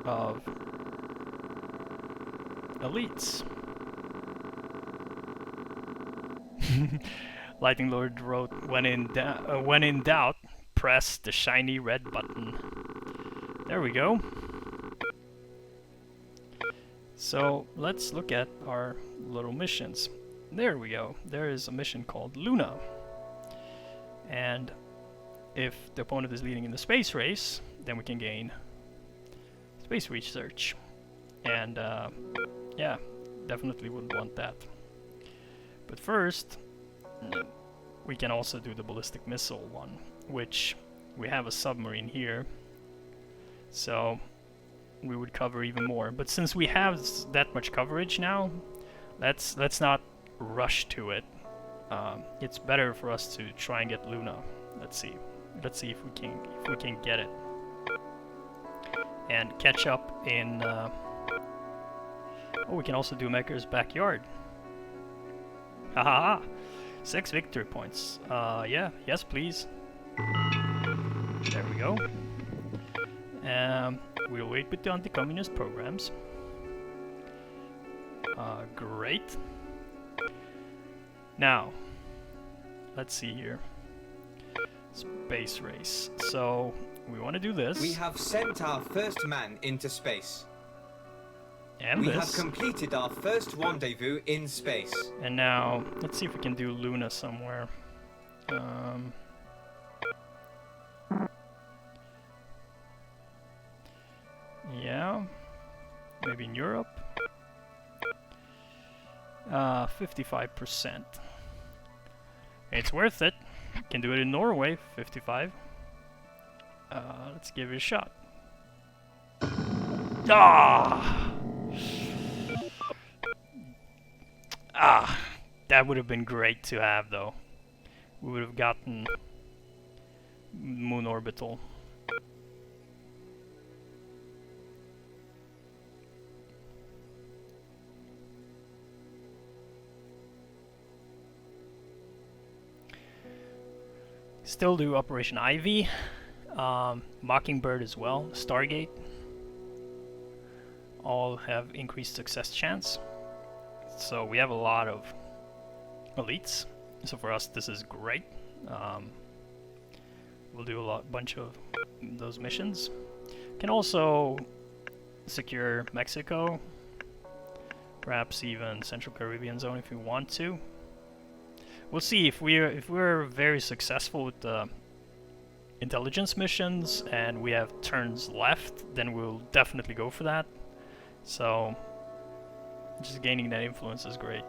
Speaker 2: of elites. Lightning Lord wrote, when in doubt, press the shiny red button. There we go. So let's look at our little missions. There we go. There is a mission called Luna. And if the opponent is leading in the space race, then we can gain space research. And yeah, definitely wouldn't want that. But first, we can also do the ballistic missile one, which we have a submarine here, so we would cover even more. But since we have that much coverage now, let's not rush to it. It's better for us to try and get Luna. Let's see if we can get it and catch up in. Oh, we can also do Maker's Backyard. Haha, 6 victory points. Yeah, yes, please. There we go. We'll wait with the anti-communist programs. Great. Now, let's see here. Space race. So, we want to do this.
Speaker 3: We have sent our first man into space.
Speaker 2: And
Speaker 3: we
Speaker 2: this.
Speaker 3: have completed our first rendezvous in space.
Speaker 2: And now, let's see if we can do Luna somewhere. Yeah, maybe in Europe. 55%. It's worth it. Can do it in Norway, 55. Let's give it a shot. That would have been great to have, though. We would have gotten Moon Orbital. Still do Operation Ivy, Mockingbird as well, Stargate. All have increased success chance. So we have a lot of elites. So for us, this is great. We'll do a bunch of those missions. Can also secure Mexico, perhaps even Central Caribbean zone if you want to. We'll see if we're very successful with the intelligence missions and we have turns left, then we'll definitely go for that. So just gaining that influence is great.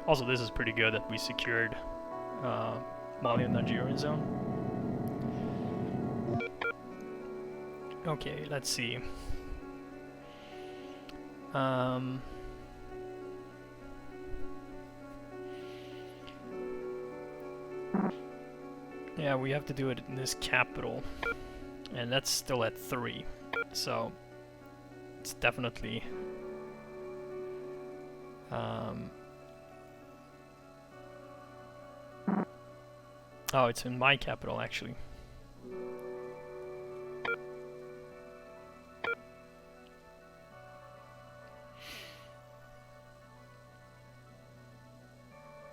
Speaker 2: Also, this is pretty good that we secured Mali and Nigerian zone. Okay, let's see. Yeah, we have to do it in this capital, and that's still at 3, so it's definitely oh, it's in my capital actually.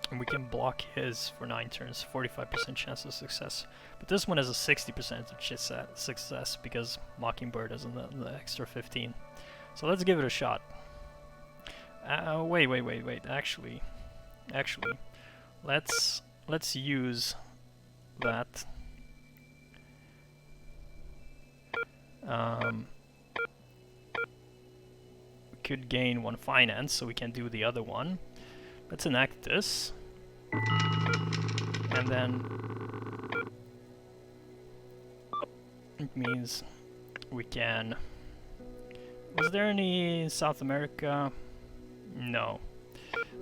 Speaker 2: And we can block his for 9 turns, 45% chance of success. But this one has a 60% success because Mockingbird has the extra 15. So let's give it a shot. Wait. Actually, let's use that. We could gain 1 finance, so we can do the other one. Let's enact this. And then it means we can. Was there any South America? No.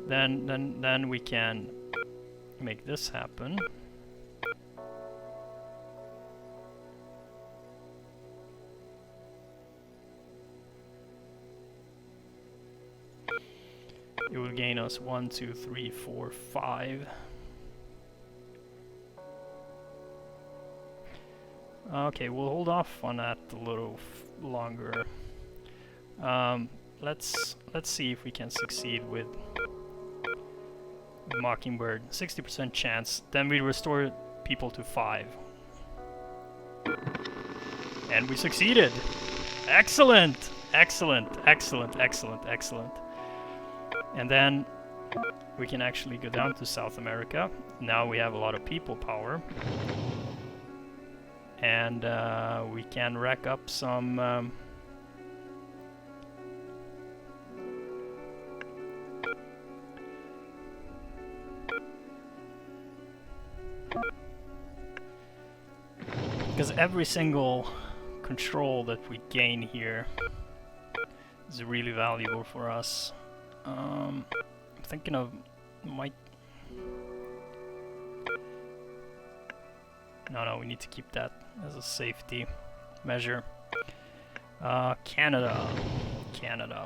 Speaker 2: Then we can make this happen. It will gain us 1, 2, 3, 4, 5. Okay, we'll hold off on that a little longer. Let's see if we can succeed with Mockingbird. 60% chance. Then we restore people to 5. And we succeeded. Excellent. And then we can actually go down to South America. Now we have a lot of people power. And we can rack up some... because every single control that we gain here is really valuable for us. I'm thinking of might... No, we need to keep that as a safety measure. Canada.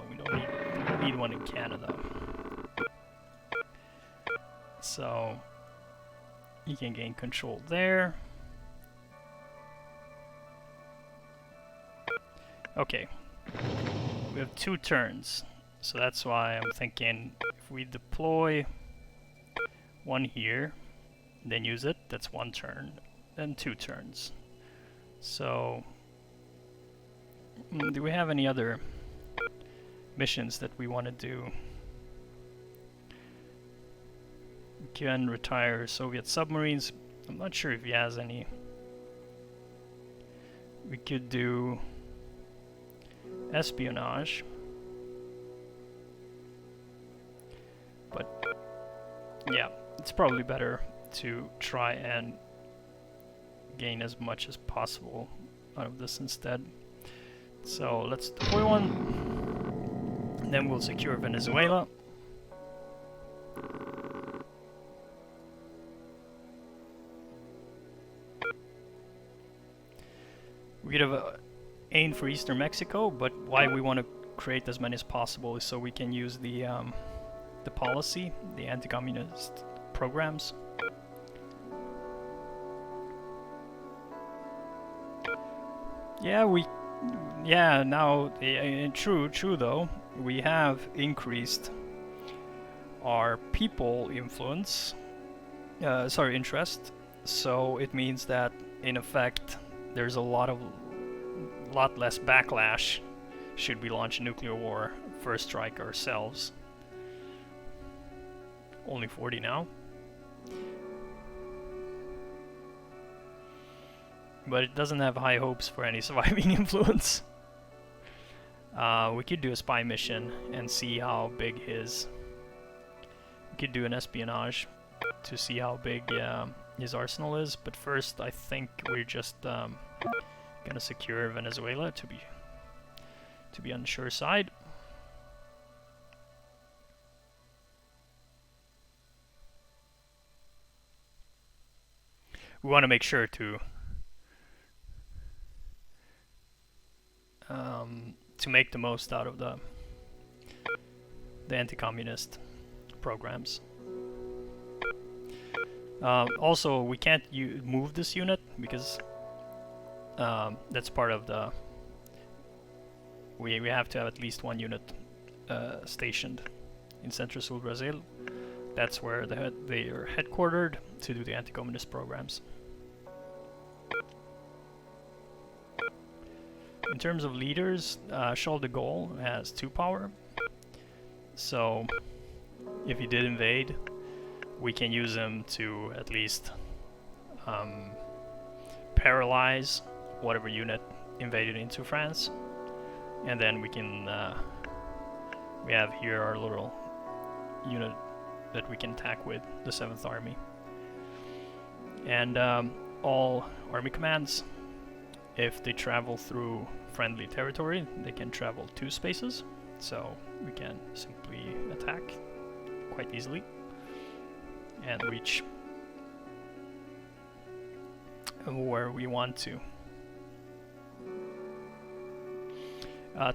Speaker 2: We don't need one in Canada. So you can gain control there. Okay, we have 2 turns, so that's why I'm thinking if we deploy one here, then use it, that's 1 turn, then 2 turns. So, do we have any other missions that we want to do? We can retire Soviet submarines. I'm not sure if he has any. We could do espionage, but yeah, it's probably better to try and gain as much as possible out of this instead. So let's deploy one, and then we'll secure Venezuela. We could have aim for Eastern Mexico, but why we want to create as many as possible is so we can use the policy, the anti-communist programs. True though, we have increased our people influence, interest, so it means that in effect there's a lot less backlash should we launch a nuclear war, first strike ourselves. Only 40 now. But it doesn't have high hopes for any surviving influence. We could do a spy mission and see how big his... We could do an espionage to see how big his arsenal is, but first I think we're just gonna secure Venezuela to be on the sure side. We want to make sure to make the most out of the anti-communist programs. Also, we can't move this unit because that's part of the... We have to have at least 1 unit stationed in Central Sul Brazil. That's where they are headquartered to do the anti-communist programs. In terms of leaders, Charles de Gaulle has 2 power. So if he did invade, we can use him to at least paralyze whatever unit invaded into France. And then we can, we have here our little unit that we can attack with, the 7th Army. And all army commands, if they travel through friendly territory, they can travel 2 spaces. So we can simply attack quite easily and reach where we want to.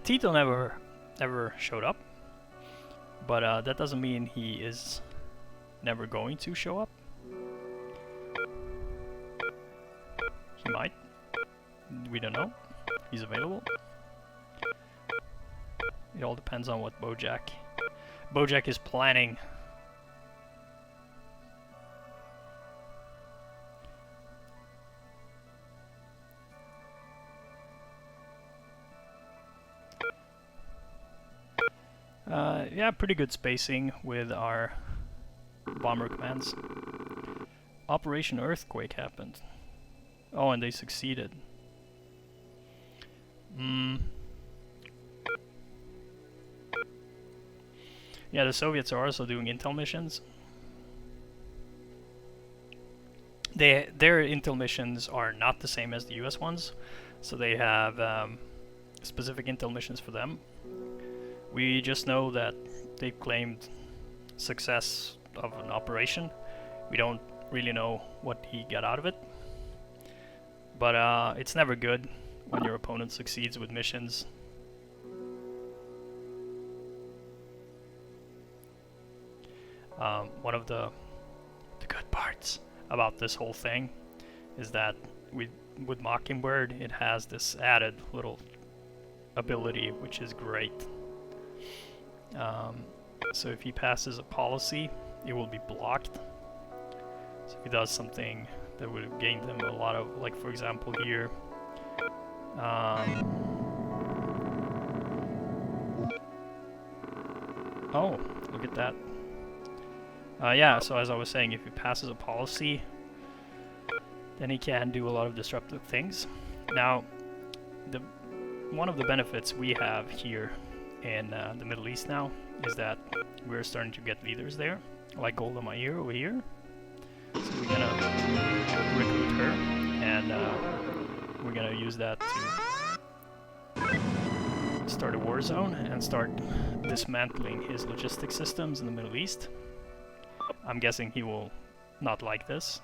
Speaker 2: Tito never ever showed up, but that doesn't mean he is never going to show up. He might. We don't know. He's available. It all depends on what Bojack is planning. Yeah, pretty good spacing with our bomber commands. Operation Earthquake happened. Oh, and they succeeded. Yeah, the Soviets are also doing intel missions. Their intel missions are not the same as the US ones, so they have specific intel missions for them. We just know that they claimed success of an operation. We don't really know what he got out of it. But it's never good when your opponent succeeds with missions. One of the good parts about this whole thing is that with Mockingbird it has this added little ability which is great. So if he passes a policy, it will be blocked. So if he does something that would have gained him a lot of, like for example here, oh, look at that. Yeah, so as I was saying, if he passes a policy, then he can do a lot of disruptive things. Now, one of the benefits we have here in the Middle East now is that we're starting to get leaders there, like Golda Meir over here. So we're gonna recruit her, and we're gonna use that to start a war zone and start dismantling his logistic systems in the Middle East. I'm guessing he will not like this,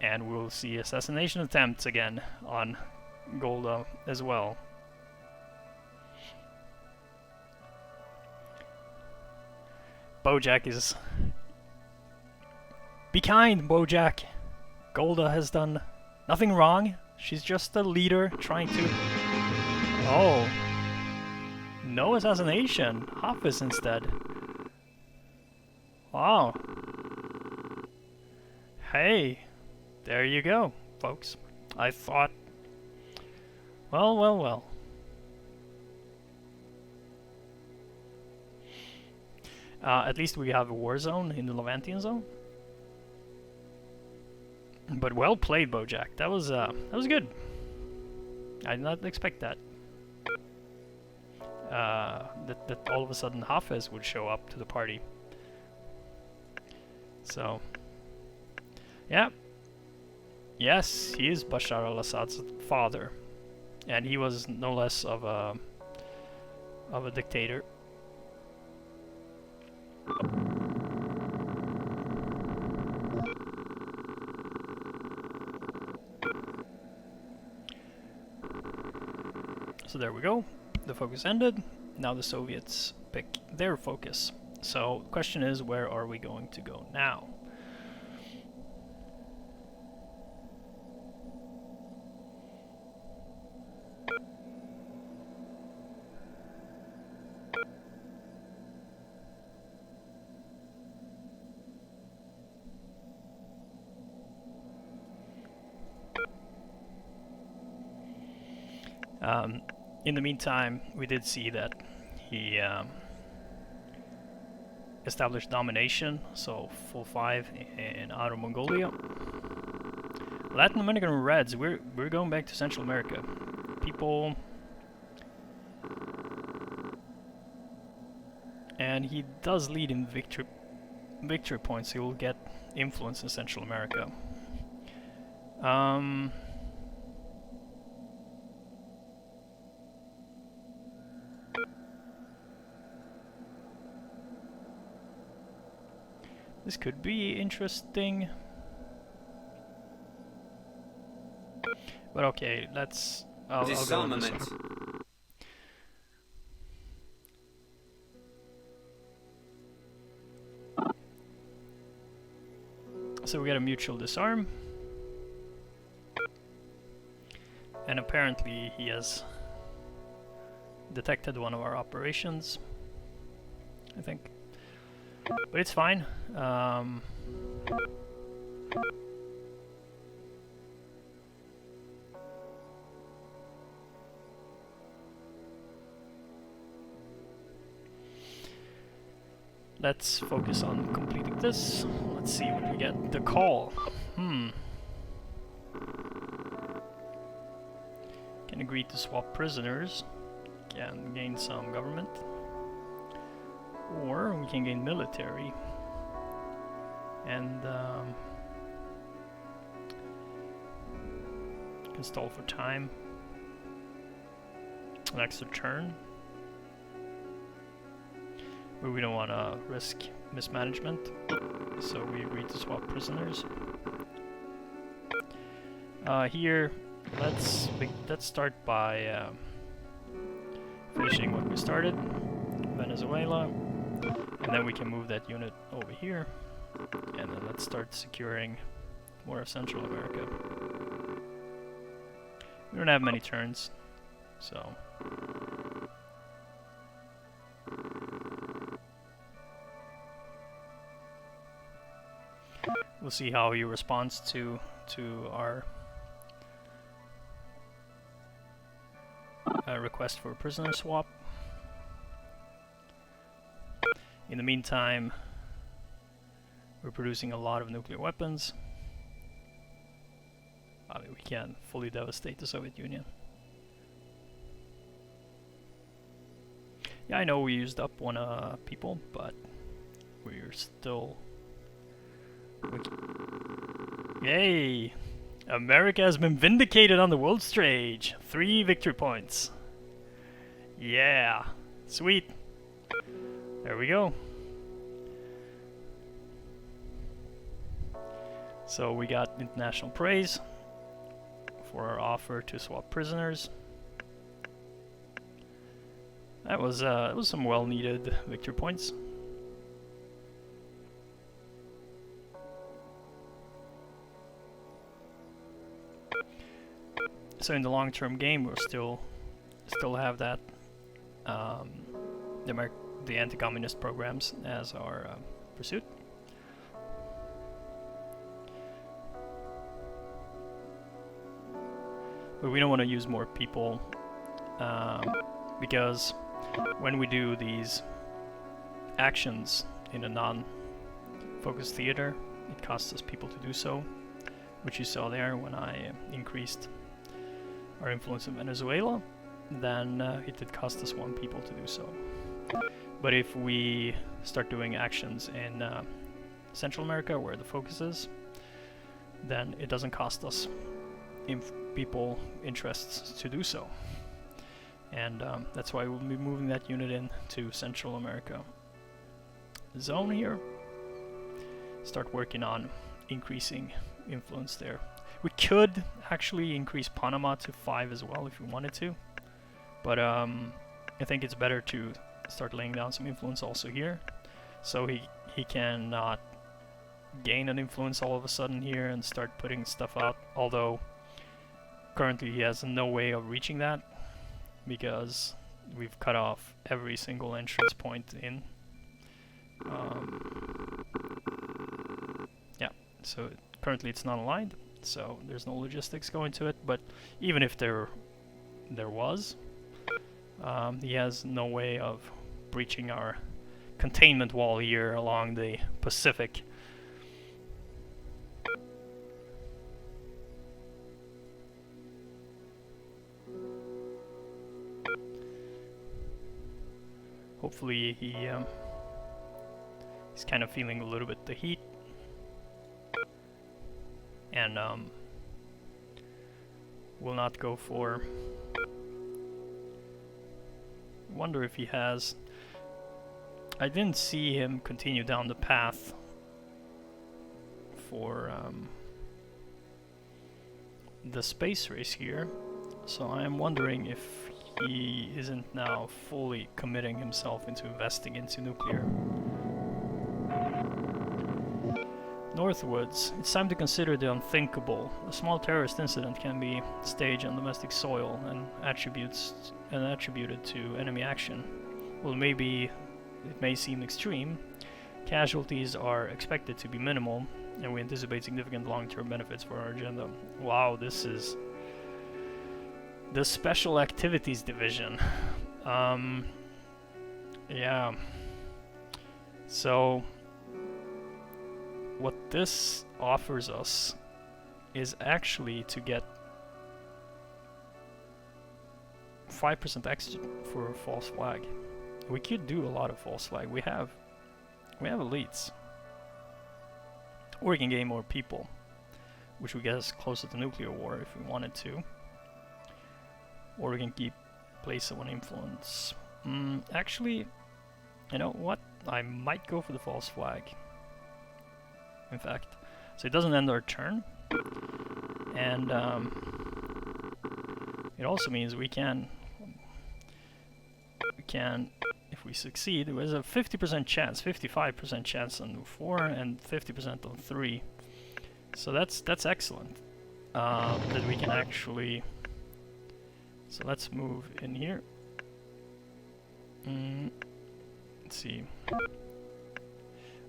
Speaker 2: and we'll see assassination attempts again on Golda as well. Bojack is... Be kind, Bojack! Golda has done nothing wrong. She's just a leader trying to... Oh. No assassination. Hafiz instead. Wow. Hey. There you go, folks. I thought... Well, well, well. At least we have a war zone in the Levantian zone. But well played, Bojack. That was good. I did not expect that. That all of a sudden Hafez would show up to the party. So, yeah. Yes, he is Bashar al-Assad's father, and he was no less of a dictator. So there we go. The focus ended. Now the Soviets pick their focus. So the question is, where are we going to go now? In the meantime, we did see that he established domination, so full 5 in Outer Mongolia. Latin American Reds, we're going back to Central America. People... And he does lead in victory points, so he will get influence in Central America. This could be interesting. But okay, let's... I'll go on this one. So we get a mutual disarm. And apparently he has detected one of our operations, I think. But it's fine. let's focus on completing this. Let's see what we get. The call. Can agree to swap prisoners. Can gain some government. Or we can gain military. And can stall for time. An extra turn. But we don't want to risk mismanagement, so we agree to swap prisoners. Here, let's start by finishing what we started, Venezuela, and then we can move that unit over here, and then let's start securing more of Central America. We don't have many turns, so. We'll see how he responds to our request for a prisoner swap. In the meantime, we're producing a lot of nuclear weapons. I mean, we can't fully devastate the Soviet Union. Yeah, I know we used up one people, but we're still. Yay! America has been vindicated on the world stage. 3 victory points. Yeah, sweet. There we go. So we got international praise for our offer to swap prisoners. That was some well-needed victory points. So in the long-term game, we'll still have that the anti-communist programs as our pursuit. But we don't want to use more people because when we do these actions in a non-focused theater, it costs us people to do so, which you saw there when I increased our influence in Venezuela. Then it did cost us 1 people to do so. But if we start doing actions in Central America, where the focus is, then it doesn't cost us people interests to do so. And that's why we'll be moving that unit into Central America zone here. Start working on increasing influence there. We could actually increase Panama to 5 as well if we wanted to. But I think it's better to start laying down some influence also here. So he cannot gain an influence all of a sudden here and start putting stuff out. Although currently he has no way of reaching that because we've cut off every single entrance point in. Yeah, so currently it's not aligned, so there's no logistics going to it. But even if there was, he has no way of breaching our containment wall here along the Pacific. Hopefully he's kind of feeling a little bit the heat, and will not go for. Wonder if he has. I didn't see him continue down the path for the space race here, so I am wondering if he isn't now fully committing himself into investing into nuclear. Northwards, it's time to consider the unthinkable. A small terrorist incident can be staged on domestic soil and attributed to enemy action. Well, maybe it may seem extreme. Casualties are expected to be minimal, and we anticipate significant long-term benefits for our agenda. Wow, this is the Special Activities Division. Yeah. So what this offers us is actually to get 5% extra for a false flag. We could do a lot of false flag. We have elites. Or we can gain more people, which would get us closer to nuclear war if we wanted to. Or we can keep place of one influence. Actually, you know what? I might go for the false flag. In fact, so it doesn't end our turn, and it also means we can, if we succeed, there's a 50% chance, 55% chance on 4 and 50% on 3. So that's excellent. That we can actually. So let's move in here. Let's see.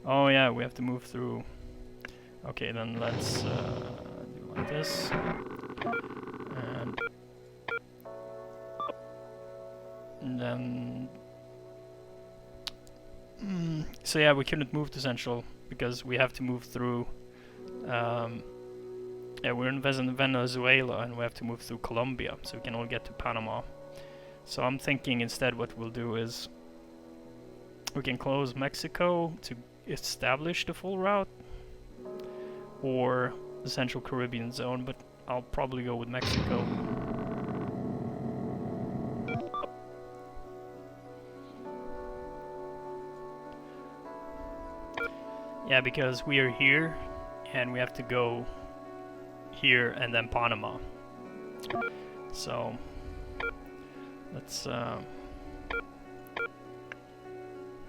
Speaker 2: Oh yeah, we have to move through. Okay, then let's do like this. And then. So yeah, we couldn't move to Central because we have to move through. Yeah, we're in Venezuela and we have to move through Colombia, so we can only get to Panama. So I'm thinking instead what we'll do is we can close Mexico to establish the full route, or the Central Caribbean zone, but I'll probably go with Mexico. Yeah, because we are here and we have to go here and then Panama. So let's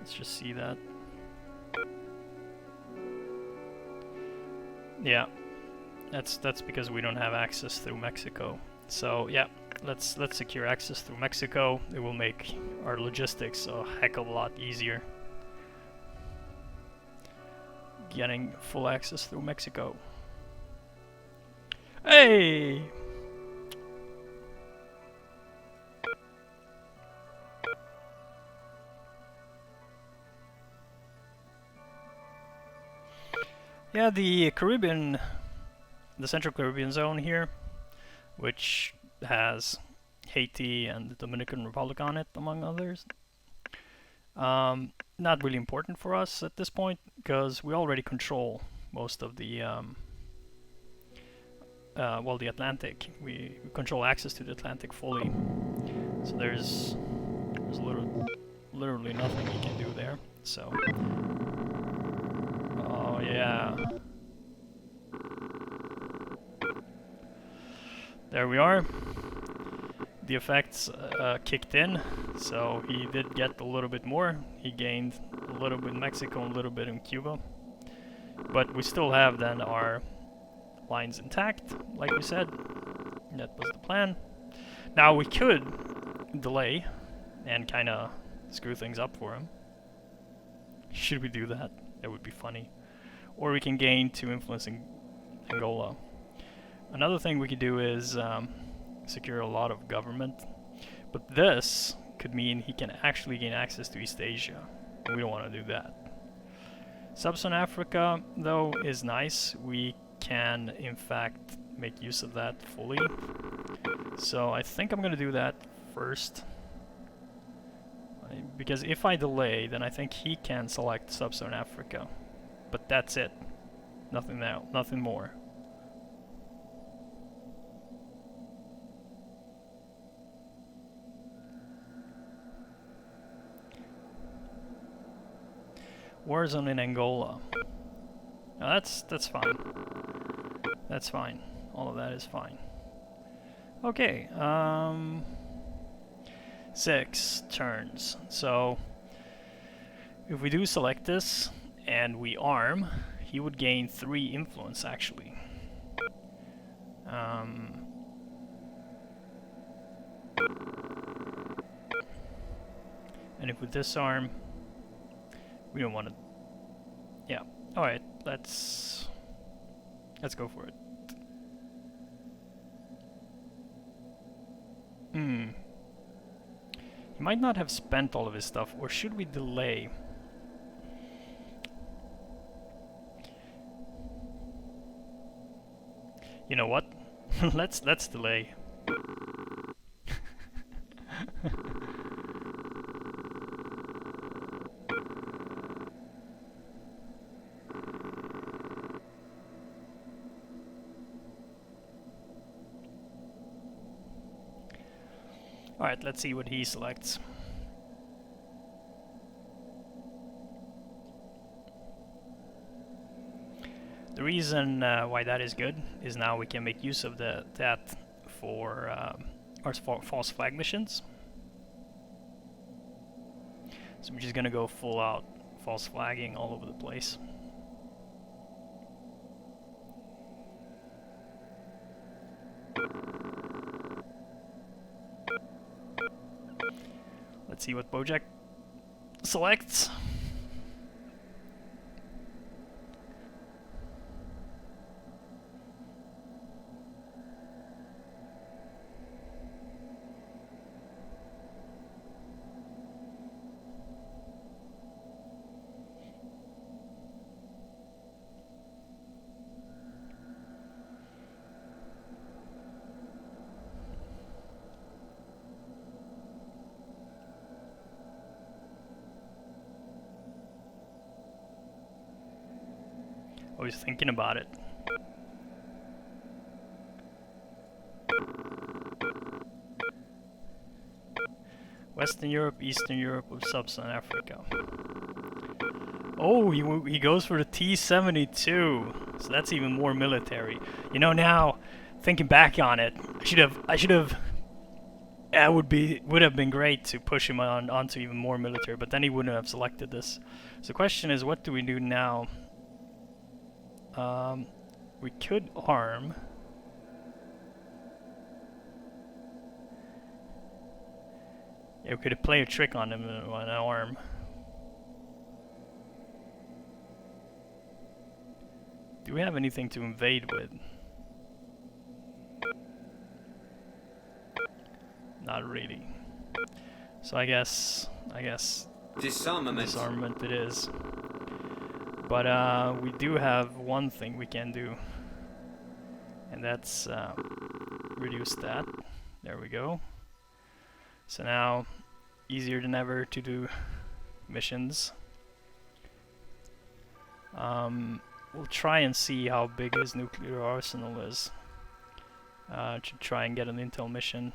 Speaker 2: just see that. Yeah, that's because we don't have access through Mexico. So yeah, let's secure access through Mexico. It will make our logistics a heck of a lot easier. Getting full access through Mexico. Hey! Yeah, the Central Caribbean zone here, which has Haiti and the Dominican Republic on it, among others. Not really important for us at this point, because we already control most of the, the Atlantic. We control access to the Atlantic fully, so there's literally nothing you can do there. So, oh yeah, there we are. The effects kicked in, so he did get a little bit more. He gained a little bit in Mexico and a little bit in Cuba. But we still have then our lines intact, like we said. That was the plan. Now we could delay and kind of screw things up for him. Should we do that? That would be funny. Or we can gain to influencing Angola. Another thing we could do is secure a lot of government, but this could mean he can actually gain access to East Asia, and we don't want to do that. Sub-Saharan Africa, though, is nice. We can, in fact, make use of that fully. So I think I'm going to do that first, because if I delay, then I think he can select Sub-Saharan Africa, but that's it. Nothing now, nothing more. War zone in Angola. Now that's fine. That's fine. All of that is fine. Okay. 6 turns. So if we do select this and we arm, he would gain 3 influence actually. And if we disarm, we don't want to. Yeah. All right. Let's go for it. He might not have spent all of his stuff, or should we delay? You know what? let's delay. Alright, let's see what he selects. The reason why that is good is now we can make use of that for our false flag missions. So we're just gonna go full out false flagging all over the place. Let's see what Bojack selects. Always thinking about it. Western Europe, Eastern Europe with Sub-Saharan Africa. Oh, he goes for the T-72, so that's even more military. You know, now thinking back on it, I should have. It would have been great to push him onto even more military, but then he wouldn't have selected this. So the question is, what do we do now? We could arm. Yeah, we could play a trick on him on an arm. Do we have anything to invade with? Not really. So I guess disarmament it is. But we do have one thing we can do, and that's reduce that. There we go. So now, easier than ever to do missions. We'll try and see how big his nuclear arsenal is. To try and get an intel mission.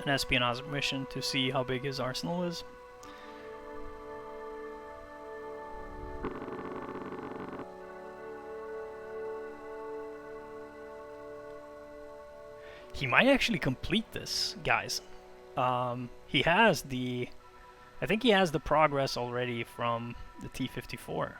Speaker 2: An espionage mission to see how big his arsenal is. He might actually complete this, guys. He has the... I think he has the progress already from the T-54.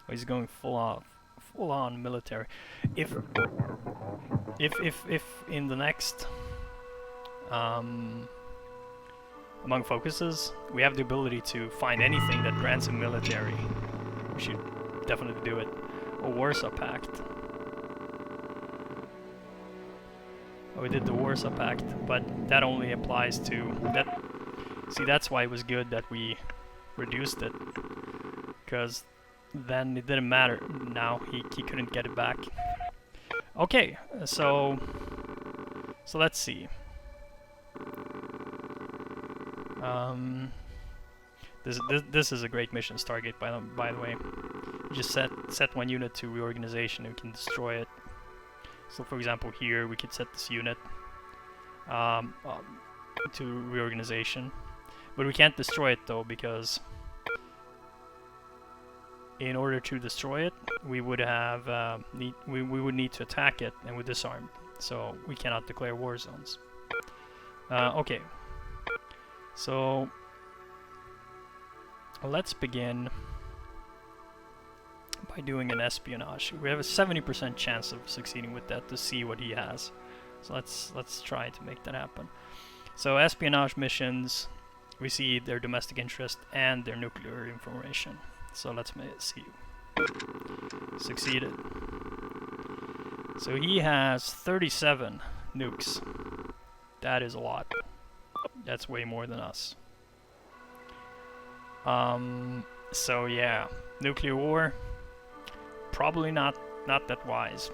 Speaker 2: Oh, he's going full on military. If in the next among focuses, we have the ability to find anything that grants him military. We should definitely do it. Or Warsaw Pact. Oh, we did the Warsaw Pact, but that only applies to that. See, that's why it was good that we reduced it, because then it didn't matter. Now he couldn't get it back. Okay, so let's see. This is a great missions target, by the way. You just set one unit to reorganization and we can destroy it. So for example here we could set this unit to reorganization, but we can't destroy it though, because in order to destroy it we would have we would need to attack it, and we're disarmed, so we cannot declare war zones. Okay, so let's begin by doing an espionage. We have a 70% chance of succeeding with that, to see what he has. So let's try to make that happen. So espionage missions, we see their domestic interest and their nuclear information. So let's see. Succeeded. So he has 37 nukes. That is a lot. That's way more than us. So yeah, nuclear war, probably not that wise.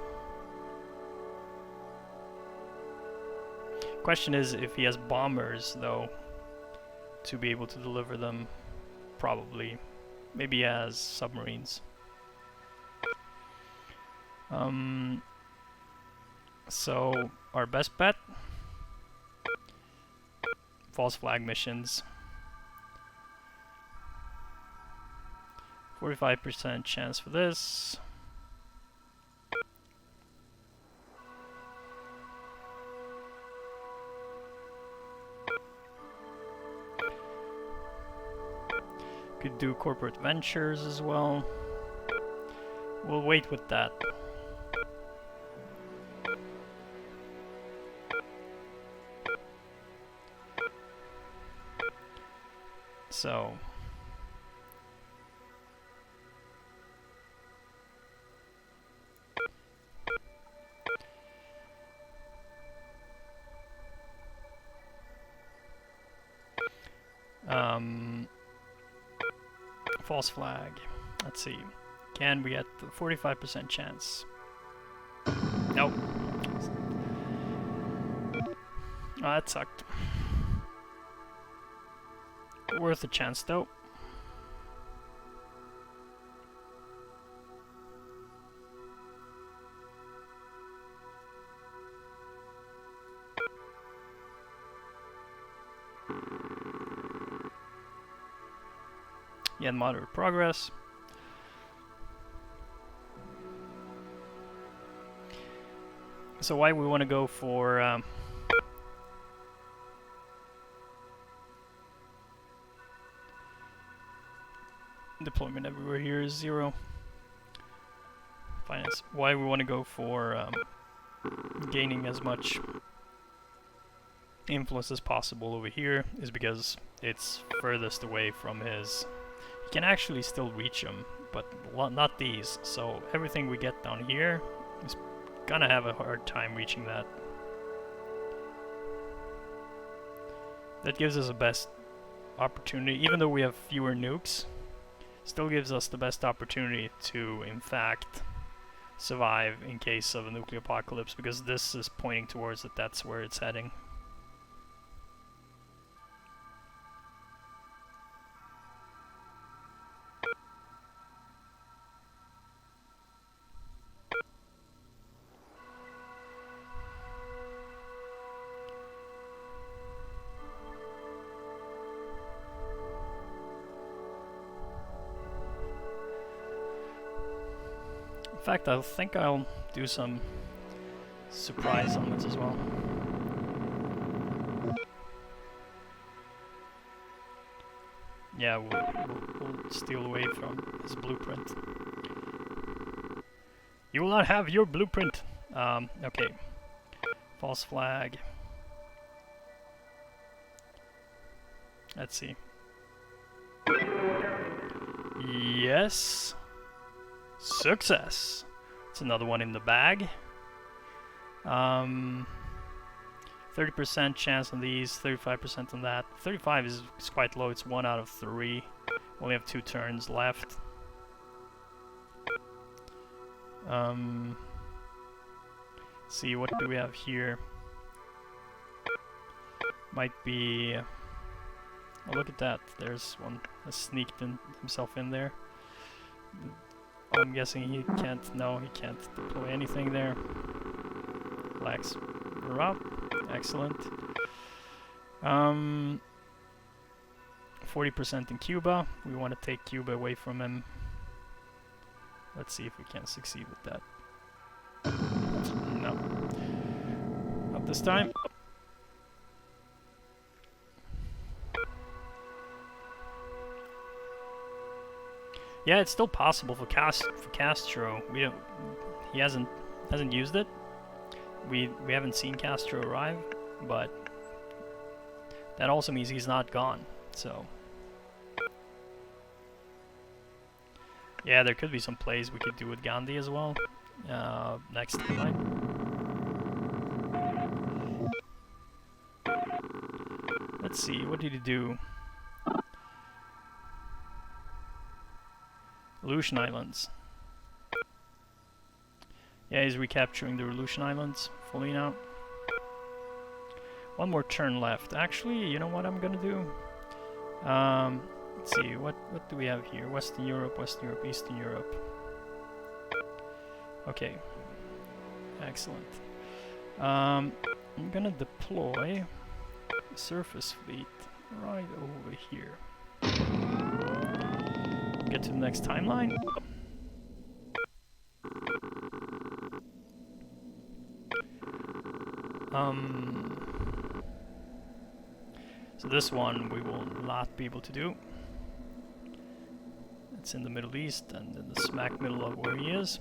Speaker 2: Question is if he has bombers, though, to be able to deliver them. Probably. Maybe he has submarines. So our best bet, false flag missions. 45% chance for this. Could do corporate ventures as well. We'll wait with that. So false flag. Let's see. Can we get the 45% chance? Nope. Oh, that sucked. Worth a chance though. Yet moderate progress. So why we want to go for deployment everywhere here is 0. Finance. Why we want to go for gaining as much influence as possible over here is because it's furthest away from his. He can actually still reach him, but not these. So everything we get down here is gonna have a hard time reaching that. That gives us the best opportunity, even though we have fewer nukes. Still gives us the best opportunity to, in fact, survive in case of a nuclear apocalypse, because this is pointing towards that that's where it's heading. In fact, I think I'll do some surprise elements as well. Yeah, we'll steal away from his blueprint. You will not have your blueprint! Okay. False flag. Let's see. Yes. Success! It's another one in the bag. 30% chance on these, 35% on that. 35 is quite low, it's 1 out of 3. Only have 2 turns left. See, what do we have here? Might be... Oh, look at that. There's one that sneaked himself in there. I'm guessing he can't. No, he can't deploy anything there. Relax. We're up. Excellent. 40% in Cuba. We want to take Cuba away from him. Let's see if we can succeed with that. No. Not this time. Yeah, it's still possible for Castro. We don't. He hasn't used it. We haven't seen Castro arrive, but that also means he's not gone. So yeah, there could be some plays we could do with Gandhi as well. Next time. let's see, what did he do? Aleutian Islands. Yeah, he's recapturing the Aleutian Islands fully now. One more turn left. Actually, you know what I'm gonna do? Let's see, what do we have here? Western Europe, Eastern Europe. Okay. Excellent. I'm gonna deploy the surface fleet right over here. Get to the next timeline. So this one we will not be able to do. It's in the Middle East and in the smack middle of where he is.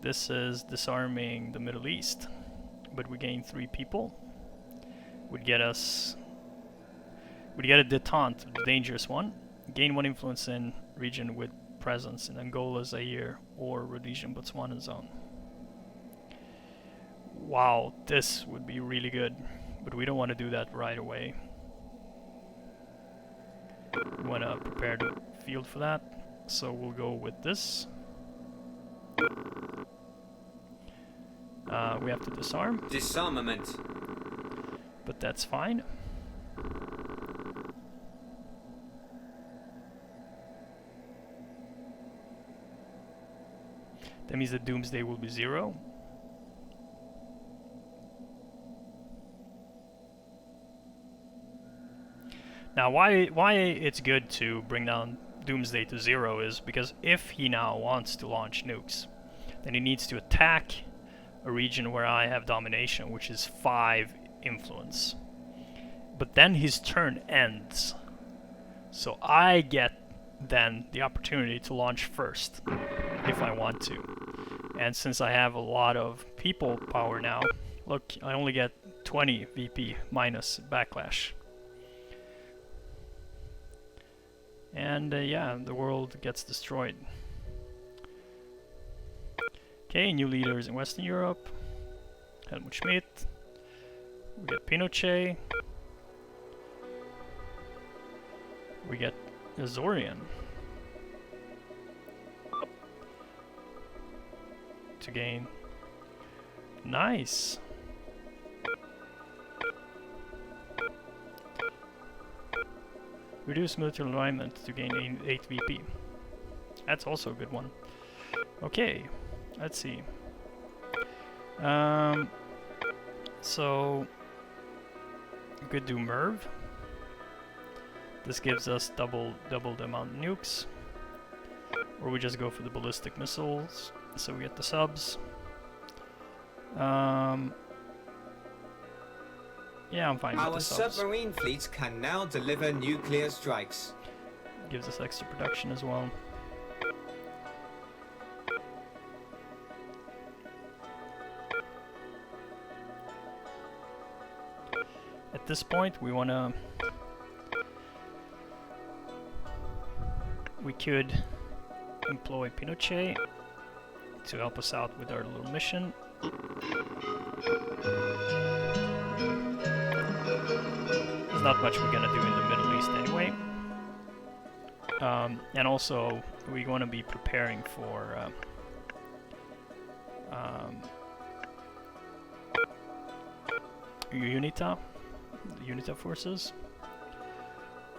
Speaker 2: This is disarming the Middle East, but we gain 3 people. Would get a detente, the dangerous one. Gain 1 influence in region with presence in Angola, Zaire, or Rhodesian Botswana zone. Wow, this would be really good, but we don't want to do that right away. We want to prepare the field for that, so we'll go with this. We have to disarm.
Speaker 3: Disarmament.
Speaker 2: But that's fine. That means that Doomsday will be 0. Now, why it's good to bring down Doomsday to 0 is because if he now wants to launch nukes, then he needs to attack a region where I have domination, which is 5 influence. But then his turn ends. So I get then the opportunity to launch first, if I want to. And since I have a lot of people power now, look, I only get 20 VP minus backlash. And yeah, the world gets destroyed. Okay, new leaders in Western Europe. Helmut Schmidt. We get Pinochet. We get Azorian. To gain. Nice. Reduce military alignment to gain 8 VP. That's also a good one. Okay, let's see. So we could do Merv. This gives us double the amount of nukes. Or we just go for the ballistic missiles. So we get the subs. Yeah, I'm fine with
Speaker 3: Our
Speaker 2: the subs.
Speaker 3: submarine fleets can now deliver nuclear strikes.
Speaker 2: Gives us extra production as well. At this point, we could employ Pinochet to help us out with our little mission. There's not much we're gonna do in the Middle East anyway. And also, we want to be preparing for UNITA, the UNITA forces.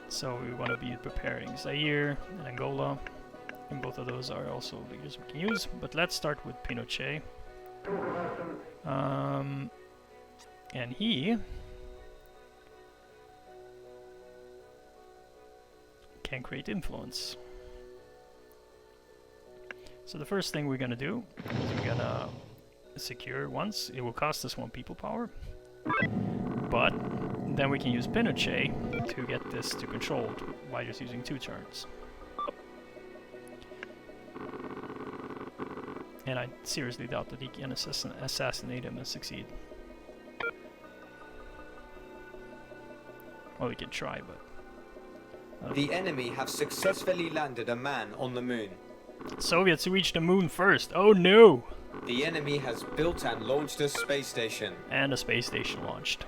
Speaker 2: So we want to be preparing Zaire and Angola, and both of those are also leaders we can use. But let's start with Pinochet. And he can create influence. So the first thing we're gonna do is we're gonna secure once. It will cost us 1 people power, but then we can use Pinochet to get this to controlled by just using 2 turns. And I seriously doubt that he can assassinate him and succeed. Well, we can try, but...
Speaker 3: The enemy have successfully landed a man on the moon.
Speaker 2: Soviets reached the moon first. Oh no!
Speaker 3: The enemy has built and launched a space station.
Speaker 2: And a space station launched.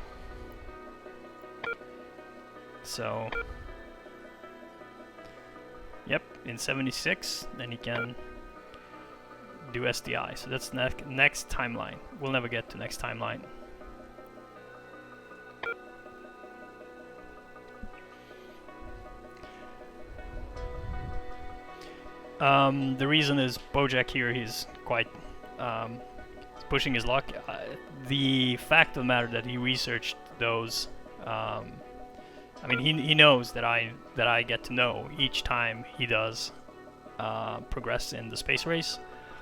Speaker 2: So, yep, in 76, then he can do SDI. So that's next timeline. We'll never get to next timeline. The reason is Bojack here, he's quite he's pushing his luck. The fact of the matter that he researched those, I mean, he knows that I get to know each time he does progress in the space race.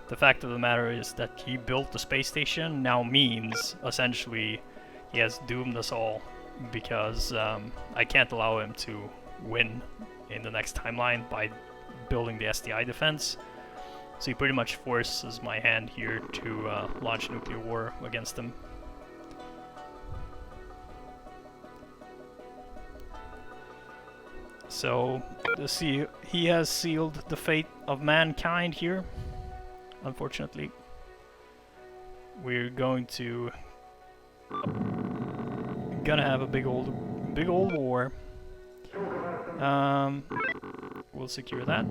Speaker 2: The fact of the matter is that he built the space station now means essentially he has doomed us all, because I can't allow him to win in the next timeline by building the SDI defense. So he pretty much forces my hand here to launch nuclear war against him. So he has sealed the fate of mankind here. Unfortunately, we're gonna have a big old war. We'll secure that.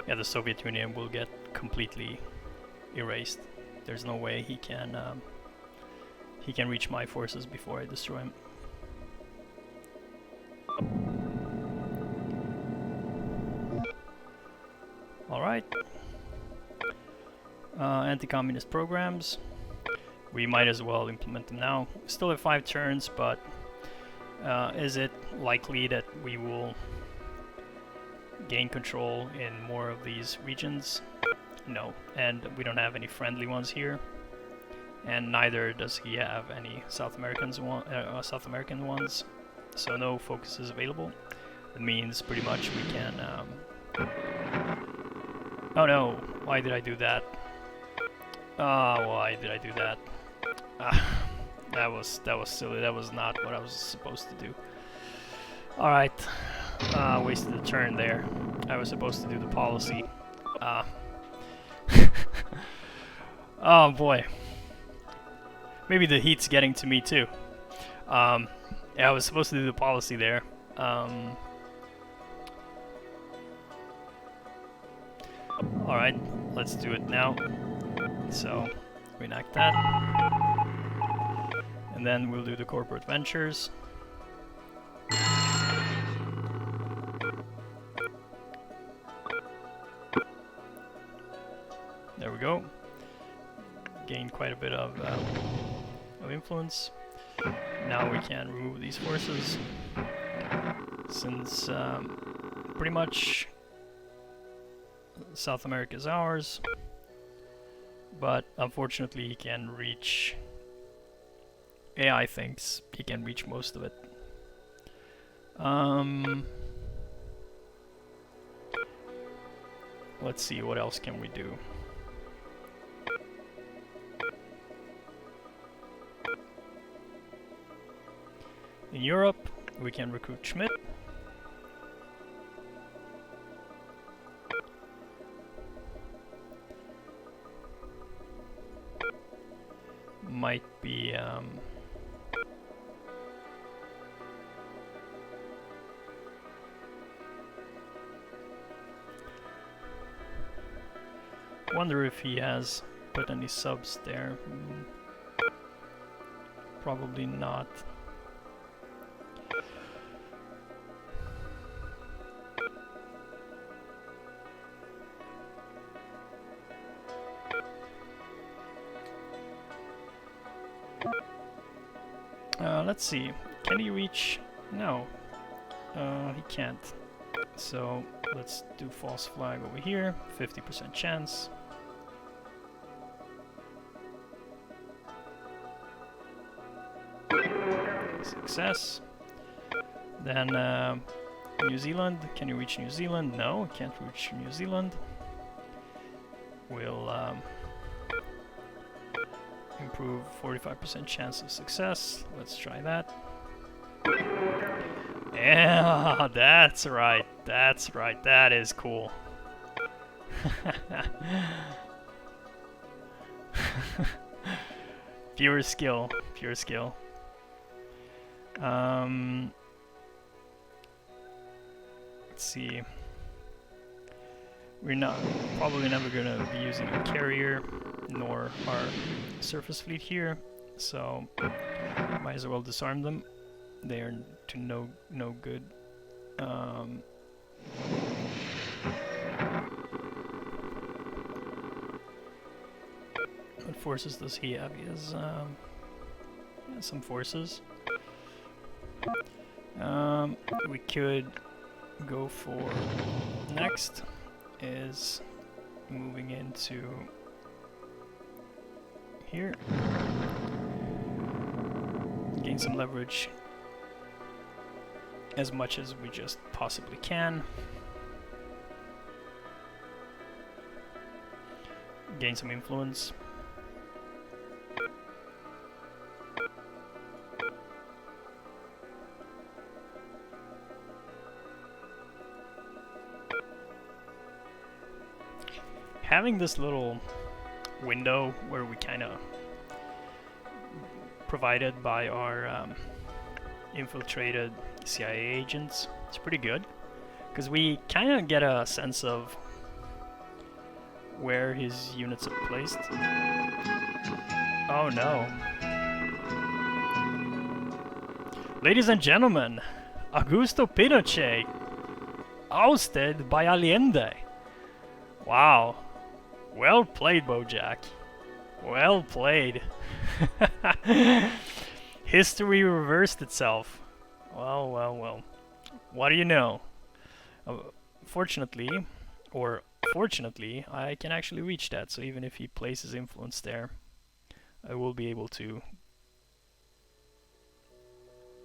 Speaker 2: Yeah, the Soviet Union will get completely erased. There's no way he can reach my forces before I destroy him. All right. Anti-communist programs. We might as well implement them now. We still have 5 turns, but is it likely that we will gain control in more of these regions? No, and we don't have any friendly ones here, and neither does he have any South American ones. So no focus is available. That means pretty much we can. Oh no! Why did I do that? Why did I do that? That was silly. That was not what I was supposed to do. All right. Wasted a turn there. I was supposed to do the policy. Oh boy. Maybe the heat's getting to me too. Yeah, I was supposed to do the policy there. Alright, let's do it now. So, we enact that. And then we'll do the corporate ventures. There we go. Gain quite a bit of influence. Now we can remove these forces, since pretty much South America is ours, but unfortunately he can reach, AI thinks he can reach most of it. Let's see, what else can we do? In Europe, we can recruit Schmidt. Might be wonder if he has put any subs there. Probably not. Let's see. Can he reach? No. He can't. So let's do false flag over here. 50% chance. Success. Then New Zealand. Can you reach New Zealand? No, can't reach New Zealand. We'll improve 45% chance of success. Let's try that. Yeah, that's right. That's right. That is cool. Pure skill. Pure skill. Let's see. We're probably never gonna be using a carrier nor our surface fleet here, so might as well disarm them. They are to no good. What forces does he have? He has some forces. We could go for next is moving into here. Gain some leverage as much as we just possibly can. Gain some influence. Having this little window where we kind of provided by our infiltrated CIA agents, it's pretty good because we kind of get a sense of where his units are placed. Oh no. Ladies and gentlemen, Augusto Pinochet ousted by Allende. Wow. Well played, Bojack. Well played. History reversed itself. Well, well, well. What do you know? Fortunately, I can actually reach that. So even if he places influence there, I will be able to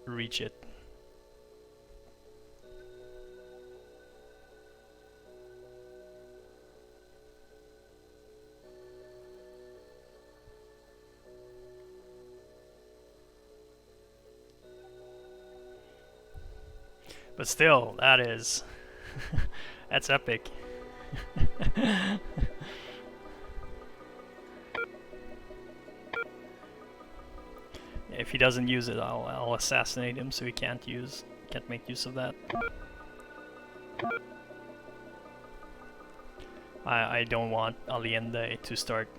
Speaker 2: reach it. But still, that is... that's epic. If he doesn't use it, I'll assassinate him so he can't make use of that. I don't want Allende to start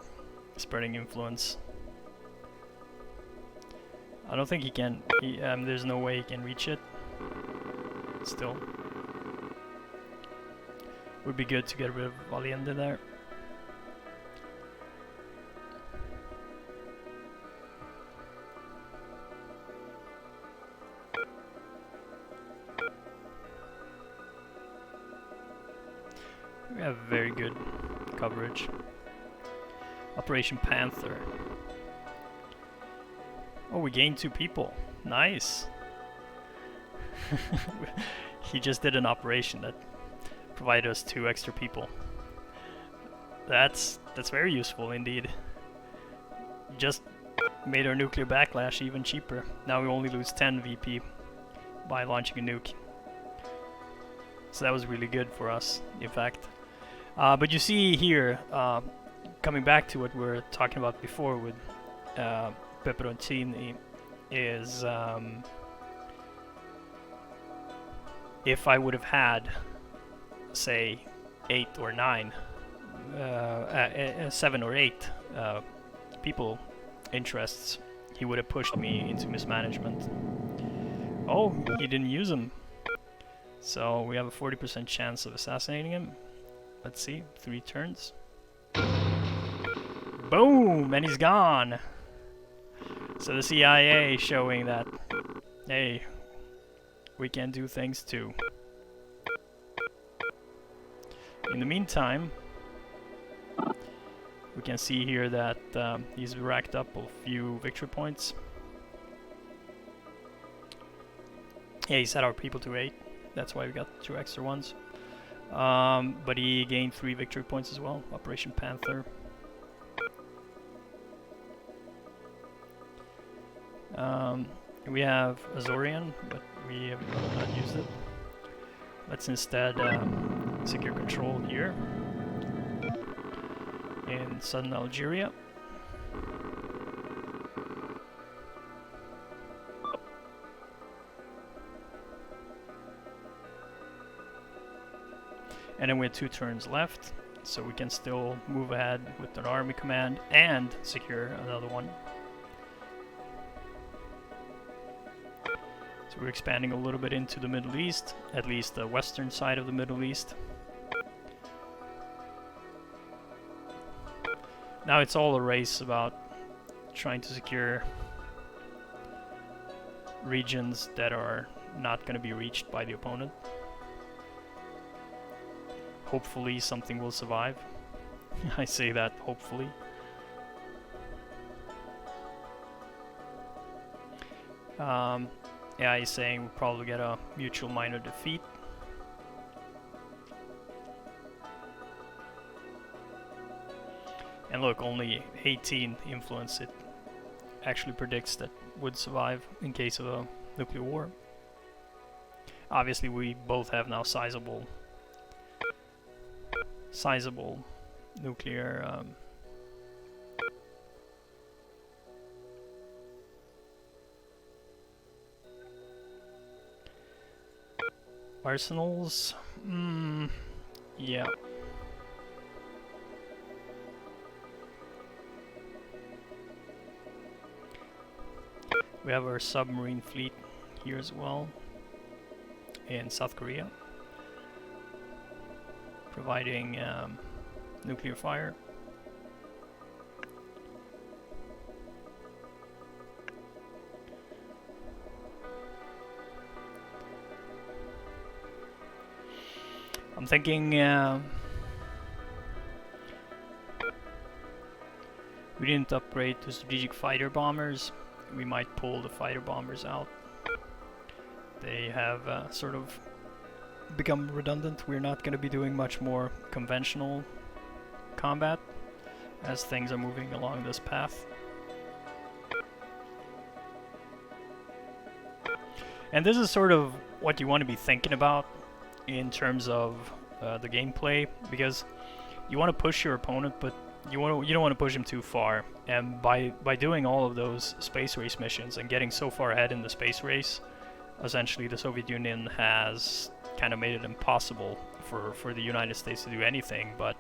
Speaker 2: spreading influence. I don't think he can... there's no way he can reach it. Still. Would be good to get rid of Allende there. We have very good coverage. Operation Panther. Oh, we gained 2 people. Nice. He just did an operation that provided us 2 extra people. That's very useful indeed. Just made our nuclear backlash even cheaper. Now we only lose 10 VP by launching a nuke. So that was really good for us, in fact. But you see here, coming back to what we were talking about before with Peperoncini, is if I would have had, say, 8 or 9, 7 or 8 people interests, he would have pushed me into mismanagement. Oh, he didn't use them. So we have a 40% chance of assassinating him. Let's see, 3 turns. Boom! And he's gone! So the CIA showing that, hey, we can do things too. In the meantime, we can see here that he's racked up a few victory points. Yeah, he set our people to 8. That's why we got 2 extra ones. But he gained 3 victory points as well. Operation Panther. We have Azorian, but we have not used it. Let's instead secure control here in southern Algeria. And then we have 2 turns left, so we can still move ahead with an army command and secure another one. So we're expanding a little bit into the Middle East, at least the western side of the Middle East. Now it's all a race about trying to secure regions that are not going to be reached by the opponent. Hopefully something will survive. I say that hopefully. Yeah, he's saying we'll probably get a mutual minor defeat. And look, only 18 influence. It actually predicts that would survive in case of a nuclear war. Obviously we both have now sizable nuclear arsenals. Yeah. We have our submarine fleet here as well in South Korea, providing nuclear fire. I'm thinking we didn't upgrade to strategic fighter bombers. We might pull the fighter bombers out. They have sort of become redundant. We're not going to be doing much more conventional combat as things are moving along this path. And this is sort of what you want to be thinking about in terms of the gameplay, because you want to push your opponent, but you don't want to push him too far. And by doing all of those space race missions and getting so far ahead in the space race, essentially the Soviet Union has kind of made it impossible for the United States to do anything but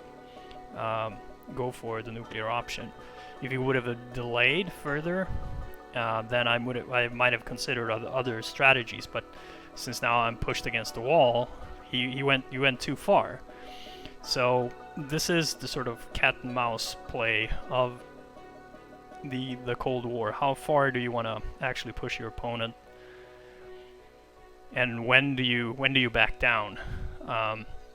Speaker 2: go for the nuclear option. If he would have delayed further, then I might have considered other strategies. But since now I'm pushed against the wall, he went too far. So this is the sort of cat and mouse play of the Cold War. How far do you want to actually push your opponent, and when do you back down?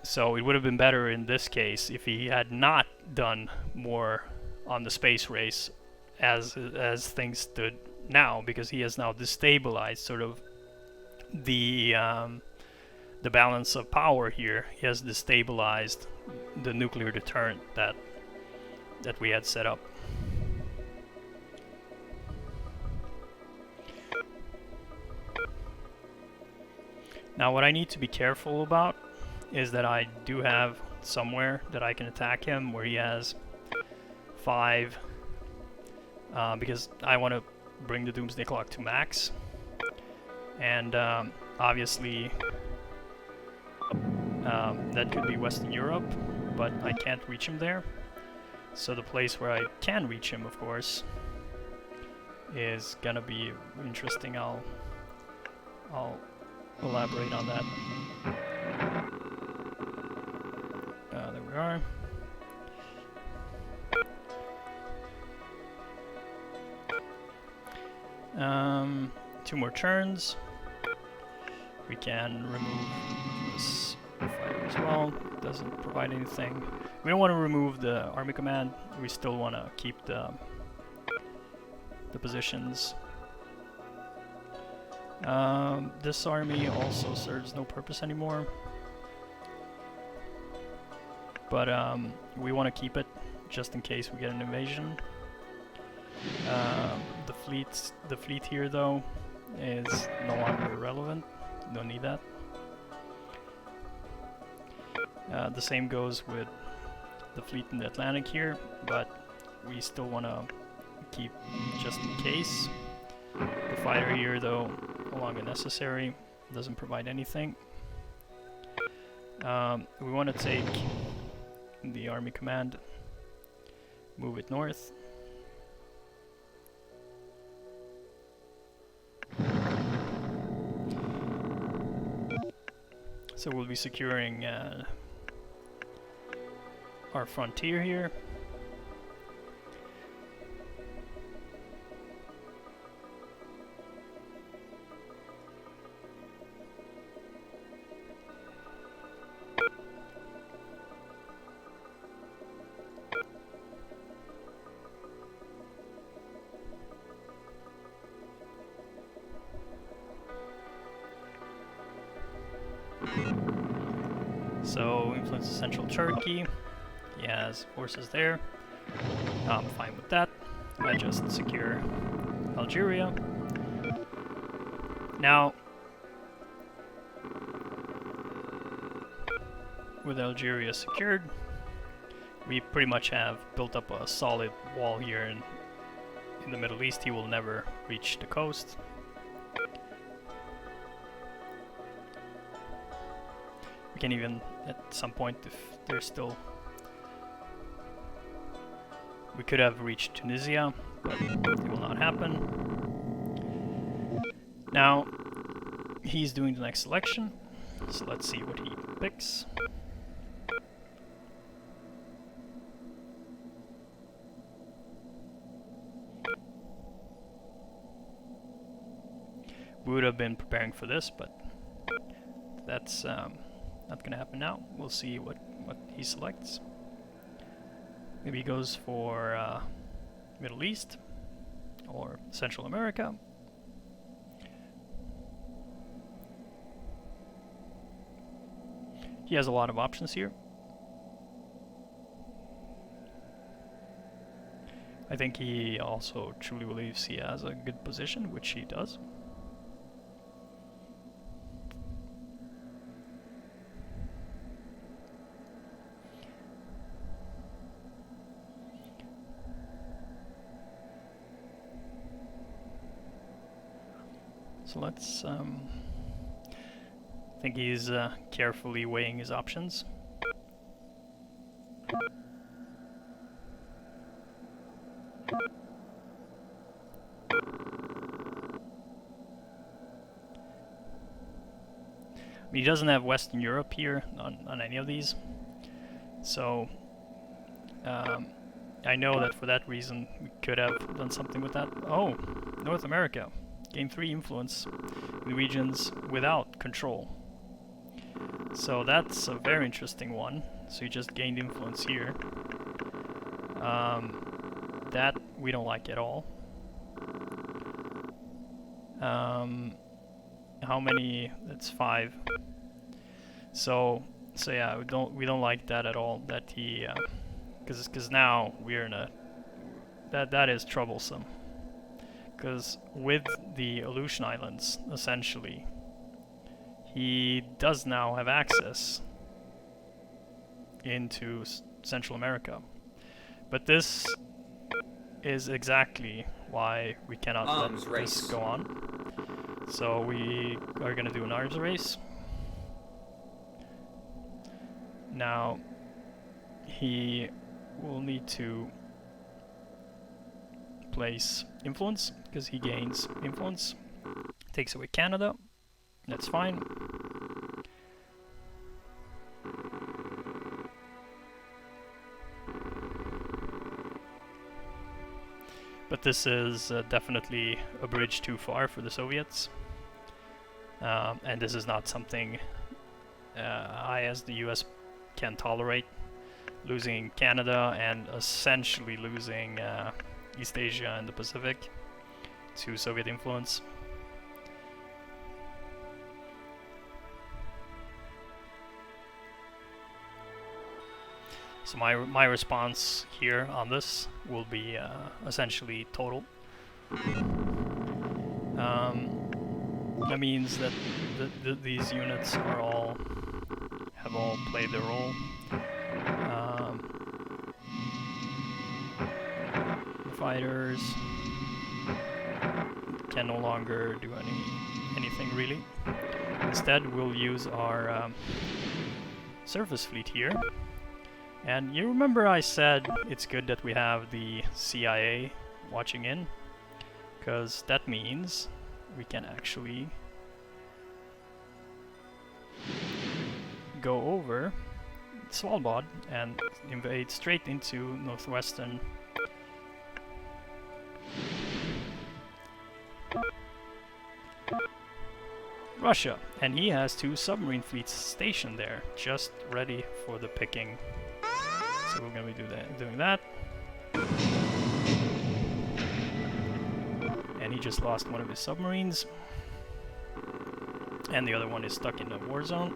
Speaker 2: So it would have been better in this case if he had not done more on the space race as things stood now, because he has now destabilized sort of the balance of power here. He has destabilized the nuclear deterrent that we had set up. Now what I need to be careful about is that I do have somewhere that I can attack him where he has 5, because I want to bring the Doomsday Clock to max, and obviously that could be Western Europe, but I can't reach him there. So the place where I can reach him, of course, is gonna be interesting. I'll elaborate on that. There we are. Two more turns. We can remove this fighter as well. Doesn't provide anything. We don't want to remove the army command. We still want to keep the positions. This army also serves no purpose anymore, but we want to keep it just in case we get an invasion. The fleet here though is no longer relevant. Don't need that. The same goes with the fleet in the Atlantic here, but we still want to keep just in case. The fighter here though, no longer necessary, doesn't provide anything. We want to take the army command, move it north. So we'll be securing our frontier here. So influence central Turkey. He has forces there. I'm fine with that. I just secure Algeria. Now, with Algeria secured, we pretty much have built up a solid wall here in the Middle East. He will never reach the coast. We can even, at some point, if there's still... We could have reached Tunisia, but it will not happen. Now, he's doing the next selection, so let's see what he picks. We would have been preparing for this, but that's not gonna happen now. We'll see what he selects. Maybe he goes for Middle East or Central America. He has a lot of options here. I think he also truly believes he has a good position, which he does. So let's, I think he's carefully weighing his options. I mean, he doesn't have Western Europe here on any of these, so I know that for that reason we could have done something with that. Oh, North America. Gain 3 influence in regions without control. So that's a very interesting one. So you just gained influence here. That we don't like at all. How many? That's 5. So yeah, we don't like that at all. That he, because now we're in a that is troublesome. Because with the Aleutian Islands, essentially, he does now have access into Central America. But this is exactly why we cannot let this go on. So we are going to do an arms race. Now, he will need to place influence, because he gains influence. Takes away Canada. That's fine. But this is definitely a bridge too far for the Soviets. And this is not something I, as the US, can tolerate. Losing Canada and essentially losing East Asia and the Pacific to Soviet influence. So my response here on this will be essentially total. That means that these units have all played their role. The fighters can no longer do anything really. Instead, we'll use our surface fleet here. And you remember I said it's good that we have the CIA watching in, because that means we can actually go over Svalbard and invade straight into northwestern Russia. And he has 2 submarine fleets stationed there, just ready for the picking. So we're going to be doing that. And he just lost one of his submarines. And the other one is stuck in a war zone.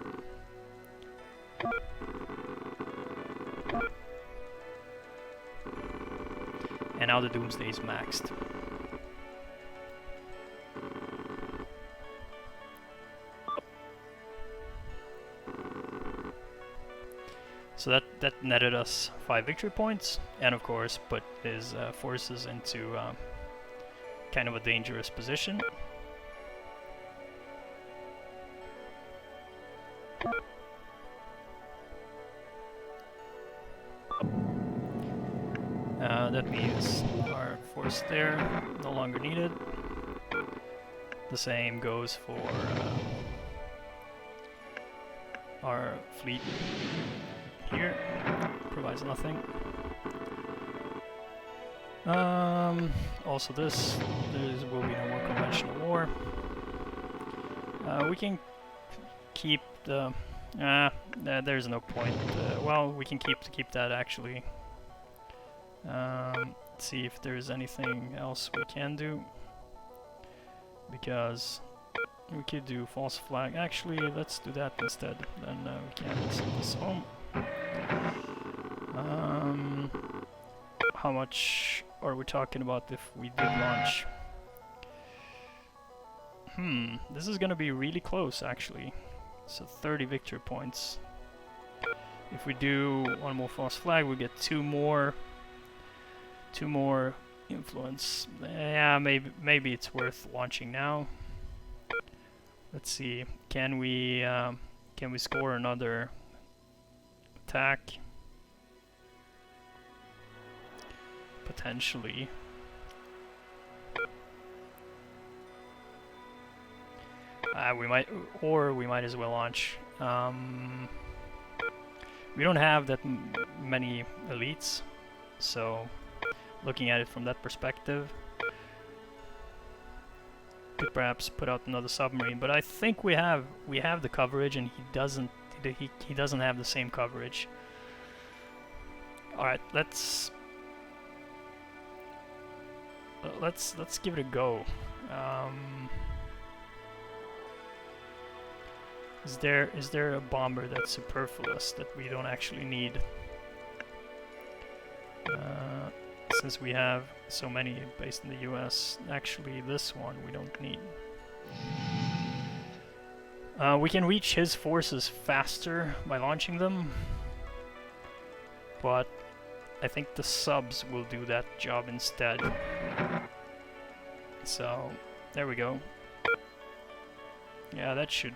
Speaker 2: And now the Doomsday is maxed. So that netted us 5 victory points, and of course put his forces into kind of a dangerous position. That means our force there no longer needed. The same goes for our fleet here. Provides nothing. Also there will be no more conventional war. We can keep the... there's no point. Well, we can keep that actually. See if there's anything else we can do. Because we could do false flag. Actually, let's do that instead. Then we can send this home. How much are we talking about if we did launch? This is gonna be really close actually. So 30 victory points. If we do one more false flag, we get two more influence. Yeah, maybe it's worth launching now. Let's see. Can we score another attack? Potentially. We might as well launch. We don't have that many elites, so looking at it from that perspective, could perhaps put out another submarine. But I think we have the coverage, and he doesn't have the same coverage. All right, let's give it a go. Is there a bomber that's superfluous that we don't actually need? Since we have so many based in the US, actually this one we don't need. We can reach his forces faster by launching them, but I think the subs will do that job instead. So there we go. Yeah, that should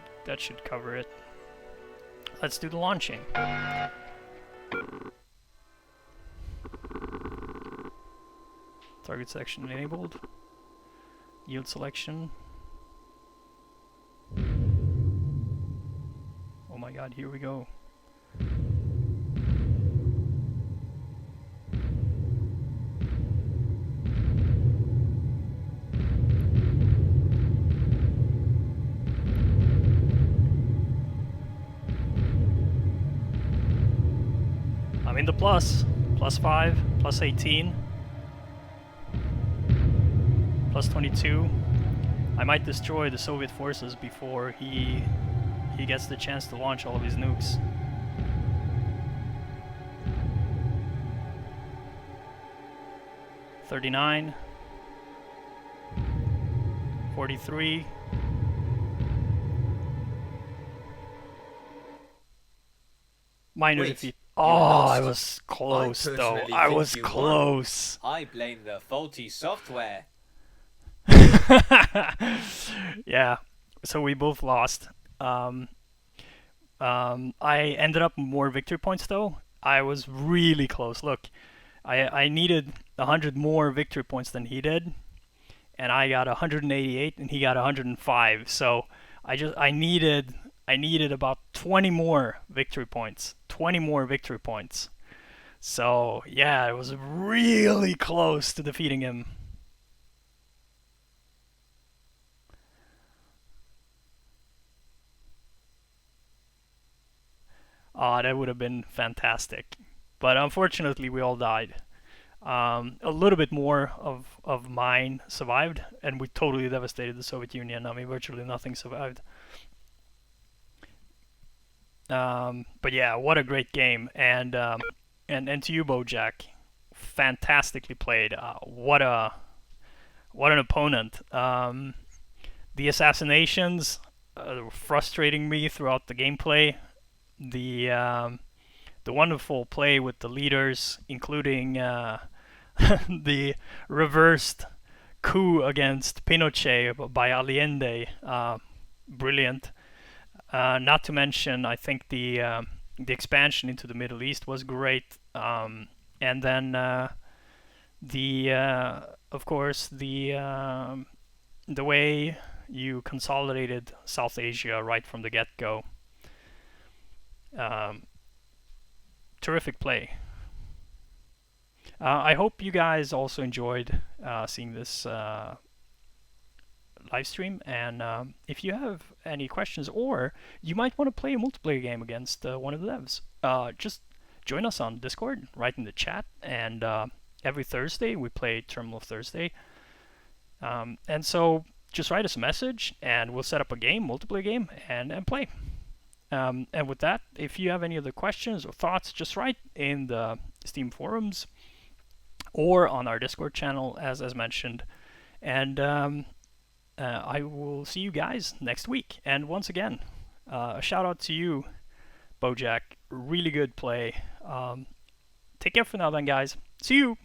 Speaker 2: cover it. Let's do the launching. Target selection enabled. Yield selection. Oh my god, here we go. I'm in the plus. +5, +18. +22. I might destroy the Soviet forces before he gets the chance to launch all of his nukes. 39, 43. Minor
Speaker 3: Wait,
Speaker 2: defeat.
Speaker 3: you
Speaker 2: Oh, I
Speaker 3: lost?
Speaker 2: was close though.
Speaker 3: personally
Speaker 2: I
Speaker 3: think
Speaker 2: was
Speaker 3: you won.
Speaker 2: close.
Speaker 3: I blame the faulty software.
Speaker 2: Yeah, so we both lost. I ended up more victory points though. I was really close. Look, I needed 100 more victory points than he did, and I got 188 and he got 105. So I needed about 20 more victory points. 20 more victory points. So yeah, it was really close to defeating him. That would have been fantastic. But unfortunately, we all died. A little bit more of mine survived, and we totally devastated the Soviet Union. I mean, virtually nothing survived. But yeah, what a great game, and to you, Bojack, fantastically played. What an opponent. The assassinations were frustrating me throughout the gameplay. The wonderful play with the leaders, including the reversed coup against Pinochet by Allende, brilliant. Not to mention, I think the expansion into the Middle East was great, and then of course the way you consolidated South Asia right from the get-go. Terrific play. I hope you guys also enjoyed seeing this live stream, and if you have any questions, or you might want to play a multiplayer game against one of the devs, just join us on Discord, write in the chat, and every Thursday we play Terminal Thursday. And so just write us a message, and we'll set up a game, multiplayer game, and play. And with that, if you have any other questions or thoughts, just write in the Steam forums or on our Discord channel, as mentioned. And I will see you guys next week. And once again, a shout out to you, Bojack. Really good play. Take care for now then, guys. See you!